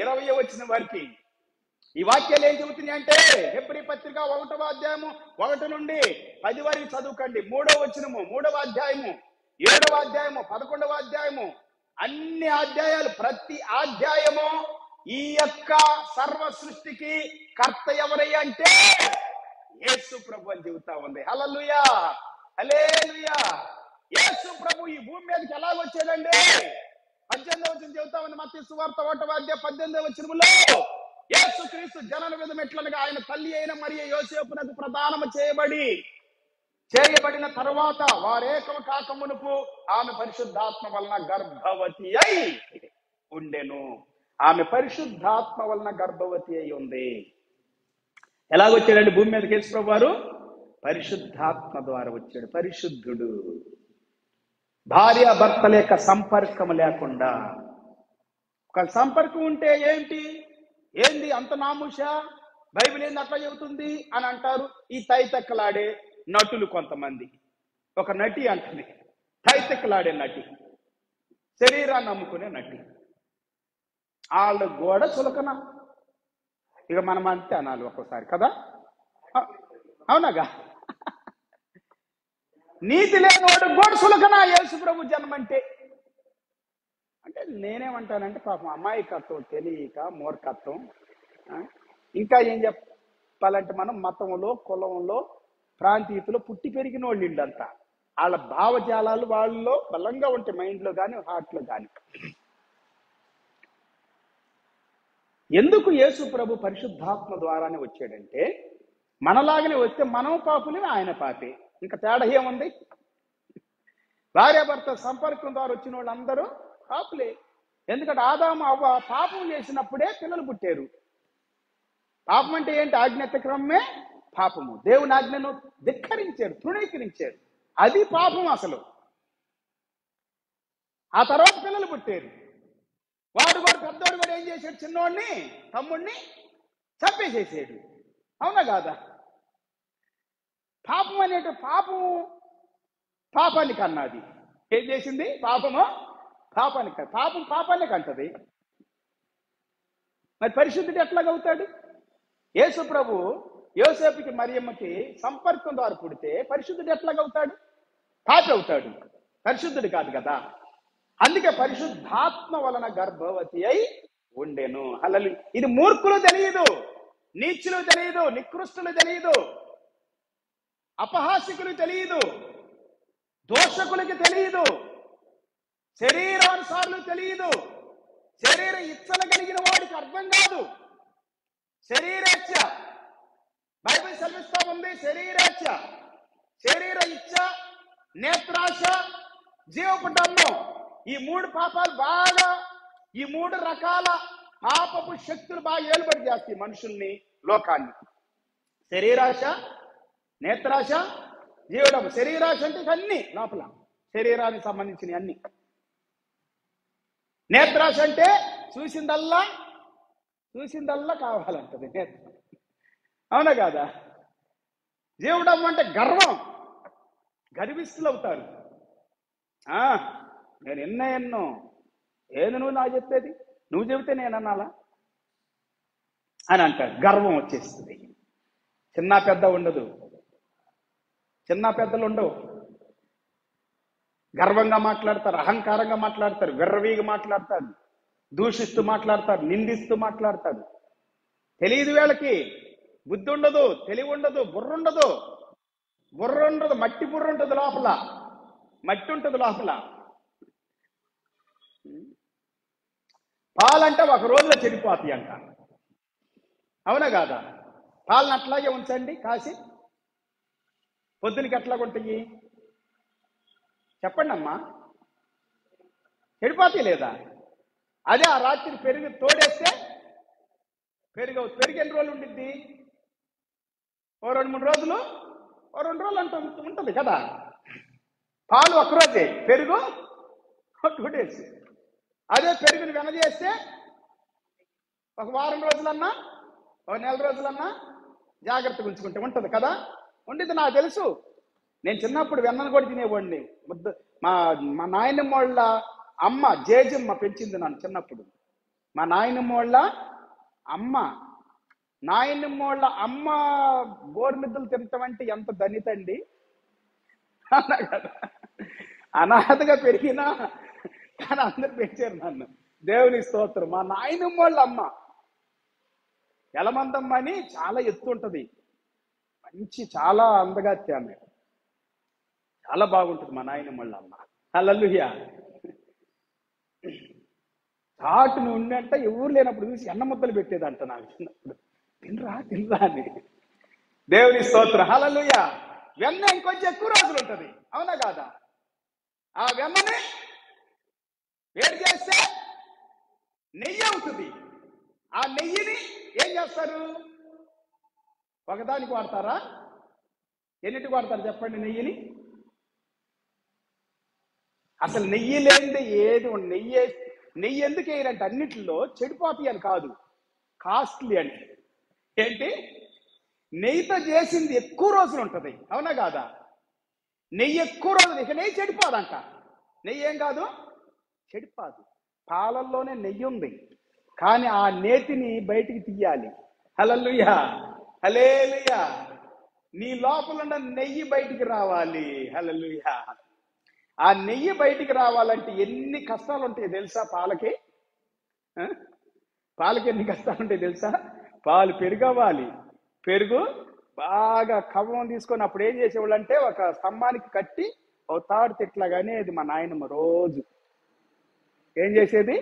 20 వరకు. ఈ వాక్యాలు ఏం చెబుతున్నాయి అంటే, హెబ్రీ పత్రిక 1:1 నుండి 10 వరకు చదువుకండి. 3వ వచనము, 3వ అధ్యాయము, 7వ అధ్యాయము, 11వ అధ్యాయము, అన్ని అధ్యాయాలు, ప్రతి అధ్యాయము ఈ యొక్క సర్వ సృష్టికి కర్త ఎవరయ్యా అంటే యేసు ప్రభు అని చెబుతా ఉంది. హల్లెలూయా, హల్లెలూయా. యేసు ప్రభు ఈ భూమి మీదకి ఎలా వచ్చాడండి? 18వ వచనం చెబుతా ఉంది. మత్తయి సువార్త 1:18 యేసుక్రీస్తు జనన విధం ఎట్లనగా ఆయన తల్లి అయిన మరియ యోసేపునకు ప్రదానము చేయబడి చేయబడిన తరువాత వారేకం కాకమునుపు ఆమె పరిశుద్ధాత్మ వలన గర్భవతి అయి ఉండెను. ఆమె పరిశుద్ధాత్మ వలన గర్భవతి అయి ఉంది. ఎలాగొచ్చాడండి భూమి మీదకి యేసుప్రభు వారు? పరిశుద్ధాత్మ ద్వారా వచ్చాడు. పరిశుద్ధుడు. భార్య భర్తల యొక్క సంపర్కం లేకుండా. ఒక సంపర్కం ఉంటే ఏంది అంత నాముష, బైబిల్ ఏంది అట్లా చెబుతుంది అని అంటారు ఈ తైతక్కలాడే నటులు కొంతమంది. ఒక నటి అంటుంది, తైతక్కలాడే నటి, శరీరాన్ని నమ్ముకునే నటి. వాళ్ళు కూడా చులకన. ఇక మనం అంతే అనాలి ఒక్కోసారి కదా, అవునాగా? నీతి లేని వాడు కూడా చులకన యేసు ప్రభు జన్మంటే. అంటే నేనేమంటానంటే పాపం అమాయకత్వం, తెలియక, మూర్ఖత్వం. ఇంకా ఏం చెప్పాలంటే మనం మతంలో, కులంలో, ప్రాంతీయతలో పుట్టి పెరిగిన వాళ్ళు వీళ్ళంతా. వాళ్ళ భావజాలాలు వాళ్ళలో బలంగా ఉంటాయి, మైండ్లో కానీ హార్ట్లో కానీ. ఎందుకు యేసు ప్రభు పరిశుద్ధాత్మ ద్వారానే వచ్చాడంటే మనలాగనే వస్తే మనం పాపులే, ఆయన పాపే. ఇంకా తేడా ఏముంది? భార్యాభర్త సంపర్కం ద్వారా వచ్చిన వాళ్ళందరూ పాపులే. ఎందుకంటే ఆదాము అవ్వ పాపం చేసినప్పుడే పిల్లలు పుట్టారు. పాపం అంటే ఏంటి? ఆజ్ఞాతిక్రమమే పాపము. దేవుని ఆజ్ఞను ధిక్కరించారు, తృణీకరించారు. అది పాపం అసలు. ఆ తర్వాత పిల్లలు పుట్టారు. వాడు కూడా పెద్దవాడు కూడా ఏం చేశాడు? చిన్నవాడిని, తమ్ముడిని చంపేసేసాడు. అవునా కాదా? పాపం అనేట పాపానికి అన్నది. ఏం చేసింది? పాపము పాపాన్ని కంటది. మరి పరిశుద్ధుడు ఎట్లాగవుతాడు? యేసు ప్రభు యోసేపుకి మరియమ్మకి సంపర్కం ద్వారా పుడితే పరిశుద్ధుడు ఎట్లాగవుతాడు? పాపి అవుతాడు, పరిశుద్ధుడు కాదు కదా. అందుకే పరిశుద్ధాత్మ వలన గర్భవతి అయి ఉండెను. హల్లెలూయా. ఇది మూర్ఖులు తెలియదు, నీచులు తెలియదు, నికృష్టులు తెలియదు, అపహాసికులు తెలియదు, దోషకులకి తెలియదు, శరీరానుసారులు తెలియదు, శరీర ఇచ్చలు కలిగిన వాడికి అర్థం కాదు. శరీరేచ్ఛ బైబిల్ సెలవిస్తా ఉంది. శరీరేచ్ఛ, శరీర ఇచ్ఛ, నేత్రాశ, జీవపు డమ్మం, ఈ మూడు పాపాలు బాగా, ఈ మూడు రకాల పాపపు శక్తులు బాగా ఏలుబడి చేస్తాయి మనుషుల్ని, లోకాన్ని. శరీరాశ, నేత్రాశ, జీవడము. శరీరాశ అంటే అన్ని లోపల శరీరానికి సంబంధించిన అన్ని. నేత్రాశ అంటే చూసిందల్లా కావాలంటది నేత్రం. అవునా కాదా? జీవడం అంటే గర్వం, గర్విస్తులు అవుతారు. నేను ఎన్నో ఏది నువ్వు నాకు చెప్పేది, నువ్వు చెబితే నేను అనాలా అని అంటారు. గర్వం వచ్చేస్తుంది. చిన్న పెద్ద ఉండదు, చిన్న పెద్దలు ఉండవు. గర్వంగా మాట్లాడతారు, అహంకారంగా మాట్లాడతారు, విర్రవీగా మాట్లాడతారు, దూషిస్తూ మాట్లాడతారు, నిందిస్తూ మాట్లాడతారు. తెలియదు వీళ్ళకి, బుద్ధి ఉండదు, తెలివి ఉండదు, బుర్ర ఉండదు, మట్టి బుర్ర ఉంటుంది లోపల, మట్టి ఉంటుంది లోపల. పాలంటే ఒక రోజులో చెడిపోతాయి అంట. అవునా కాదా? పాలను అట్లాగే ఉంచండి కాసి, పొద్దునకి ఎట్లాగుంటాయి చెప్పండి అమ్మా? చెడిపోతాయి లేదా? అదే ఆ రాత్రి పెరుగు తోడేస్తే పెరుగు ఎన్ని రోజులు ఉండిద్ది? ఓ 2-3 రోజులు, ఓ 2 రోజులు ఉంటుంది కదా. పాలు ఒక్కరోజే, పెరుగు 2 days. అదే పెరుగుని వెనజేస్తే ఒక వారం రోజులన్నా, ఒక నెల రోజులన్నా జాగ్రత్తగా ఉంచుకుంటే ఉంటుంది కదా. ఉండిద్ది. నాకు తెలుసు, నేను చిన్నప్పుడు వెన్నను కూడా తినేవాడిని. మా నాయనమ్మ వాళ్ళ అమ్మ జేజమ్మ పెంచింది నన్ను చిన్నప్పుడు. మా నాయనమ్మ వాళ్ళ అమ్మ గోరుమిద్దలు తింటామంటే ఎంత దళితండి. అనాథగా పెరిగినా కానీ అందరు పెంచారు నన్ను. దేవుని స్తోత్రం. మా నాయనమ్మ వాళ్ళ అమ్మ ఎలమందమ్మ అని చాలా ఎత్తు ఉంటుంది, మంచి చాలా అందగాత్తి ఆమె, చాలా బాగుంటుంది మా నాయనమ్మ వాళ్ళ అమ్మ. హల్లెలూయా. చాటును ఉన్నంట ఎవరు లేనప్పుడు చూసి అన్న ముద్దలు పెట్టేదంట నాకు చిన్నప్పుడు. తినరా అని. దేవుని స్తోత్రం. హల్లెలూయా. వెన్న ఇంకొంచెం ఎక్కువ రోజులు ఉంటుంది, అవునా కాదా? ఆ వెన్నని వేడి చేస్తే నెయ్యి అవుతుంది. ఆ నెయ్యిని ఏం చేస్తారు? ఒకదానికి వాడతారా? ఎన్నిటికి వాడతారు చెప్పండి నెయ్యిని? అసలు నెయ్యి లేనిది ఏది నెయ్యి ఎందుకు వేయాలంటే అన్నిటిలో చెడిపోతాయి అని కాదు, కాస్ట్లీ అని. ఏంటి? నెయ్యితో చేసింది ఎక్కువ రోజులు ఉంటుంది, అవునా కాదా? నెయ్యి ఎక్కువ రోజులు, ఇక నెయ్యి చెడిపోదంట. నెయ్యి ఏం కాదు, చెడిపోదు. పాలల్లోనే నెయ్యి ఉంది, కానీ ఆ నేతిని బయటికి తీయాలి. హల్లెలూయా, హల్లెలూయా. నీ లోపల ఉన్న నెయ్యి బయటికి రావాలి. హల్లెలూయా. ఆ నెయ్యి బయటికి రావాలంటే ఎన్ని కష్టాలు ఉంటాయో తెలుసా? పాలకి ఎన్ని కష్టాలు ఉంటాయి తెలుసా? పాలు పెరుగవ్వాలి, పెరుగు బాగా కవ్వం తీసుకొని అప్పుడు ఏం చేసేవాళ్ళు అంటే ఒక స్తంభానికి కట్టి ఒక తాడు తిట్లాగానే అది మా నాయనమ్మ రోజు ఏం చేసేది,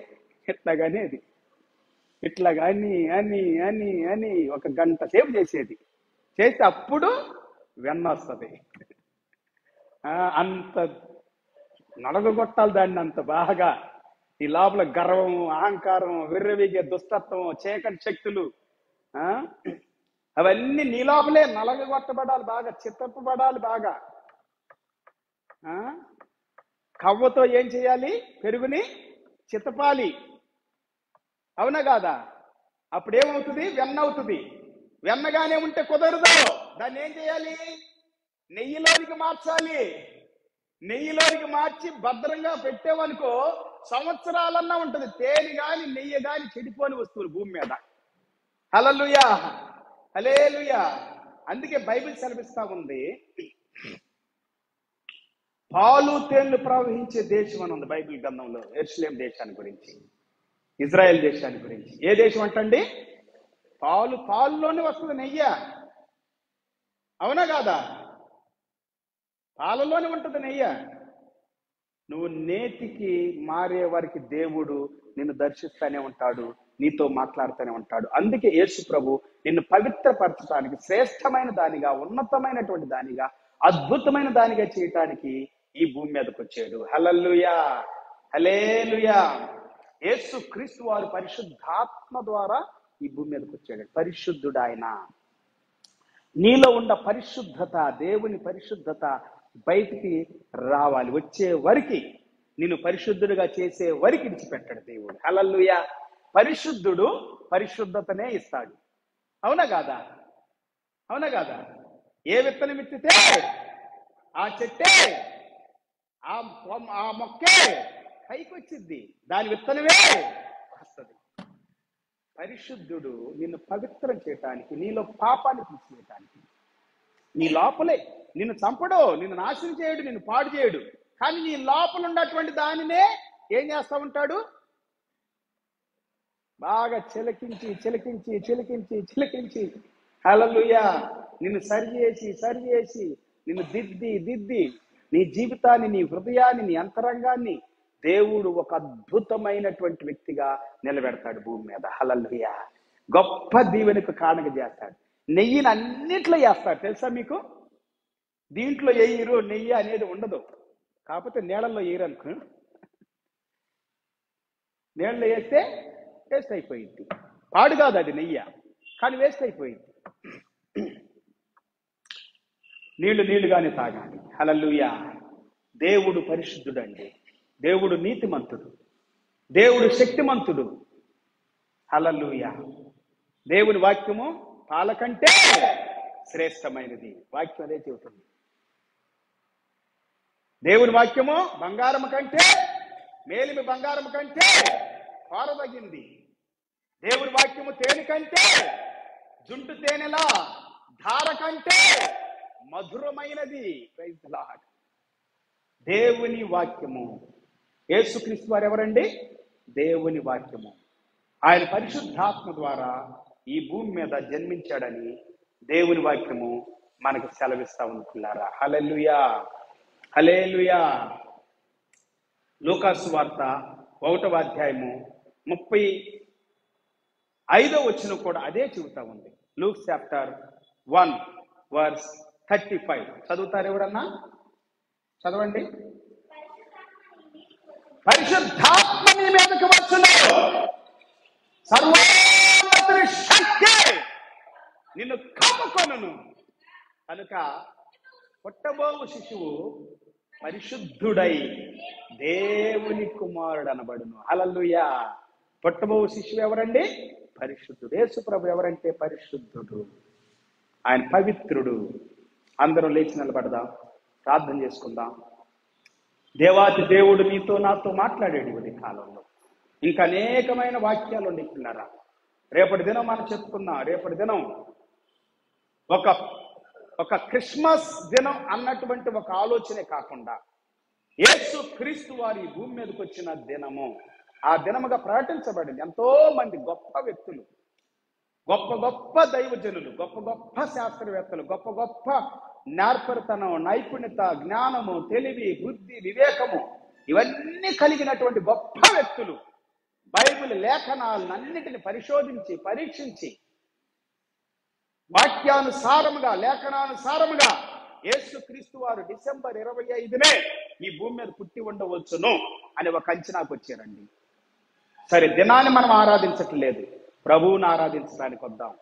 ఇట్లాగానే అది ఇట్లాగా అని అని అని అని ఒక గంట సేపు చేసేది. చేస్తే అప్పుడు వెన్న వస్తుంది. అంత నలగొట్టాలి దాన్ని, అంత బాగా. ఈ లోపల గర్వం, అహంకారం, విర్రవీగే దుష్టత్వం, చీకటి శక్తులు అవన్నీ నీ లోపలే నలగొట్టబడాలి, బాగా చిత్తపబడాలి. బాగా కవ్వతో ఏం చేయాలి? పెరుగుని చిత్తపాలి, అవునా కాదా? అప్పుడేమవుతుంది? వెన్న అవుతుంది. వెన్నగానే ఉంటే కుదరదు, దాన్ని ఏం చేయాలి? నెయ్యిలోనికి మార్చాలి. నెయ్యిలోనికి మార్చి భద్రంగా పెట్టేవనుకో సంవత్సరాలన్నా ఉంటుంది. తేనె గాని నెయ్యి గాని చెడిపోని వస్తువులు భూమి మీద. హల్లెలూయా, హల్లెలూయా. అందుకే బైబిల్ సెలవిస్తా ఉంది, పాలు తేళ్లు ప్రవహించే దేశం అని ఉంది బైబిల్ గ్రంథంలో. యెరూషలేం దేశాన్ని గురించి, ఇజ్రాయెల్ దేశాన్ని గురించి. ఏ దేశం అంటండి? పాలులోనే వస్తుంది నెయ్యి, అవునా కాదా? పాలలోనే ఉంటుంది నెయ్యి. నువ్వు నేతికి మారే వారికి దేవుడు నిన్ను దర్శిస్తానే ఉంటాడు, నీతో మాట్లాడుతూనే ఉంటాడు. అందుకే యేసు ప్రభు నిన్ను పవిత్రపరచడానికి, శ్రేష్టమైన దానిగా, ఉన్నతమైనటువంటి దానిగా, అద్భుతమైన దానిగా చేయటానికి ఈ భూమి మీదకి వచ్చాడు. హల్లెలూయా, హల్లెలూయా. యేసు క్రీస్తు వారు పరిశుద్ధాత్మ ద్వారా ఈ భూమి మీదకి వచ్చాడు. పరిశుద్ధుడు ఆయన. నీలో ఉన్న పరిశుద్ధత, దేవుని పరిశుద్ధత బయటికి రావాలి. వచ్చే వరకు, నిన్ను పరిశుద్ధుడిగా చేసే వరకు విడిచిపెట్టాడు దేవుడు. హల్లెలూయా. పరిశుద్ధుడు పరిశుద్ధతనే ఇస్తాడు, అవునా కాదా? అవునా కాదా? ఏ విత్తనం విత్తితే ఆ చెట్టే, ఆ మొక్కే పైకి వచ్చింది, దాని విత్తనమే వస్తుంది. పరిశుద్ధుడు నిన్ను పవిత్రం చేయటానికి, నీలో పాపాన్ని తీసివేయటానికి, నీ లోపలే నిన్ను చంపడు, నిన్ను నాశనం చేయడు, నిన్ను పాడు చేయడు. కానీ నీ లోపల ఉన్నటువంటి దానినే ఏం చేస్తా ఉంటాడు? బాగా చిలకించి చిలకించి చిలకించి చిలకించి, హల్లెలూయా, నిన్ను సరిచేసి నిన్ను దిద్ది నీ జీవితాన్ని, నీ హృదయాన్ని, నీ అంతరంగాన్ని దేవుడు ఒక అద్భుతమైనటువంటి వ్యక్తిగా నిలబెడతాడు భూమి మీద. హల్లెలూయా. గొప్ప దీవెనకు కానుక చేస్తాడు. నెయ్యిని అన్నిట్లో వేస్తాడు తెలుసా మీకు? దీంట్లో వేయరు, నెయ్యి అనేది ఉండదు. కాకపోతే నీళ్ళల్లో వేయరు అనుకో, నీళ్ళలో వేస్తే వేస్ట్ అయిపోయింది. పాడు కాదు అది నెయ్యి, కానీ వేస్ట్ అయిపోయింది. నీళ్లుగానే తాగాలి. హల్లెలూయా. దేవుడు పరిశుద్ధుడండి, దేవుడు నీతిమంతుడు, దేవుడు శక్తిమంతుడు. హల్లెలూయా. దేవుని వాక్యము పాల కంటే శ్రేష్టమైనది. వాక్యం అదే చెబుతుంది. దేవుని వాక్యము బంగారం కంటే, మేలిమి బంగారం కంటే కోరదగింది. దేవుని వాక్యము తేనె కంటే, జుంటు తేనెలా ధార కంటే మధురమైనది. Praise the lord. దేవుని వాక్యము. యేసుక్రీస్తు వారు ఎవరండి? దేవుని వాక్యము. ఆయన పరిశుద్ధాత్మ ద్వారా ఈ భూమి మీద జన్మించాడని దేవుని వాక్యము మనకు సెలవిస్తా ఉంటున్నారా. హల్లెలూయా, హల్లెలూయా. లూకాసు వార్త 1వ అధ్యాయము 35వ వచనం కూడా అదే చెబుతా ఉంది. లూక్ చాప్టర్ 1 వర్స్ 35 చదువుతారు ఎవరన్నా? చదవండి. పరిశుద్ధాత్మ నీ మీదకి వచ్చును, సర్వోన్నతుని శక్తి నిన్ను కమ్ముకొనును. కనుక పుట్టబోవు శిశువు పరిశుద్ధుడై దేవుని కుమారుడు అనబడును. హల్లెలూయా. పుట్టబోవు శిశువు ఎవరండి? పరిశుద్ధుడు. యేసు ప్రభు ఎవరంటే పరిశుద్ధుడు, ఆయన పవిత్రుడు. అందరూ లేచి నిలబడదాం, ప్రార్థన చేసుకుందాం. దేవాతి దేవుడు నీతో నాతో మాట్లాడాడు ఈ కాలంలో. ఇంకా అనేకమైన వాక్యాలు ఉండిస్తున్నారా. రేపటి దినం మనం చెప్పుకుందాం. రేపటి దినం ఒక క్రిస్మస్ దినం అన్నటువంటి ఒక ఆలోచనే కాకుండా యేసు క్రీస్తు వారి భూమి మీదకి వచ్చిన దినము, ఆ దినముగా ప్రకటించబడింది. ఎంతో మంది గొప్ప వ్యక్తులు, గొప్ప గొప్ప దైవజనులు, గొప్ప గొప్ప శాస్త్రవేత్తలు, గొప్ప గొప్ప నేర్పరితనం, నైపుణ్యత, జ్ఞానము, తెలివి, బుద్ధి, వివేకము ఇవన్నీ కలిగినటువంటి గొప్ప వ్యక్తులు బైబిల్ లేఖనాలను అన్నిటిని పరిశోధించి పరీక్షించి వాక్యానుసారముగా లేఖనానుసారముగా యేసు క్రీస్తు వారు డిసెంబర్ 25నే ఈ భూమి మీద పుట్టి ఉండవచ్చును అని ఒక అంచనాకు వచ్చారండి. సరే, దినాన్ని మనం ఆరాధించట్లేదు, ప్రభువుని ఆరాధించడానికి వద్దాం.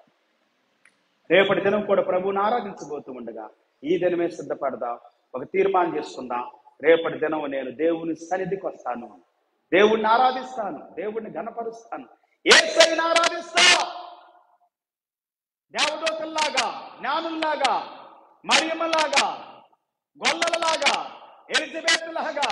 రేపటి దినం కూడా ప్రభువుని ఆరాధించబోతూ ఉండగా ఈ దినమే సిద్ధపడదాం. ఒక తీర్మానం చేసుకుందాం. రేపటి దినం నేను దేవుని సన్నిధికి వస్తాను, దేవుణ్ణి ఆరాధిస్తాను, దేవుణ్ణి ఘనపరుస్తాను, యేసయ్యను ఆరాధిస్తా. దేవదూతల్లాగా, జ్ఞానుల్లాగా, మరియమ్మలాగా, గొల్లలలాగా, ఎలిజబెత్లాగా.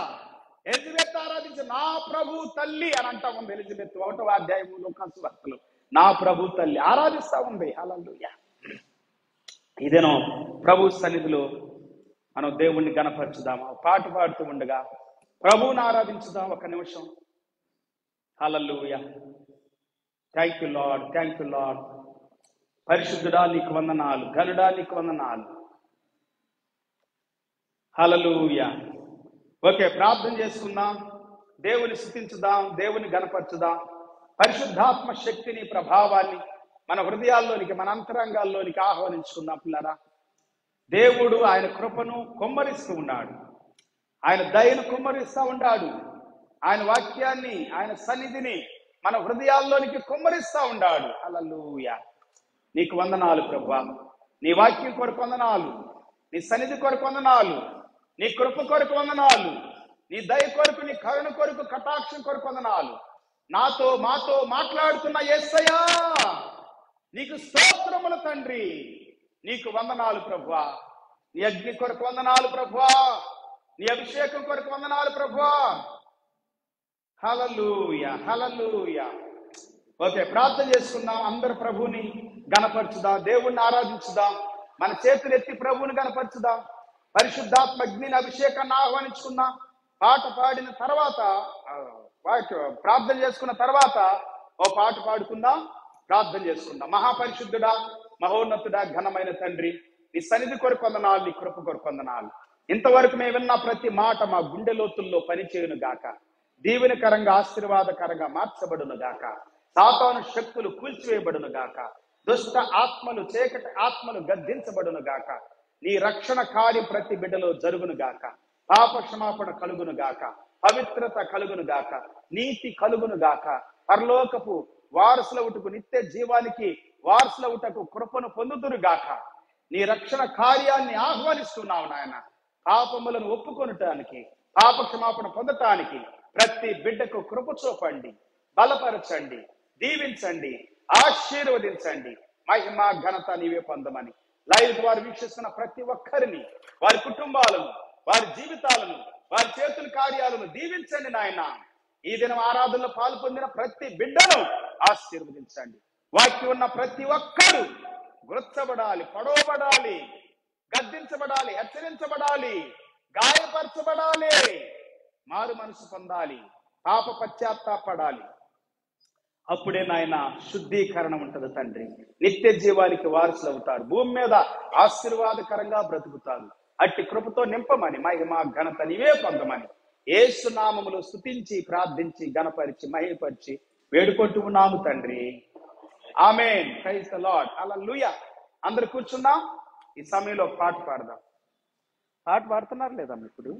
ఎలిజబెత్ ఆరాధించి నా ప్రభు తల్లి అని అంటా ఉంది. ఎలిజబెత్ 1వ అధ్యాయము లూకాసు వార్తలో నా ప్రభు తల్లి ఆరాధిస్తా ఉంది. హల్లెలూయా. ఇదేనో ప్రభు సన్నిధిలో మనం దేవుణ్ణి గణపరచుదాం. పాట పాడుతూ ఉండగా ప్రభువుని ఆరాధించుదాం ఒక నిమిషం. Hallelujah. Thank you Lord, thank you Lord. పరిశుద్ధుడా నీకు వందనాలు, ఘనుడా నీకు వందనాలు. హల్లెలూయా. ఓకే, ప్రార్థన చేసుకుందాం, దేవుని స్తుతించుదాం, దేవుని గణపరచుదాం. పరిశుద్ధాత్మ శక్తిని, ప్రభావాన్ని మన హృదయాల్లోనికి, మన అంతరంగాల్లోనికి ఆహ్వానించుకుందాం. పిల్లరా, దేవుడు ఆయన కృపను కుమ్మరిస్తూ ఉన్నాడు, ఆయన దయను కుమ్మరిస్తూ ఉన్నాడు, ఆయన వాక్యాన్ని, ఆయన సన్నిధిని మన హృదయాల్లోనికి కుమ్మరిస్తూ ఉన్నాడు. హల్లెలూయా. నీకు వందనాలు ప్రభువా. నీ వాక్యం కొరకు వందనాలు, నీ సన్నిధి కొరకు వందనాలు, నీ కృప కొరకు వందనాలు, నీ దయ కొరకు, నీ కరుణ కొరకు, కటాక్షం కొరకు వందనాలు. నాతో మాతో మాట్లాడుతున్న యేసయ్యా నీకు స్తోత్రములు తండ్రి. నీకు వందనాలు ప్రభువా. నీ అగ్ని కొరకు వందనాలు ప్రభువా. నీ అభిషేకం కొరకు వందనాలు ప్రభువా. హల్లెలూయా, హల్లెలూయా. ఓకే, ప్రార్థన చేసుకుందాం. అందరు ప్రభువుని గణపరచుదాం, దేవుణ్ణి ఆరాధించుదాం. మన చేతులు ఎత్తి ప్రభువుని గణపరచుదాం. పరిశుద్ధాత్మ అగ్నిని, అభిషేకాన్ని ఆహ్వానించుకుందాం. పాట పాడిన తర్వాత, ప్రార్థన చేసుకున్న తర్వాత ఓ పాట పాడుకుందాం, ప్రార్థన చేసుకుందాం. మహాపరిశుద్ధుడా, మహోన్నతుడా, ఘనమైన తండ్రి, నీ సన్నిధి కొరకు వందనాలు, నీ కృప కొరకు వందనాలు. ఇంతవరకు మేము విన్న ప్రతి మాట మా గుండె లోతుల్లో పనిచేయును గాక, దీవెనకరంగా, ఆశీర్వాదకరంగా మార్చబడును గాక, సాతాను శక్తులు కూల్చివేయబడును గాక, దుష్ట ఆత్మలు, చీకటి ఆత్మలు గద్దించబడును గాక, నీ రక్షణ కార్యం ప్రతి బిడ్డలో జరుగును గాక, పాప క్షమాపణ కలుగును గాక, పవిత్రత కలుగును గాక, నీతి కలుగును గాక, పరలోకపు వారసులవుటకు, నిత్య జీవానికి వారసులవుటకు కృపను పొందుతురు గాక. నీ రక్షణ కార్యాన్ని ఆహ్వానిస్తున్నావు నాయన. పాపములను ఒప్పుకొనటానికి, పాప క్షమాపణ పొందటానికి ప్రతి బిడ్డకు కృప చూపండి, బలపరచండి, దీవించండి, ఆశీర్వదించండి. మహిమ ఘనత నీవే పొందమని లైవ్ ద్వారా వీక్షిస్తున్న ప్రతి ఒక్కరిని, వారి కుటుంబాలను, వారి జీవితాలను, వారి చేతుల కార్యాలను దీవించండి నాయన. ఈ దినం ఆరాధనలో పాలు పొందిన ప్రతి బిడ్డను ఆశీర్వదించండి. వాక్యం ఉన్న ప్రతి ఒక్కరు గుర్చబడాలి, పడవబడాలి, గద్దించబడాలి, హెచ్చరించబడాలి, గాయపరచబడాలి, మారు మనసు పొందాలి, పాప పశ్చాత్తాపడాలి. అప్పుడే నాయన శుద్ధీకరణ ఉంటది తండ్రి. నిత్య జీవానికి వారసులు అవుతారు, భూమి మీద ఆశీర్వాదకరంగా బ్రతుకుతారు. అట్టి కృపతో నింపమని, మహిమ ఘనత నీవే పొందమని యేసు నామములో స్తుతించి, ప్రార్థించి, గణపరిచి, మహిమపరిచి వేడుకుంటూ ఉన్నాము తండ్రి. Amen. Praise the Lord. Hallelujah. అందరూ కూర్చుందాం. ఈ సమయంలో పాట పాడదాం. పాట పాడుతున్నారు లేదా ఇప్పుడు?